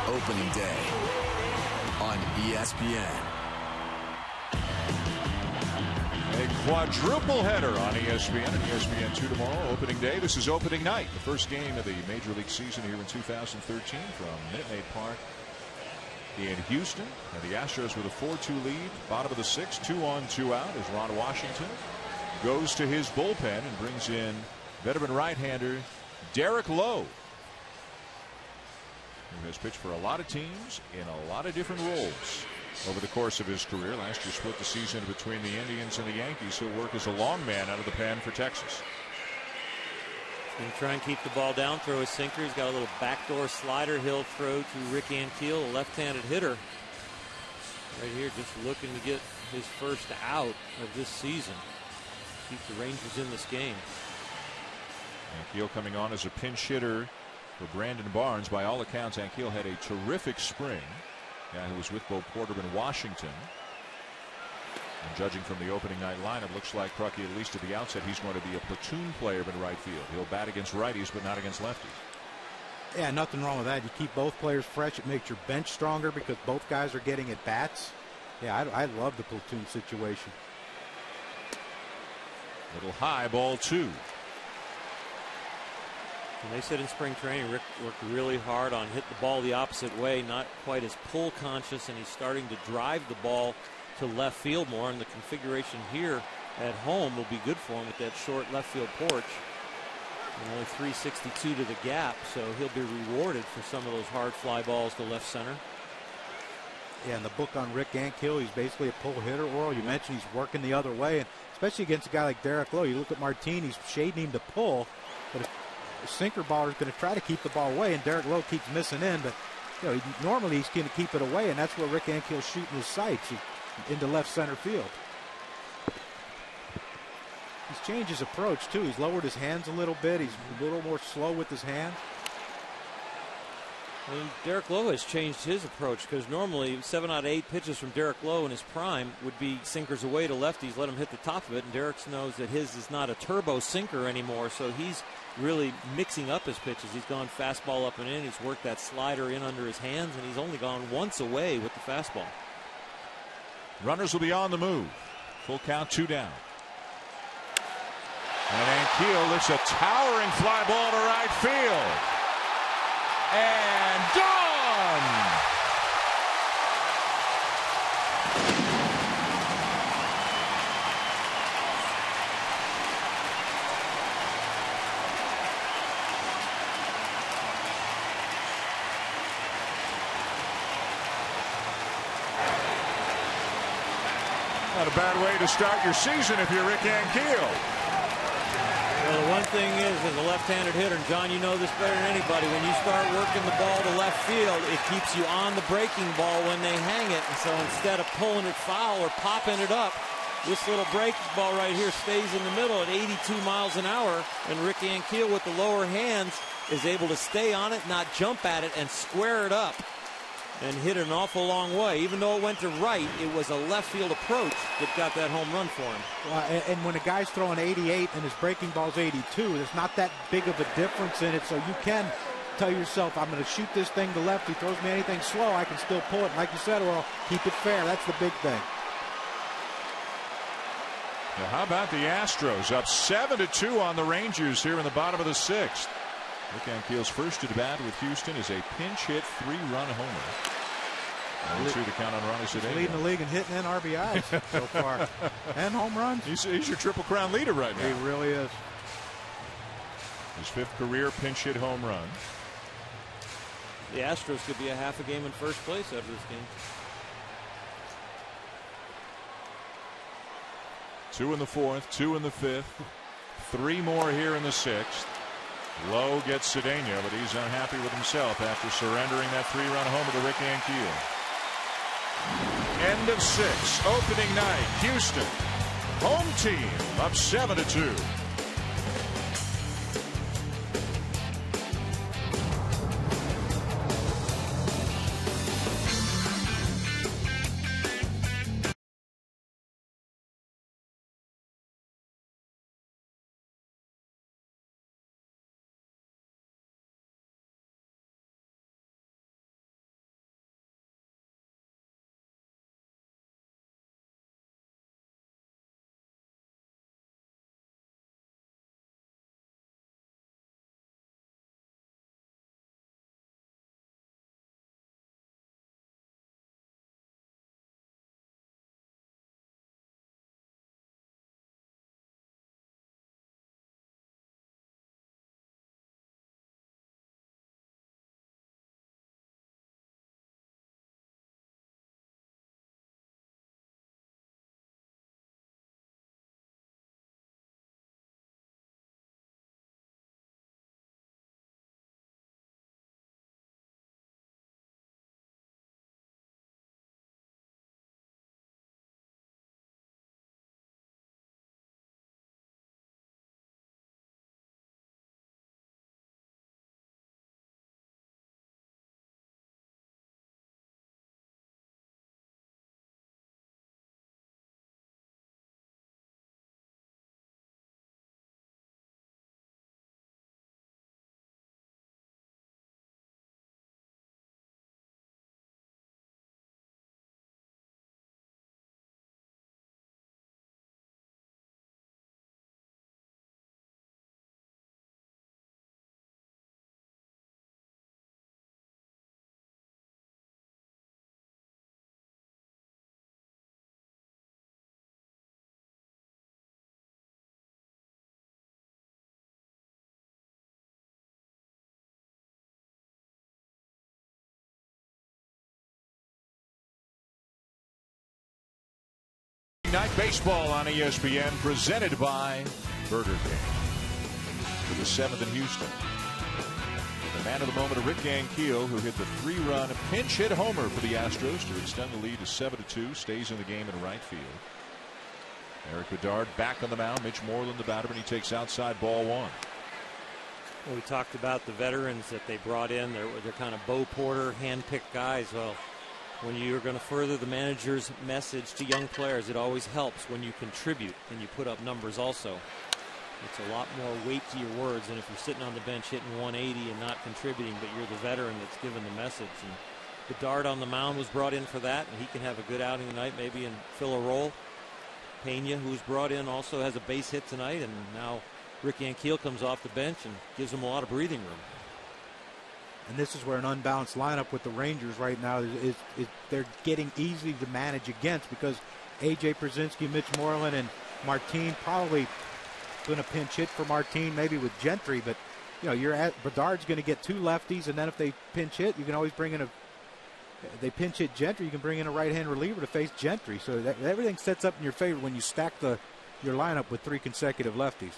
S3: Opening day on ESPN.
S1: A quadruple header on ESPN and ESPN2 tomorrow. Opening day. This is opening night. The first game of the Major League season here in 2013 from Minute Maid Park in Houston. And the Astros with a 4-2 lead. Bottom of the sixth. 2 on, 2 out as Ron Washington goes to his bullpen and brings in veteran right-hander Derek Lowe, who has pitched for a lot of teams in a lot of different roles over the course of his career. Last year split the season between the Indians and the Yankees. He'll work as a long man out of the pen for Texas.
S8: He's going to try and keep the ball down, throw his sinker. He's got a little backdoor slider he'll throw to Rick Ankiel, a left-handed hitter. Right here just looking to get his first out of this season. Keep the Rangers in this game.
S1: Ankiel coming on as a pinch hitter for Brandon Barnes. By all accounts, Ankiel had a terrific spring. Guy who was with Bo Porter in Washington. And judging from the opening night lineup, looks like Crucky, at least at the outset, he's going to be a platoon player in right field. He'll bat against righties, but not against lefties.
S6: Yeah, nothing wrong with that. You keep both players fresh. It makes your bench stronger because both guys are getting at bats. Yeah, I love the platoon situation.
S1: Little high, ball 2.
S8: When they said in spring training, Rick worked really hard on hit the ball the opposite way, not quite as pull conscious, and he's starting to drive the ball to left field more. And the configuration here at home will be good for him with that short left field porch. And only 362 to the gap, so he'll be rewarded for some of those hard fly balls to left center.
S6: Yeah, in the book on Rick Ankiel, he's basically a pull hitter. Oral, you mentioned he's working the other way, and especially against a guy like Derek Lowe. You look at Martin, he's shading him to pull, but if the sinker baller is going to try to keep the ball away, and Derek Lowe keeps missing in, but you know, normally he's going to keep it away, and that's where Rick Ankiel's shooting his sights into left center field. He's changed his approach too. He's lowered his hands a little bit. He's a little more slow with his hands.
S8: And Derek Lowe has changed his approach, because normally 7 out of 8 pitches from Derek Lowe in his prime would be sinkers away to lefties, let him hit the top of it, and Derek knows that his is not a turbo sinker anymore, so he's really mixing up his pitches. He's gone fastball up and in, he's worked that slider in under his hands, and he's only gone once away with the fastball.
S1: Runners will be on the move. Full count, 2 down. And Ankiel lifts a towering fly ball to right field. And gone! Not a bad way to start your season if you're Rick Ankiel.
S8: Well, the one thing is, as a left-handed hitter, and John, you know this better than anybody, when you start working the ball to left field, it keeps you on the breaking ball when they hang it. And so instead of pulling it foul or popping it up, this little breaking ball right here stays in the middle at 82 miles an hour. And Rick Ankiel with the lower hands is able to stay on it, not jump at it, and square it up and hit an awful long way. Even though it went to right, it was a left field approach that got that home run for him.
S6: Well, and when a guy's throwing 88 and his breaking ball's 82, there's not that big of a difference in it, so you can tell yourself, I'm going to shoot this thing to left. He throws me anything slow, I can still pull it. And like you said, well, keep it fair. That's the big thing.
S1: Now, how about the Astros up 7-2 on the Rangers here in the bottom of the sixth? Rick Ankiel's first at bat with Houston is a pinch hit 3-run homer. And 2 to count on Ronnie Cedeno.
S6: He's leading the league in hitting and RBIs so far, and home runs.
S1: He's your Triple Crown leader right now.
S6: He really is.
S1: His 5th career pinch hit home run.
S8: The Astros could be a half a game in first place after this game.
S1: 2 in the 4th, 2 in the 5th, 3 more here in the 6th. Lowe gets Cedeno, but he's unhappy with himself after surrendering that 3-run homer to Rick Ankiel. End of 6, opening night, Houston. Home team up 7-2. Night Baseball on ESPN, presented by Burger King. For the 7th in Houston. The man of the moment, Rick Ankiel, who hit the 3-run pinch hit homer for the Astros to extend the lead to 7-2, stays in the game in right field. Eric Bedard back on the mound. Mitch Moreland, the batter, and he takes outside ball 1.
S8: Well, we talked about the veterans that they brought in. They're kind of Bo Porter, hand-picked guys. Well, when you're going to further the manager's message to young players, it always helps when you contribute and you put up numbers also. It's a lot more weight to your words than if you're sitting on the bench hitting 180 and not contributing, but you're the veteran that's given the message. And Bedard on the mound was brought in for that, and he can have a good outing tonight, maybe, and fill a role. Pena, who's brought in, also has a base hit tonight, and now Rick Ankiel comes off the bench and gives him a lot of breathing room.
S6: And this is where an unbalanced lineup with the Rangers right now is they're getting easy to manage against, because A.J. Przinsky, Mitch Moreland, and Martin probably going to pinch hit for Martin, maybe with Gentry, but Bedard's going to get 2 lefties, and then if they pinch hit, you can always bring in they pinch hit Gentry, you can bring in a right-hand reliever to face Gentry. So everything sets up in your favor when you stack your lineup with 3 consecutive lefties.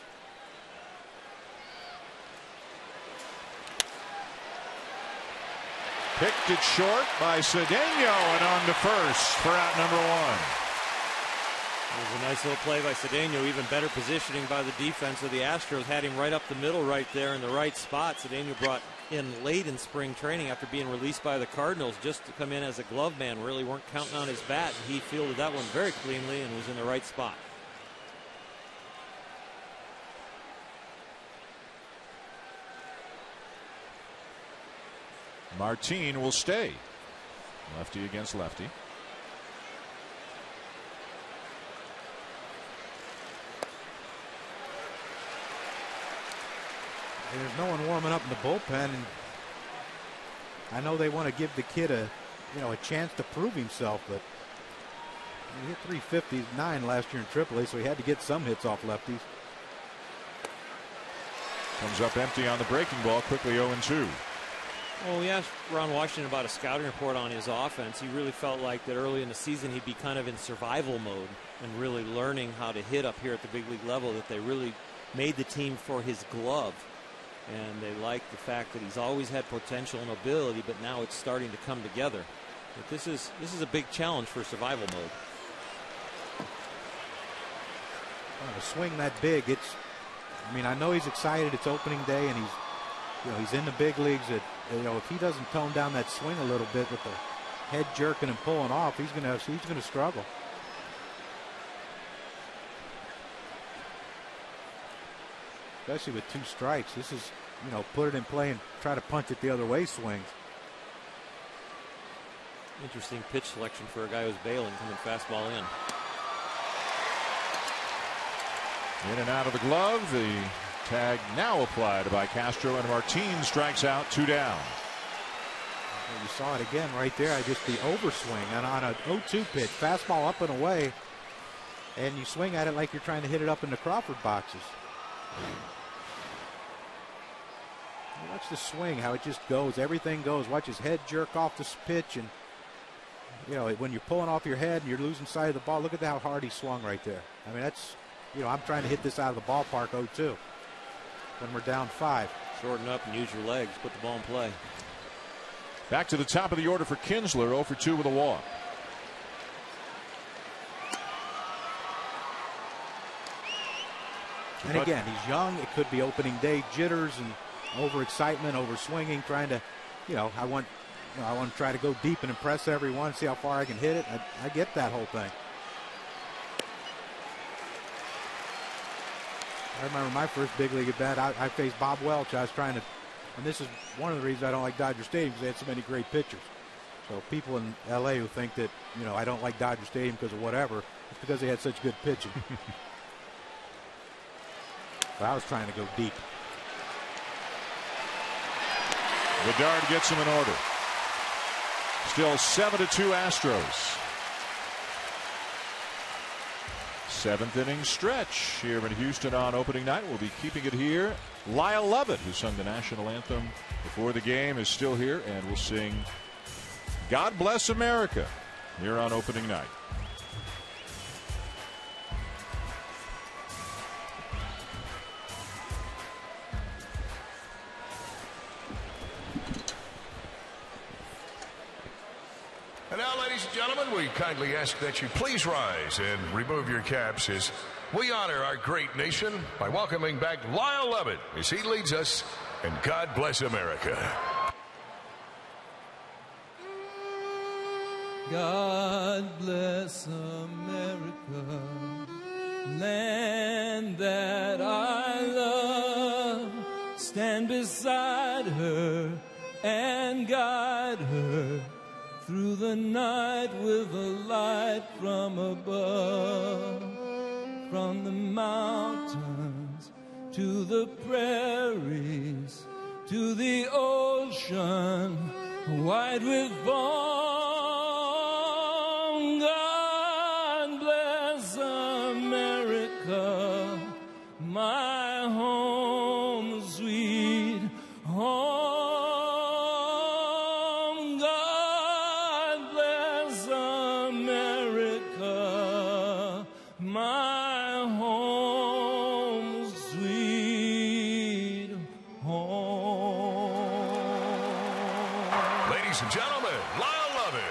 S1: Picked it short by Cedeno, and on to first for out number 1.
S8: It was a nice little play by Cedeno. Even better positioning by the defense of the Astros. Had him right up the middle right there in the right spot. Cedeno brought in late in spring training after being released by the Cardinals just to come in as a glove man. Really weren't counting on his bat. He fielded that one very cleanly and was in the right spot.
S1: Martin will stay. Lefty against lefty.
S6: There's no one warming up in the bullpen, and I know they want to give the kid a chance to prove himself, but he hit 359 last year in AAA, so he had to get some hits off lefties.
S1: Comes up empty on the breaking ball, quickly 0-2.
S8: Well, we asked Ron Washington about a scouting report on his offense. He really felt like that early in the season he'd be kind of in survival mode and really learning how to hit up here at the big league level, that they really made the team for his glove. And they like the fact that he's always had potential and ability, but now it's starting to come together. But this is a big challenge for survival mode.
S6: To swing that big, I know he's excited. It's opening day, and he's in the big leagues. If he doesn't tone down that swing a little bit with the head jerking and pulling off, he's gonna struggle. Especially with 2 strikes. This is, put it in play and try to punch it the other way swings.
S8: Interesting pitch selection for a guy who's bailing, coming fastball in.
S1: In and out of the glove. The tag now applied by Castro, and Martin strikes out, 2 down.
S6: You saw it again right there. Just the overswing, and on a 0-2 pitch, fastball up and away, and you swing at it like you're trying to hit it up in the Crawford boxes. Watch the swing, how it just goes. Everything goes. Watch his head jerk off this pitch, and when you're pulling off your head and you're losing sight of the ball, look at how hard he swung right there. That's, I'm trying to hit this out of the ballpark 0-2 when we're down 5.
S8: Shorten up and use your legs. Put the ball in play.
S1: Back to the top of the order for Kinsler, 0-2 with a walk.
S6: And again, he's young. It could be opening day jitters and overexcitement, overswinging, trying to, I want to try to go deep and impress everyone, see how far I can hit it. I get that whole thing. I remember my first big league at bat. I faced Bob Welch. I was trying to, and this is one of the reasons I don't like Dodger Stadium, because they had so many great pitchers. So people in L.A. who think that, I don't like Dodger Stadium because of whatever, it's because they had such good pitching. But I was trying to go deep.
S1: Bedard gets him in order. Still 7-2 Astros. 7th inning stretch here in Houston on opening night. We'll be keeping it here. Lyle Lovett, who sung the national anthem before the game, is still here, and will sing God Bless America here on opening night.
S16: ladies and gentlemen, we kindly ask that you please rise and remove your caps as we honor our great nation by welcoming back Lyle Lovett as he leads us in God Bless America.
S17: God bless America, land that I love. Stand beside her and guide her through the night with a light from above. From the mountains to the prairies to the ocean white with foam. God bless America, my home, sweet home. God bless America, my home, sweet home.
S16: Ladies and gentlemen, Lyle Lovett.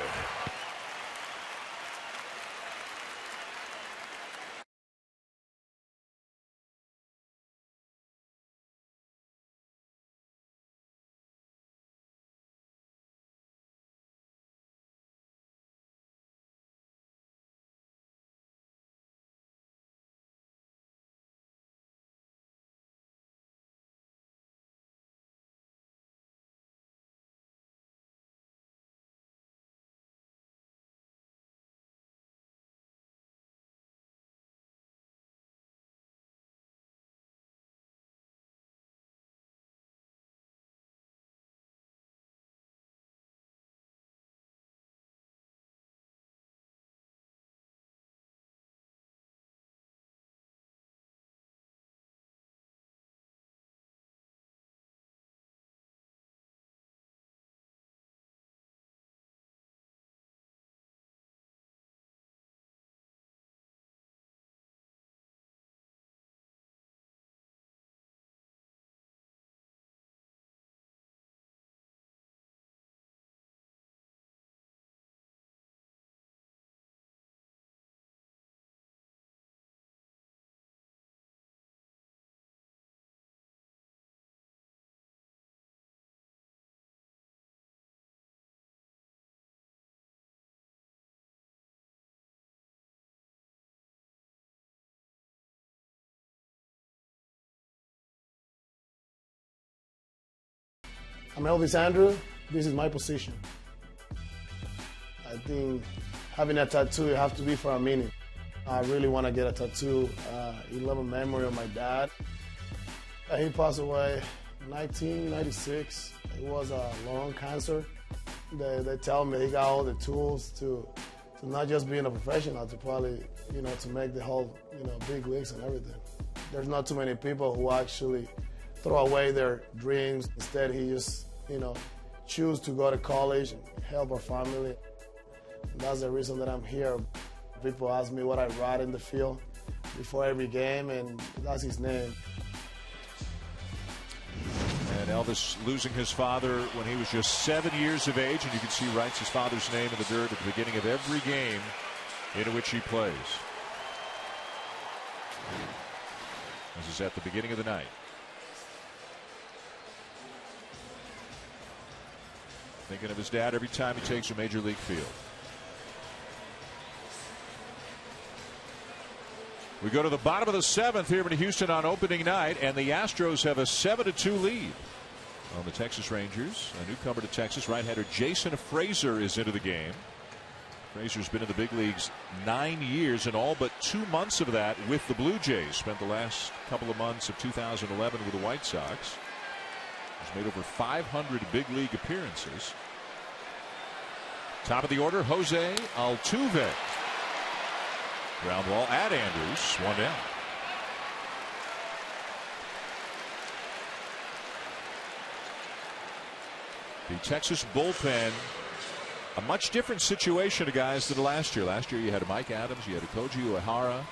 S18: I'm Elvis Andrew. This is my position. I think having a tattoo, it has to be for a meaning. I really want to get a tattoo in loving memory of my dad. He passed away in 1996. It was a lung cancer. They tell me he got all the tools to not just being a professional, to probably, to make the whole, big leagues and everything. There's not too many people who actually throw away their dreams. Instead, he just, choose to go to college and help our family. And that's the reason that I'm here. People ask me what I write in the field before every game, and that's his name.
S1: And Elvis losing his father when he was just 7 years of age, and you can see writes his father's name in the dirt at the beginning of every game in which he plays. This is at the beginning of the night. Thinking of his dad every time he takes a major league field. We go to the bottom of the seventh here in Houston on opening night, and the Astros have a 7-2 lead on the Texas Rangers. A newcomer to Texas, right-hander Jason Frazier is into the game. Frazier's been in the big leagues 9 years, and all but 2 months of that with the Blue Jays. Spent the last couple of months of 2011 with the White Sox. He's made over 500 big league appearances. Top of the order, Jose Altuve. Ground ball at Andrews, 1 down. The Texas bullpen, a much different situation to guys than last year. Last year you had Mike Adams, you had Koji Uehara,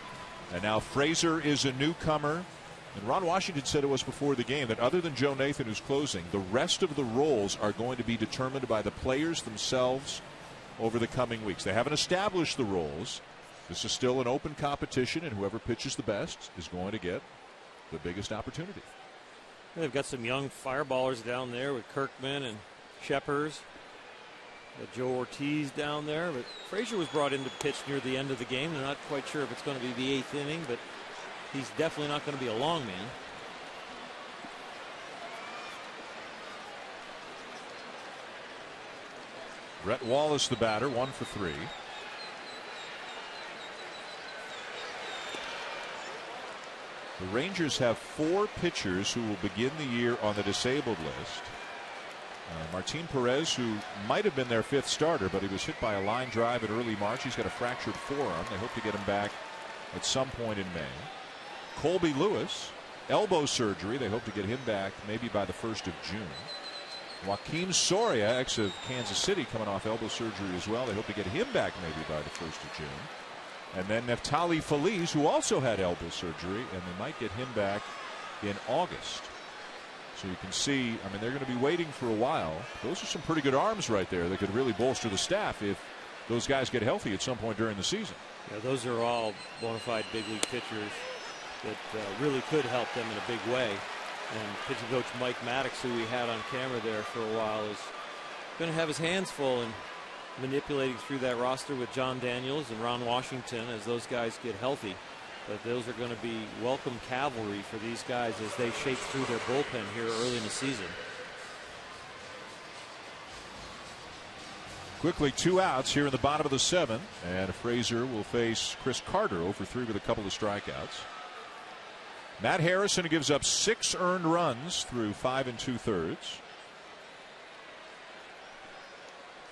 S1: and now Frazier is a newcomer. And Ron Washington said it was before the game that other than Joe Nathan, who's closing, the rest of the roles are going to be determined by the players themselves over the coming weeks. They haven't established the roles. This is still an open competition, and whoever pitches the best is going to get the biggest opportunity.
S8: They've got some young fireballers down there with Kirkman and Sheppers. Got Joe Ortiz down there, but Frazier was brought in to pitch near the end of the game. They're not quite sure if it's going to be the 8th inning, but he's definitely not going to be a long man.
S1: Brett Wallace, the batter, 1 for 3. The Rangers have 4 pitchers who will begin the year on the disabled list. Martin Perez, who might have been their 5th starter, but he was hit by a line drive in early March. He's got a fractured forearm. They hope to get him back at some point in May. Colby Lewis, elbow surgery. They hope to get him back maybe by the 1st of June. Joaquin Soria, ex of Kansas City, coming off elbow surgery as well. They hope to get him back maybe by the 1st of June. And then Neftali Feliz, who also had elbow surgery, and they might get him back in August. So you can see, I mean, they're going to be waiting for a while. Those are some pretty good arms right there that could really bolster the staff if those guys get healthy at some point during the season.
S8: Yeah, those are all bona fide big league pitchers that really could help them in a big way. And pitching coach Mike Maddox, who we had on camera there for a while, is going to have his hands full in manipulating through that roster with John Daniels and Ron Washington as those guys get healthy. But those are going to be welcome cavalry for these guys as they shake through their bullpen here early in the season.
S1: Quickly, 2 outs here in the bottom of the 7th, and Frazier will face Chris Carter, 0 for 3 with a couple of strikeouts. Matt Harrison gives up 6 earned runs through 5 2/3.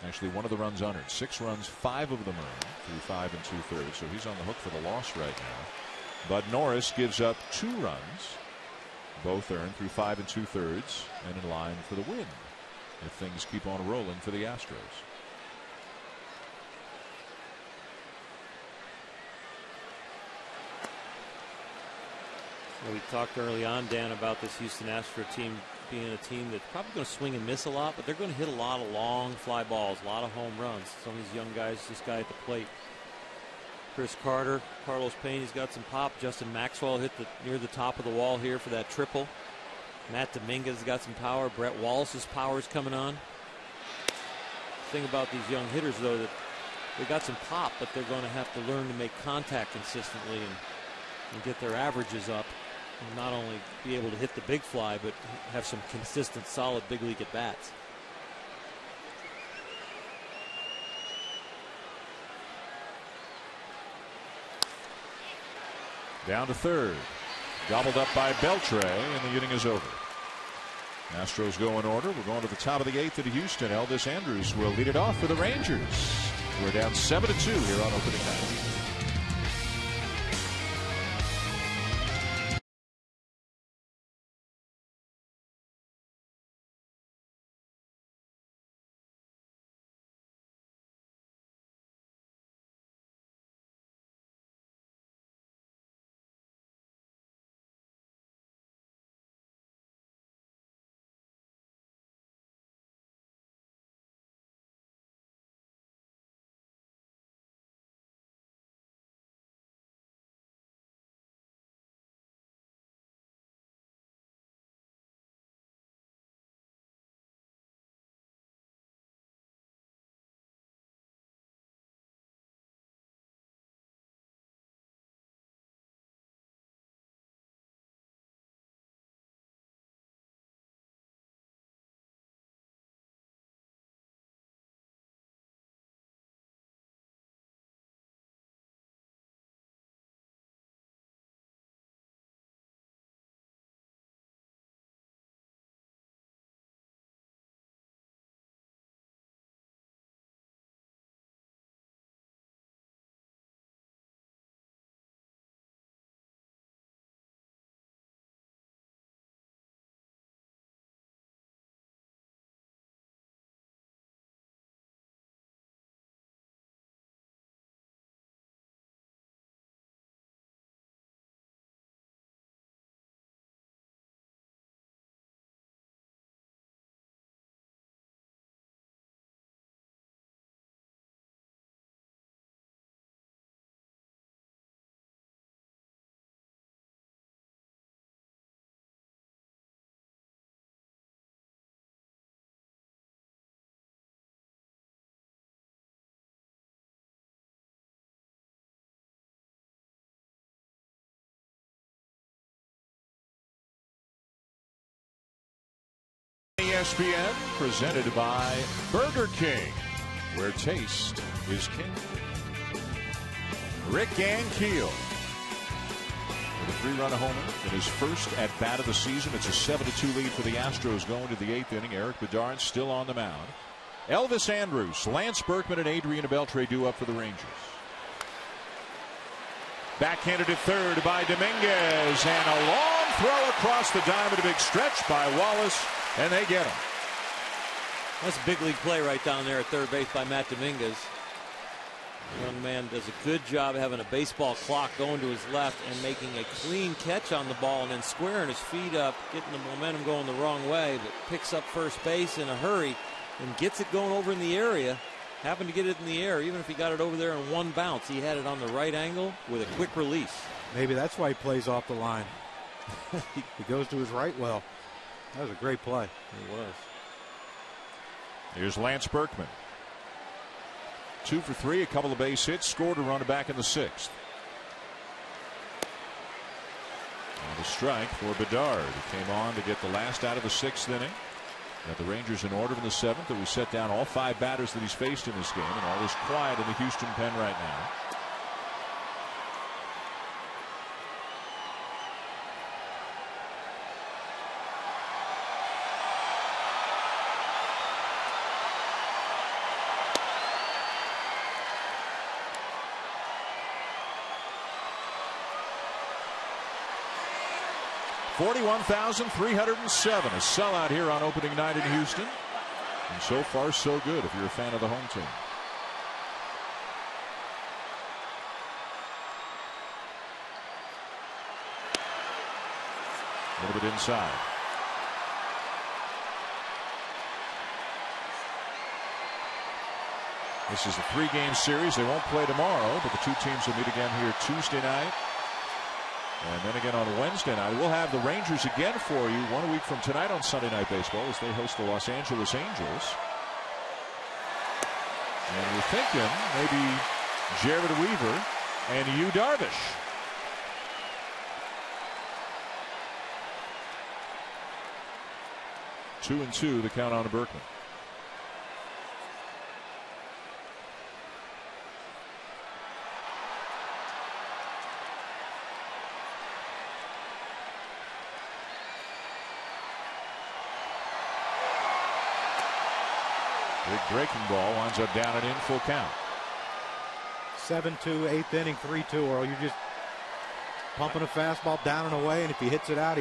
S1: Actually, one of the runs unearned. 6 runs, 5 of them earned through 5 2/3. So he's on the hook for the loss right now. Bud Norris gives up 2 runs, both earned through 5 2/3, and in line for the win if things keep on rolling for the Astros.
S8: We talked early on, Dan, about this Houston Astros team being a team that's probably going to swing and miss a lot, but they're going to hit a lot of long fly balls, a lot of home runs. Some of these young guys, this guy at the plate, Chris Carter, Carlos Payne, he's got some pop. Justin Maxwell hit near the top of the wall here for that triple. Matt Dominguez got some power. Brett Wallace's power is coming on. The thing about these young hitters, though, that they got some pop, but they're going to have to learn to make contact consistently and get their averages up. And not only be able to hit the big fly, but have some consistent, solid big league at bats.
S1: Down to third. Gobbled up by Beltre, and the inning is over. Astros go in order. We're going to the top of the 8th at Houston. Elvis Andrus will lead it off for the Rangers. We're down 7-2 here on opening night. ESPN, presented by Burger King, where taste is king. Rick Ankiel with a 3-run homer in his first at-bat of the season. It's a 7-2 lead for the Astros going to the 8th inning. Eric Bedard still on the mound. Elvis Andrus, Lance Berkman, and Adrian Beltre due up for the Rangers. Backhanded at third by Dominguez, and a long throw across the diamond, a big stretch by Wallace, and they get him.
S8: That's a big league play right down there at third base by Matt Dominguez. The young man does a good job having a baseball clock going to his left and making a clean catch on the ball and then squaring his feet up, getting the momentum going the wrong way, but picks up first base in a hurry and gets it going over in the area. Happened to get it in the air, even if he got it over there in one bounce. He had it on the right angle with a quick release.
S6: Maybe that's why he plays off the line. He goes to his right well. That was a great play.
S8: It was.
S1: Here's Lance Berkman. 2 for 3, a couple of base hits, scored a run back in the 6th. And a strike for Bedard, who came on to get the last out of the 6th inning. Got the Rangers in order in the 7th, and we set down all 5 batters that he's faced in this game, and all is quiet in the Houston pen right now. $41,307, a sellout here on opening night in Houston. And so far, so good if you're a fan of the home team. A little bit inside. This is a 3-game series. They won't play tomorrow, but the two teams will meet again here Tuesday night. And then again on Wednesday night. We'll have the Rangers again for you 1 week from tonight on Sunday Night Baseball as they host the Los Angeles Angels. And we're thinking maybe Jared Weaver and Yu Darvish. Two and two, the count on Berkman. Big breaking ball winds up down and in, full count.
S6: 7-2, 8th inning, 3-2, or you're just pumping a fastball down and away, and if he hits it out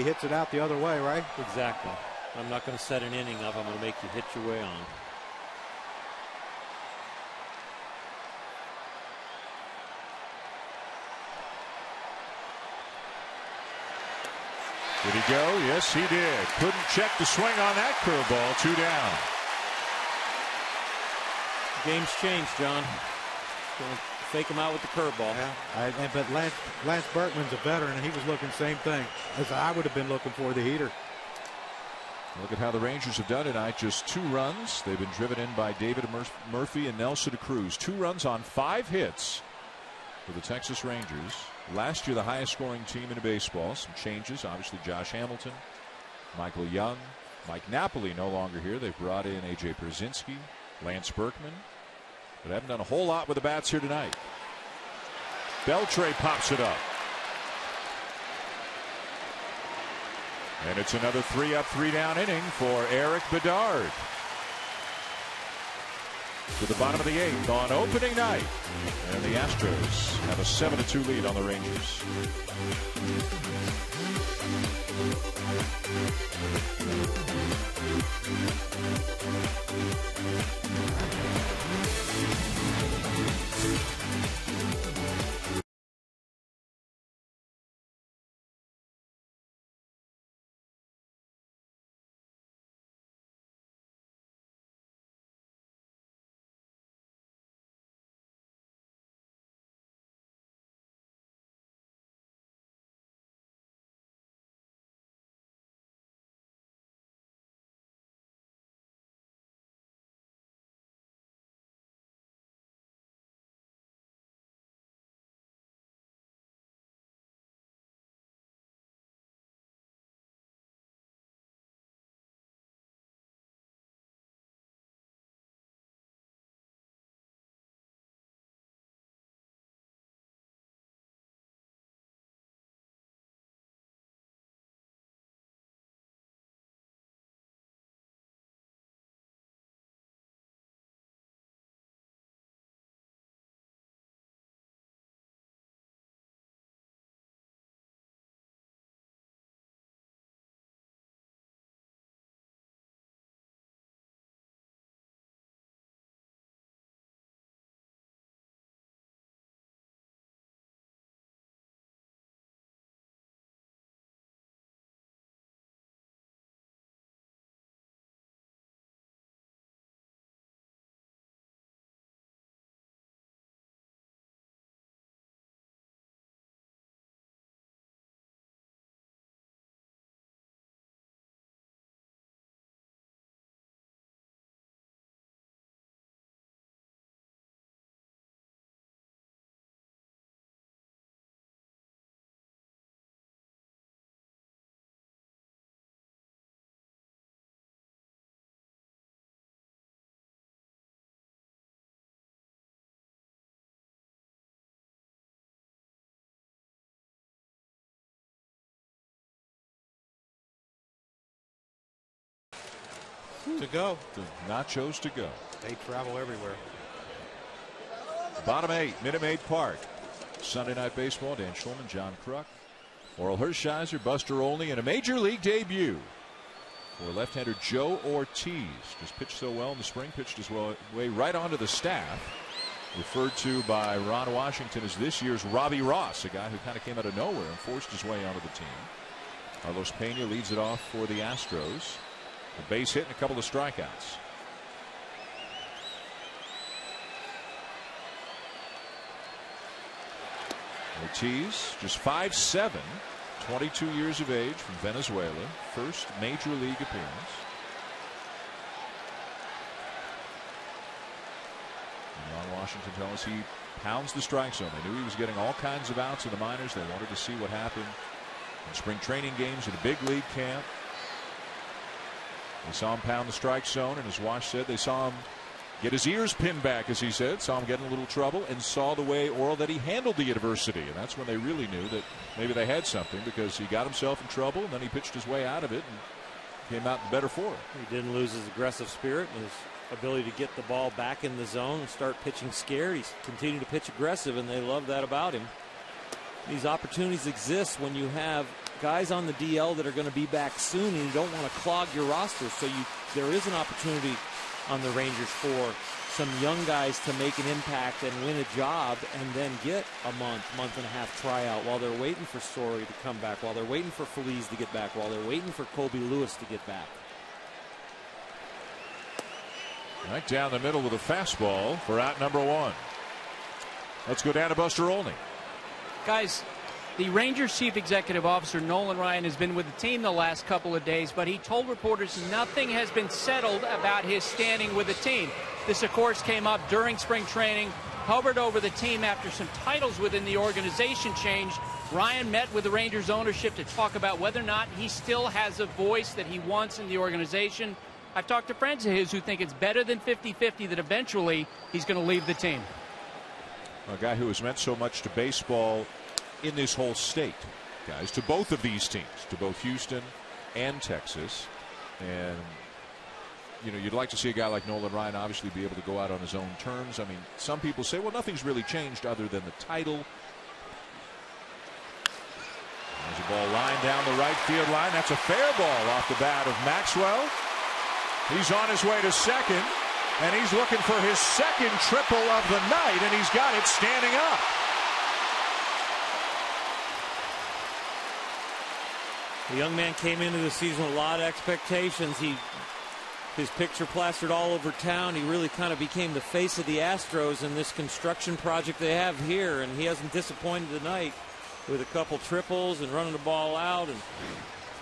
S6: the other way, right?
S8: Exactly. I'm not going to set an inning up. I'm going to make you hit your way on.
S1: Did he go? Yes, he did. Couldn't check the swing on that curveball. 2 down.
S8: Game's changed, John. Going to fake him out with the curveball.
S6: Yeah, but Lance Berkman's a veteran, and he was looking same thing as I would have been looking for, the heater.
S1: Look at how the Rangers have done tonight. Just 2 runs. They've been driven in by David Murphy and Nelson Cruz. 2 runs on 5 hits for the Texas Rangers. Last year, the highest scoring team in baseball. Some changes. Obviously, Josh Hamilton, Michael Young, Mike Napoli no longer here. They've brought in A.J. Brzezinski, Lance Berkman. But haven't done a whole lot with the bats here tonight. Beltre pops it up. And it's another 3-up, 3-down inning for Eric Bedard. To the bottom of the 8th on opening night. And the Astros have a 7-2 lead on the Rangers.
S6: To go.
S1: The nachos to go.
S6: They travel everywhere.
S1: Bottom 8, Minute Maid Park. Sunday Night Baseball. Dan Schulman, John Kruk, Oral Hershiser, Buster Olney, and a Major League debut for left-hander Joe Ortiz. Just pitched so well in the spring, pitched his way right onto the staff. Referred to by Ron Washington as this year's Robbie Ross, a guy who kind of came out of nowhere and forced his way onto the team. Carlos Pena leads it off for the Astros. A base hit and a couple of strikeouts. Ortiz, just 5'7", 22 years of age, from Venezuela. First major league appearance. And Ron Washington tells us he pounds the strike zone. They knew he was getting all kinds of outs in the minors. They wanted to see what happened in spring training games at a big league camp. They saw him pound the strike zone, and as Wash said, they saw him get his ears pinned back, as he said, saw him get in a little trouble, and saw the way, Oral, that he handled the adversity. And that's when they really knew that maybe they had something, because he got himself in trouble, and then he pitched his way out of it and came out better for it.
S8: He didn't lose his aggressive spirit and his ability to get the ball back in the zone and start pitching scared. He's continued to pitch aggressive, and they love that about him. These opportunities exist when you have guys on the DL that are going to be back soon, and you don't want to clog your roster. So there is an opportunity on the Rangers for some young guys to make an impact and win a job, and then get a month and a half tryout while they're waiting for Story to come back, while they're waiting for Feliz to get back, while they're waiting for Colby Lewis to get back.
S1: Right down the middle with a fastball for out number 1. Let's go down to Buster Olney.
S7: Guys, the Rangers chief executive officer Nolan Ryan has been with the team the last couple of days, but he told reporters nothing has been settled about his standing with the team. This, of course, came up during spring training, hovered over the team after some titles within the organization changed. Ryan met with the Rangers ownership to talk about whether or not he still has a voice that he wants in the organization. I've talked to friends of his who think it's better than 50-50 that eventually he's going to leave the team.
S1: A guy who has meant so much to baseball in this whole state, guys, to both of these teams, to both Houston and Texas. And, you know, you'd like to see a guy like Nolan Ryan obviously be able to go out on his own terms. I mean, some people say, well, nothing's really changed other than the title. There's a ball line down the right field line. That's a fair ball off the bat of Maxwell. He's on his way to second, and he's looking for his second triple of the night, and he's got it standing up.
S8: The young man came into the season with a lot of expectations. His picture plastered all over town. He really kind of became the face of the Astros in this construction project they have here, and he hasn't disappointed tonight with a couple triples and running the ball out and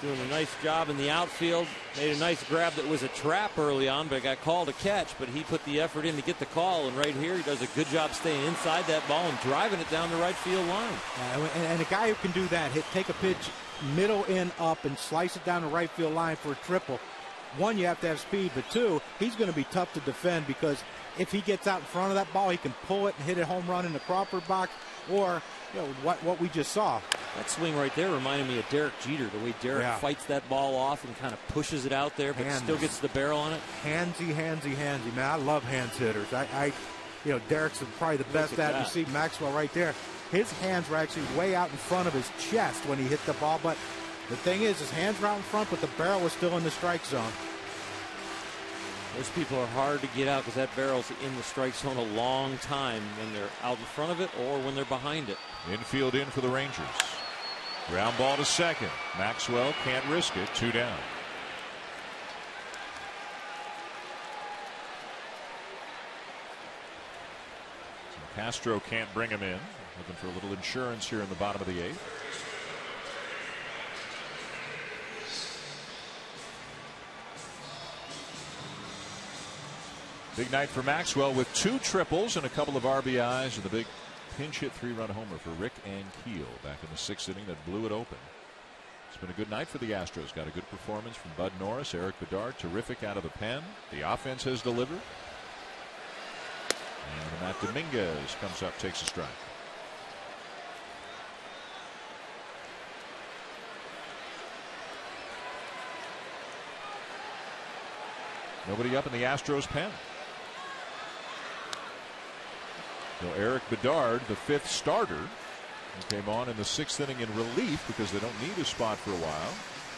S8: doing a nice job in the outfield. Made a nice grab that was a trap early on, but got called a catch, but he put the effort in to get the call, and right here he does a good job staying inside that ball and driving it down the right field line.
S6: And a guy who can do that, take a pitch middle in up and slice it down the right field line for a triple. One, you have to have speed, but two, he's going to be tough to defend, because if he gets out in front of that ball, he can pull it and hit a home run in the Crawford box, or what we just saw.
S8: That swing right there reminded me of Derek Jeter, the way Derek fights that ball off and kind of pushes it out there, but still gets the barrel on it.
S6: Handsy. Man, I love hands hitters. Derek's probably the best at it. You see Maxwell right there. His hands were actually way out in front of his chest when he hit the ball, but the thing is, his hands were out in front, but the barrel was still in the strike zone.
S8: Those people are hard to get out, because that barrel's in the strike zone a long time when they're out in front of it or when they're behind it.
S1: Infield in for the Rangers. Ground ball to second. Maxwell can't risk it. 2 down. So Castro can't bring him in. Looking for a little insurance here in the bottom of the 8th. Big night for Maxwell with 2 triples and a couple of RBIs, and the big pinch hit 3-run homer for Rick Ankiel back in the 6th inning that blew it open. It's been a good night for the Astros. Got a good performance from Bud Norris, Eric Bedard, terrific out of the pen. The offense has delivered. And Matt Dominguez comes up, takes a strike. Nobody up in the Astros pen. So Eric Bedard, the 5th starter, who came on in the 6th inning in relief because they don't need a spot for a while.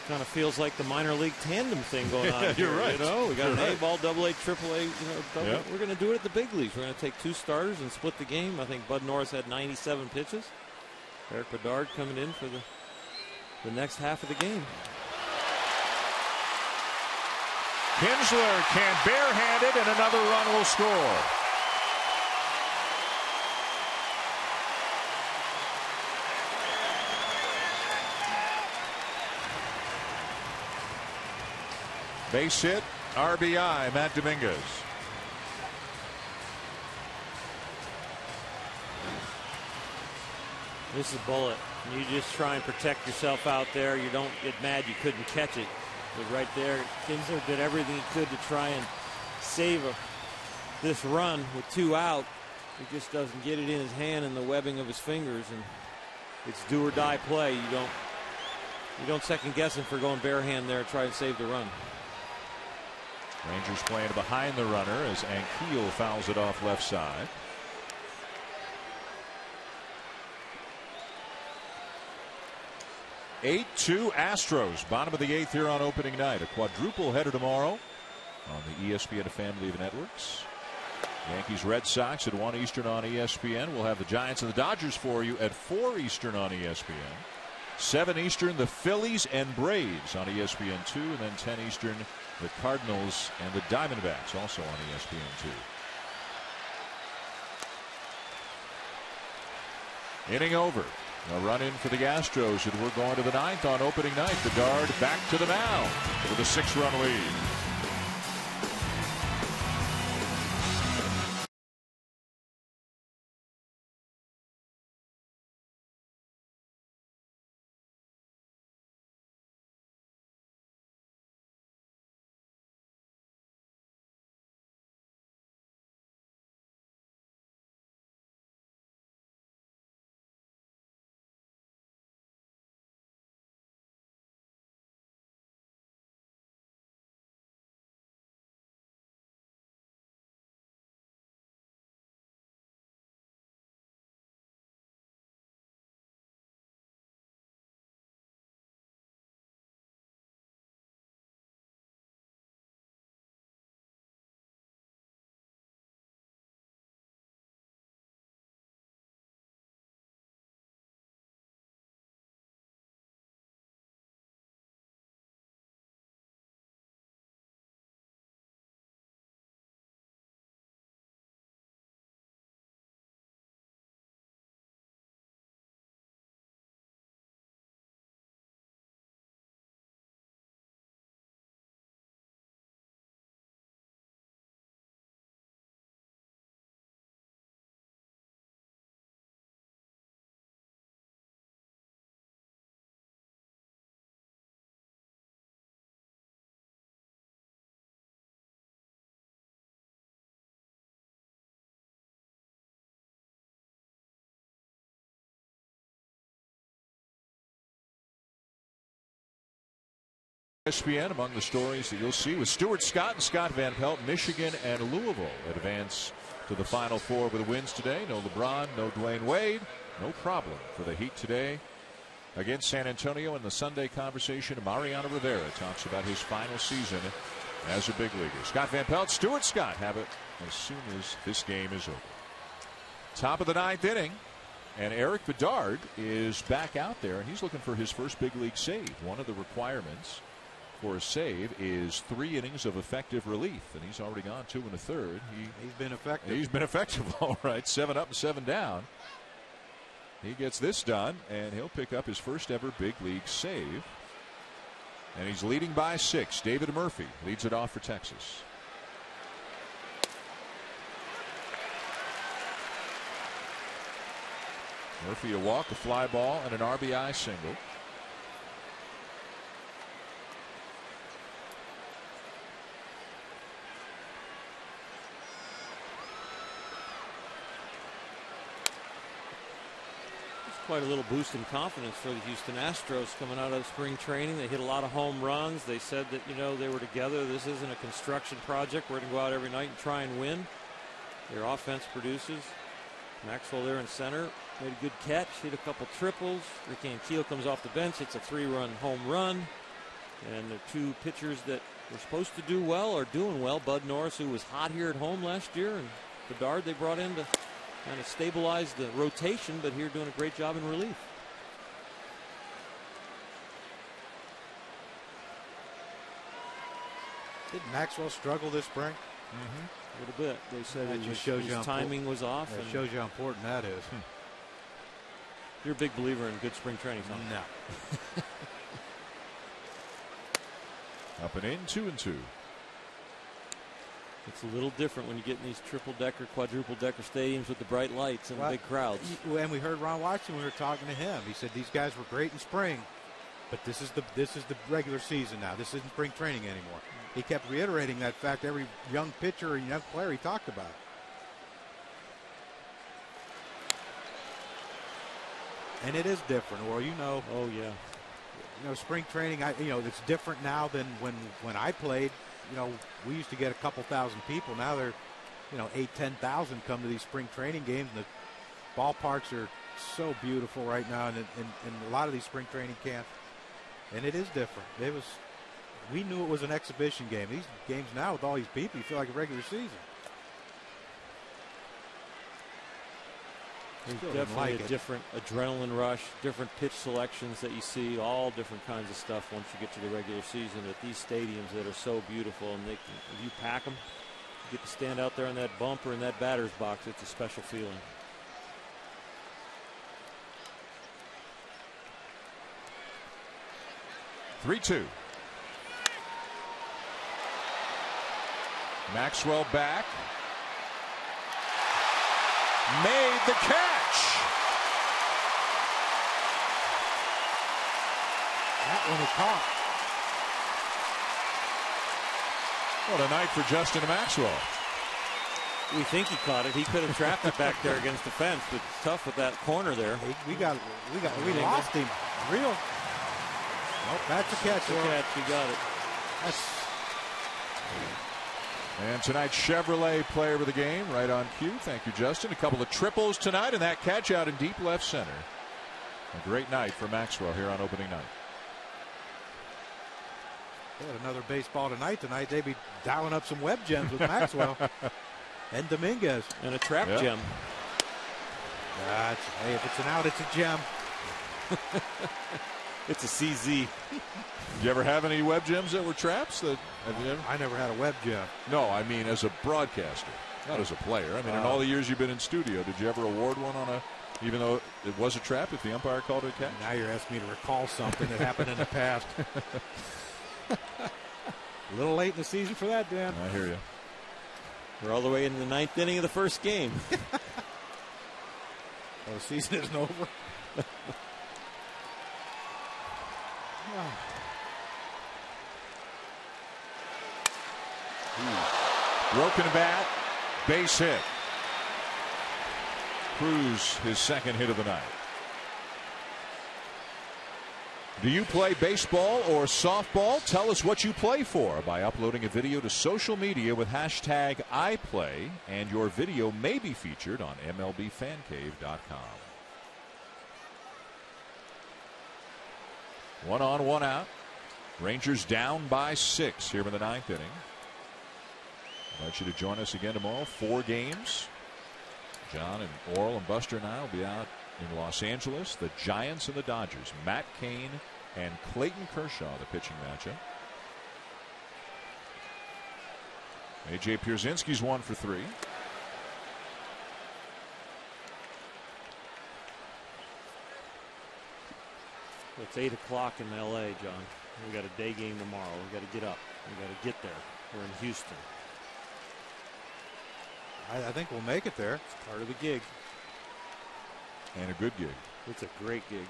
S8: Kind of feels like the minor league tandem thing going on.
S1: You're
S8: here,
S1: right.
S8: You know, we got
S1: You're
S8: an
S1: right.
S8: A-ball, AA, AAA.
S1: Yep.
S8: We're going to do it at the big leagues. We're going to take 2 starters and split the game. I think Bud Norris had 97 pitches. Eric Bedard coming in for the next half of the game.
S1: Kinsler can barehanded, and another run will score. Base hit, RBI, Matt Dominguez.
S8: This is Bullet. You just try and protect yourself out there. You don't get mad you couldn't catch it. But right there, Kinsler did everything he could to try and save this run with 2 out. He just doesn't get it in his hand and the webbing of his fingers, and it's do or die play. You don't second guess him for going barehand there and try and save the run.
S1: Rangers playing behind the runner as Ankiel fouls it off left side. (8-2) Astros, bottom of the 8th here on opening night. A quadruple header tomorrow on the ESPN family of networks. Yankees, Red Sox at 1 Eastern on ESPN. We'll have the Giants and the Dodgers for you at 4 Eastern on ESPN. 7 Eastern, the Phillies and Braves on ESPN2, and then 10 Eastern, the Cardinals and the Diamondbacks also on ESPN2. Inning over. A run in for the Astros, and we're going to the 9th on opening night. Bedard back to the mound with a 6-run lead. ESPN, among the stories that you'll see with Stuart Scott and Scott Van Pelt, Michigan and Louisville advance to the Final Four with wins today. No LeBron, no Dwayne Wade. No problem for the Heat today against San Antonio. In the Sunday conversation, Mariano Rivera talks about his final season as a big leaguer. Scott Van Pelt, Stuart Scott have it as soon as this game is over. Top of the 9th inning, and Eric Bedard is back out there, and he's looking for his first big league save. One of the requirements for a save is 3 innings of effective relief, and he's already gone 2 1/3.
S6: He's been effective.
S1: He's been effective, all right. 7 up and 7 down. He gets this done, and he'll pick up his first ever big league save. And he's leading by 6. David Murphy leads it off for Texas. Murphy a walk, a fly ball, and an RBI single.
S8: quite a little boost in confidence for the Houston Astros coming out of spring training. They hit a lot of home runs. They said that, they were together. This isn't a construction project. We're going to go out every night and try and win. Their offense produces. Maxwell there in center made a good catch, hit a couple triples. Rick Ankiel comes off the bench, hits a 3-run home run. And the two pitchers that were supposed to do well are doing well. Bud Norris, who was hot here at home last year, and Bedard they brought in to kind of stabilize the rotation, but here doing a great job in relief.
S6: Did Maxwell struggle this spring?
S8: A little bit. They said
S6: that just shows you
S8: his timing was off.
S6: It shows you how important that is.
S8: You're a big believer in good spring training, Tom.
S6: No.
S1: Up and in, 2-2.
S8: It's a little different when you get in these triple-decker, quadruple-decker stadiums with the bright lights and big crowds.
S6: And we heard Ron Watson, we were talking to him. He said these guys were great in spring, but this is the regular season now. This isn't spring training anymore. He kept reiterating that fact every young pitcher and young player he talked about. And it is different, or
S8: Oh yeah.
S6: Spring training. It's different now than when I played. We used to get a couple thousand people. Now they're, 8,000-10,000 come to these spring training games. And the ballparks are so beautiful right now, in a lot of these spring training camps. And it is different. We knew it was an exhibition game. These games now with all these people, you feel like a regular season.
S8: There's definitely a different adrenaline rush, different pitch selections that you see, all different kinds of stuff once you get to the regular season at these stadiums that are so beautiful. And if you pack them, you get to stand out there on that bumper in that batter's box. It's a special feeling.
S1: Three-two. Maxwell back. Made the catch.
S6: That one he caught.
S1: What a night for Justin Maxwell.
S8: We think he caught it. He could have trapped it back there against the fence, but it's tough with that corner there.
S6: We lost him. Real. Nope, that's a catch.
S8: You got it.
S1: And tonight's Chevrolet player of the game, right on cue. Thank you, Justin. A couple of triples tonight, and that catch out in deep left center. A great night for Maxwell here on opening night.
S6: They had another baseball tonight. They'd be dialing up some web gems with Maxwell and Dominguez.
S8: And a trap gem.
S6: Hey, if it's an out, it's a gem.
S8: It's a CZ.
S1: You ever have any web gems that were traps?
S6: I never had a web gem.
S1: No, I mean as a broadcaster, not as a player. I mean, in all the years you've been in studio, did you ever award one on even though it was a trap, if the umpire called it a catch?
S6: Now you're asking me to recall something that happened in the past. A little late in the season for that, Dan.
S1: I hear you.
S8: We're all the way into the ninth inning of the first game.
S6: The season isn't over.
S1: Broken bat, base hit. Cruz, his second hit of the night. Do you play baseball or softball? Tell us what you play for by uploading a video to social media with hashtag #IPLAY, and your video may be featured on MLBFanCave.com. 1 on, 1 out. Rangers down by 6 here in the ninth inning. I invite you to join us again tomorrow. 4 games. John and Oral and Buster and I will be out in Los Angeles. The Giants and the Dodgers. Matt Cain and Clayton Kershaw, the pitching matchup. A.J. Pierzynski's 1 for 3.
S8: It's 8 o'clock in L.A., John. We got a day game tomorrow. We got to get up. We got to get there. We're in Houston.
S6: I think we'll make it there.
S8: It's part of the gig.
S1: And a good gig.
S8: It's a great gig.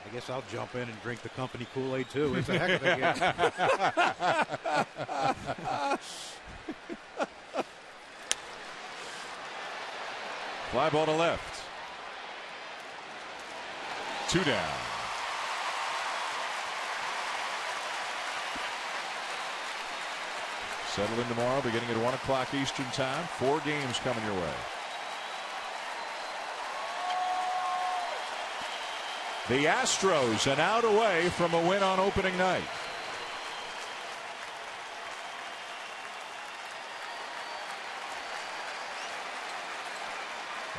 S6: I guess I'll jump in and drink the company Kool-Aid too. It's a heck of a game.
S1: Fly ball to left. 2 down. Settle in tomorrow beginning at 1 o'clock Eastern time. 4 games coming your way. The Astros an out away from a win on opening night.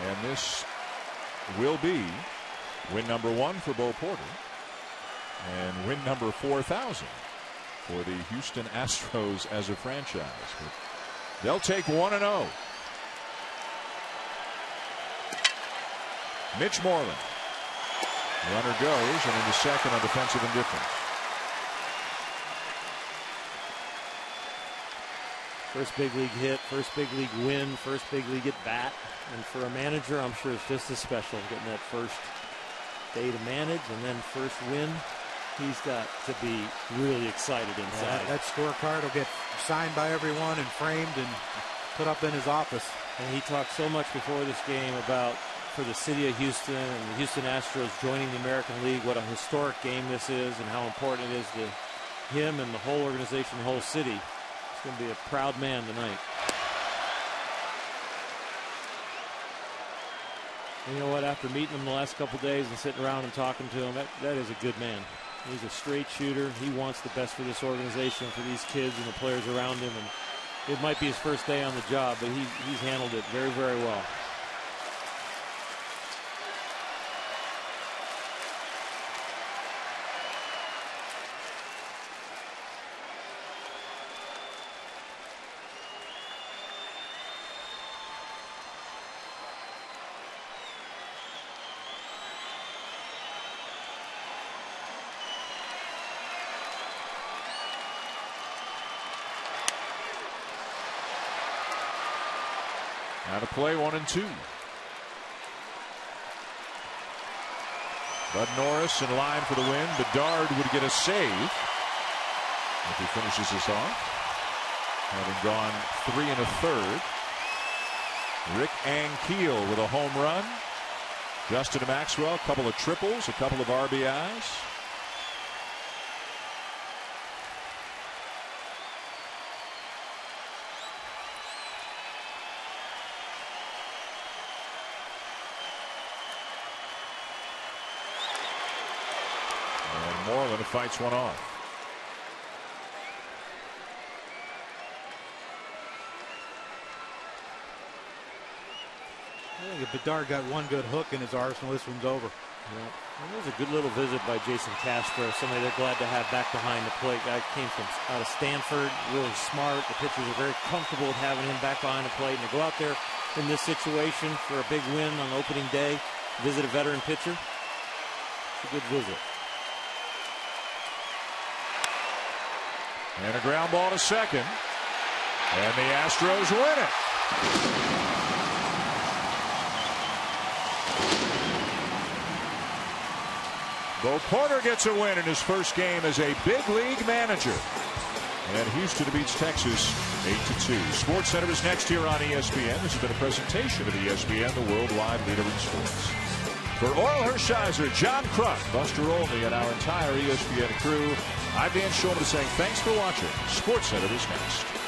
S1: And this will be win number 1 for Bo Porter and win number 4,000 for the Houston Astros as a franchise. But they'll take 1-0. Mitch Moreland. Runner goes, and into second on defensive indifference.
S8: First big league hit, first big league win, first big league at bat. And for a manager, I'm sure it's just as special getting that first day to manage and then first win. He's got to be really excited inside.
S6: That scorecard will get signed by everyone and framed and put up in his office.
S8: And he talked so much before this game about, for the city of Houston and the Houston Astros joining the American League, what a historic game this is and how important it is to him and the whole organization, the whole city. He's going to be a proud man tonight. And you know what? After meeting him the last couple days and sitting around and talking to him, that is a good man. He's a straight shooter. He wants the best for this organization, for these kids and the players around him. And it might be his first day on the job, but he's handled it very, very well.
S1: Now to play 1-2. Bud Norris in line for the win. Bedard would get a save if he finishes this off, having gone 3 1/3. Rick Ankiel with a home run. Justin Maxwell, a couple of triples, a couple of RBIs. Moreland fights one off.
S6: I think if Bedard got one good hook in his arsenal, this one's over.
S8: Yeah. Well, there's a good little visit by Jason Castro, somebody they're glad to have back behind the plate. Guy came from out of Stanford, really smart. The pitchers are very comfortable with having him back behind the plate. And to go out there in this situation for a big win on opening day, visit a veteran pitcher, it's a good visit.
S1: And a ground ball to second. And the Astros win it. Bo Porter gets a win in his first game as a big league manager. And Houston beats Texas 8-2. Sports Center is next here on ESPN. This has been a presentation of ESPN, the worldwide leader in sports. For Oral Hershiser, John Kruk, Buster Olney, and our entire ESPN crew, I'm Dan Shulman saying thanks for watching. Sports Center is next.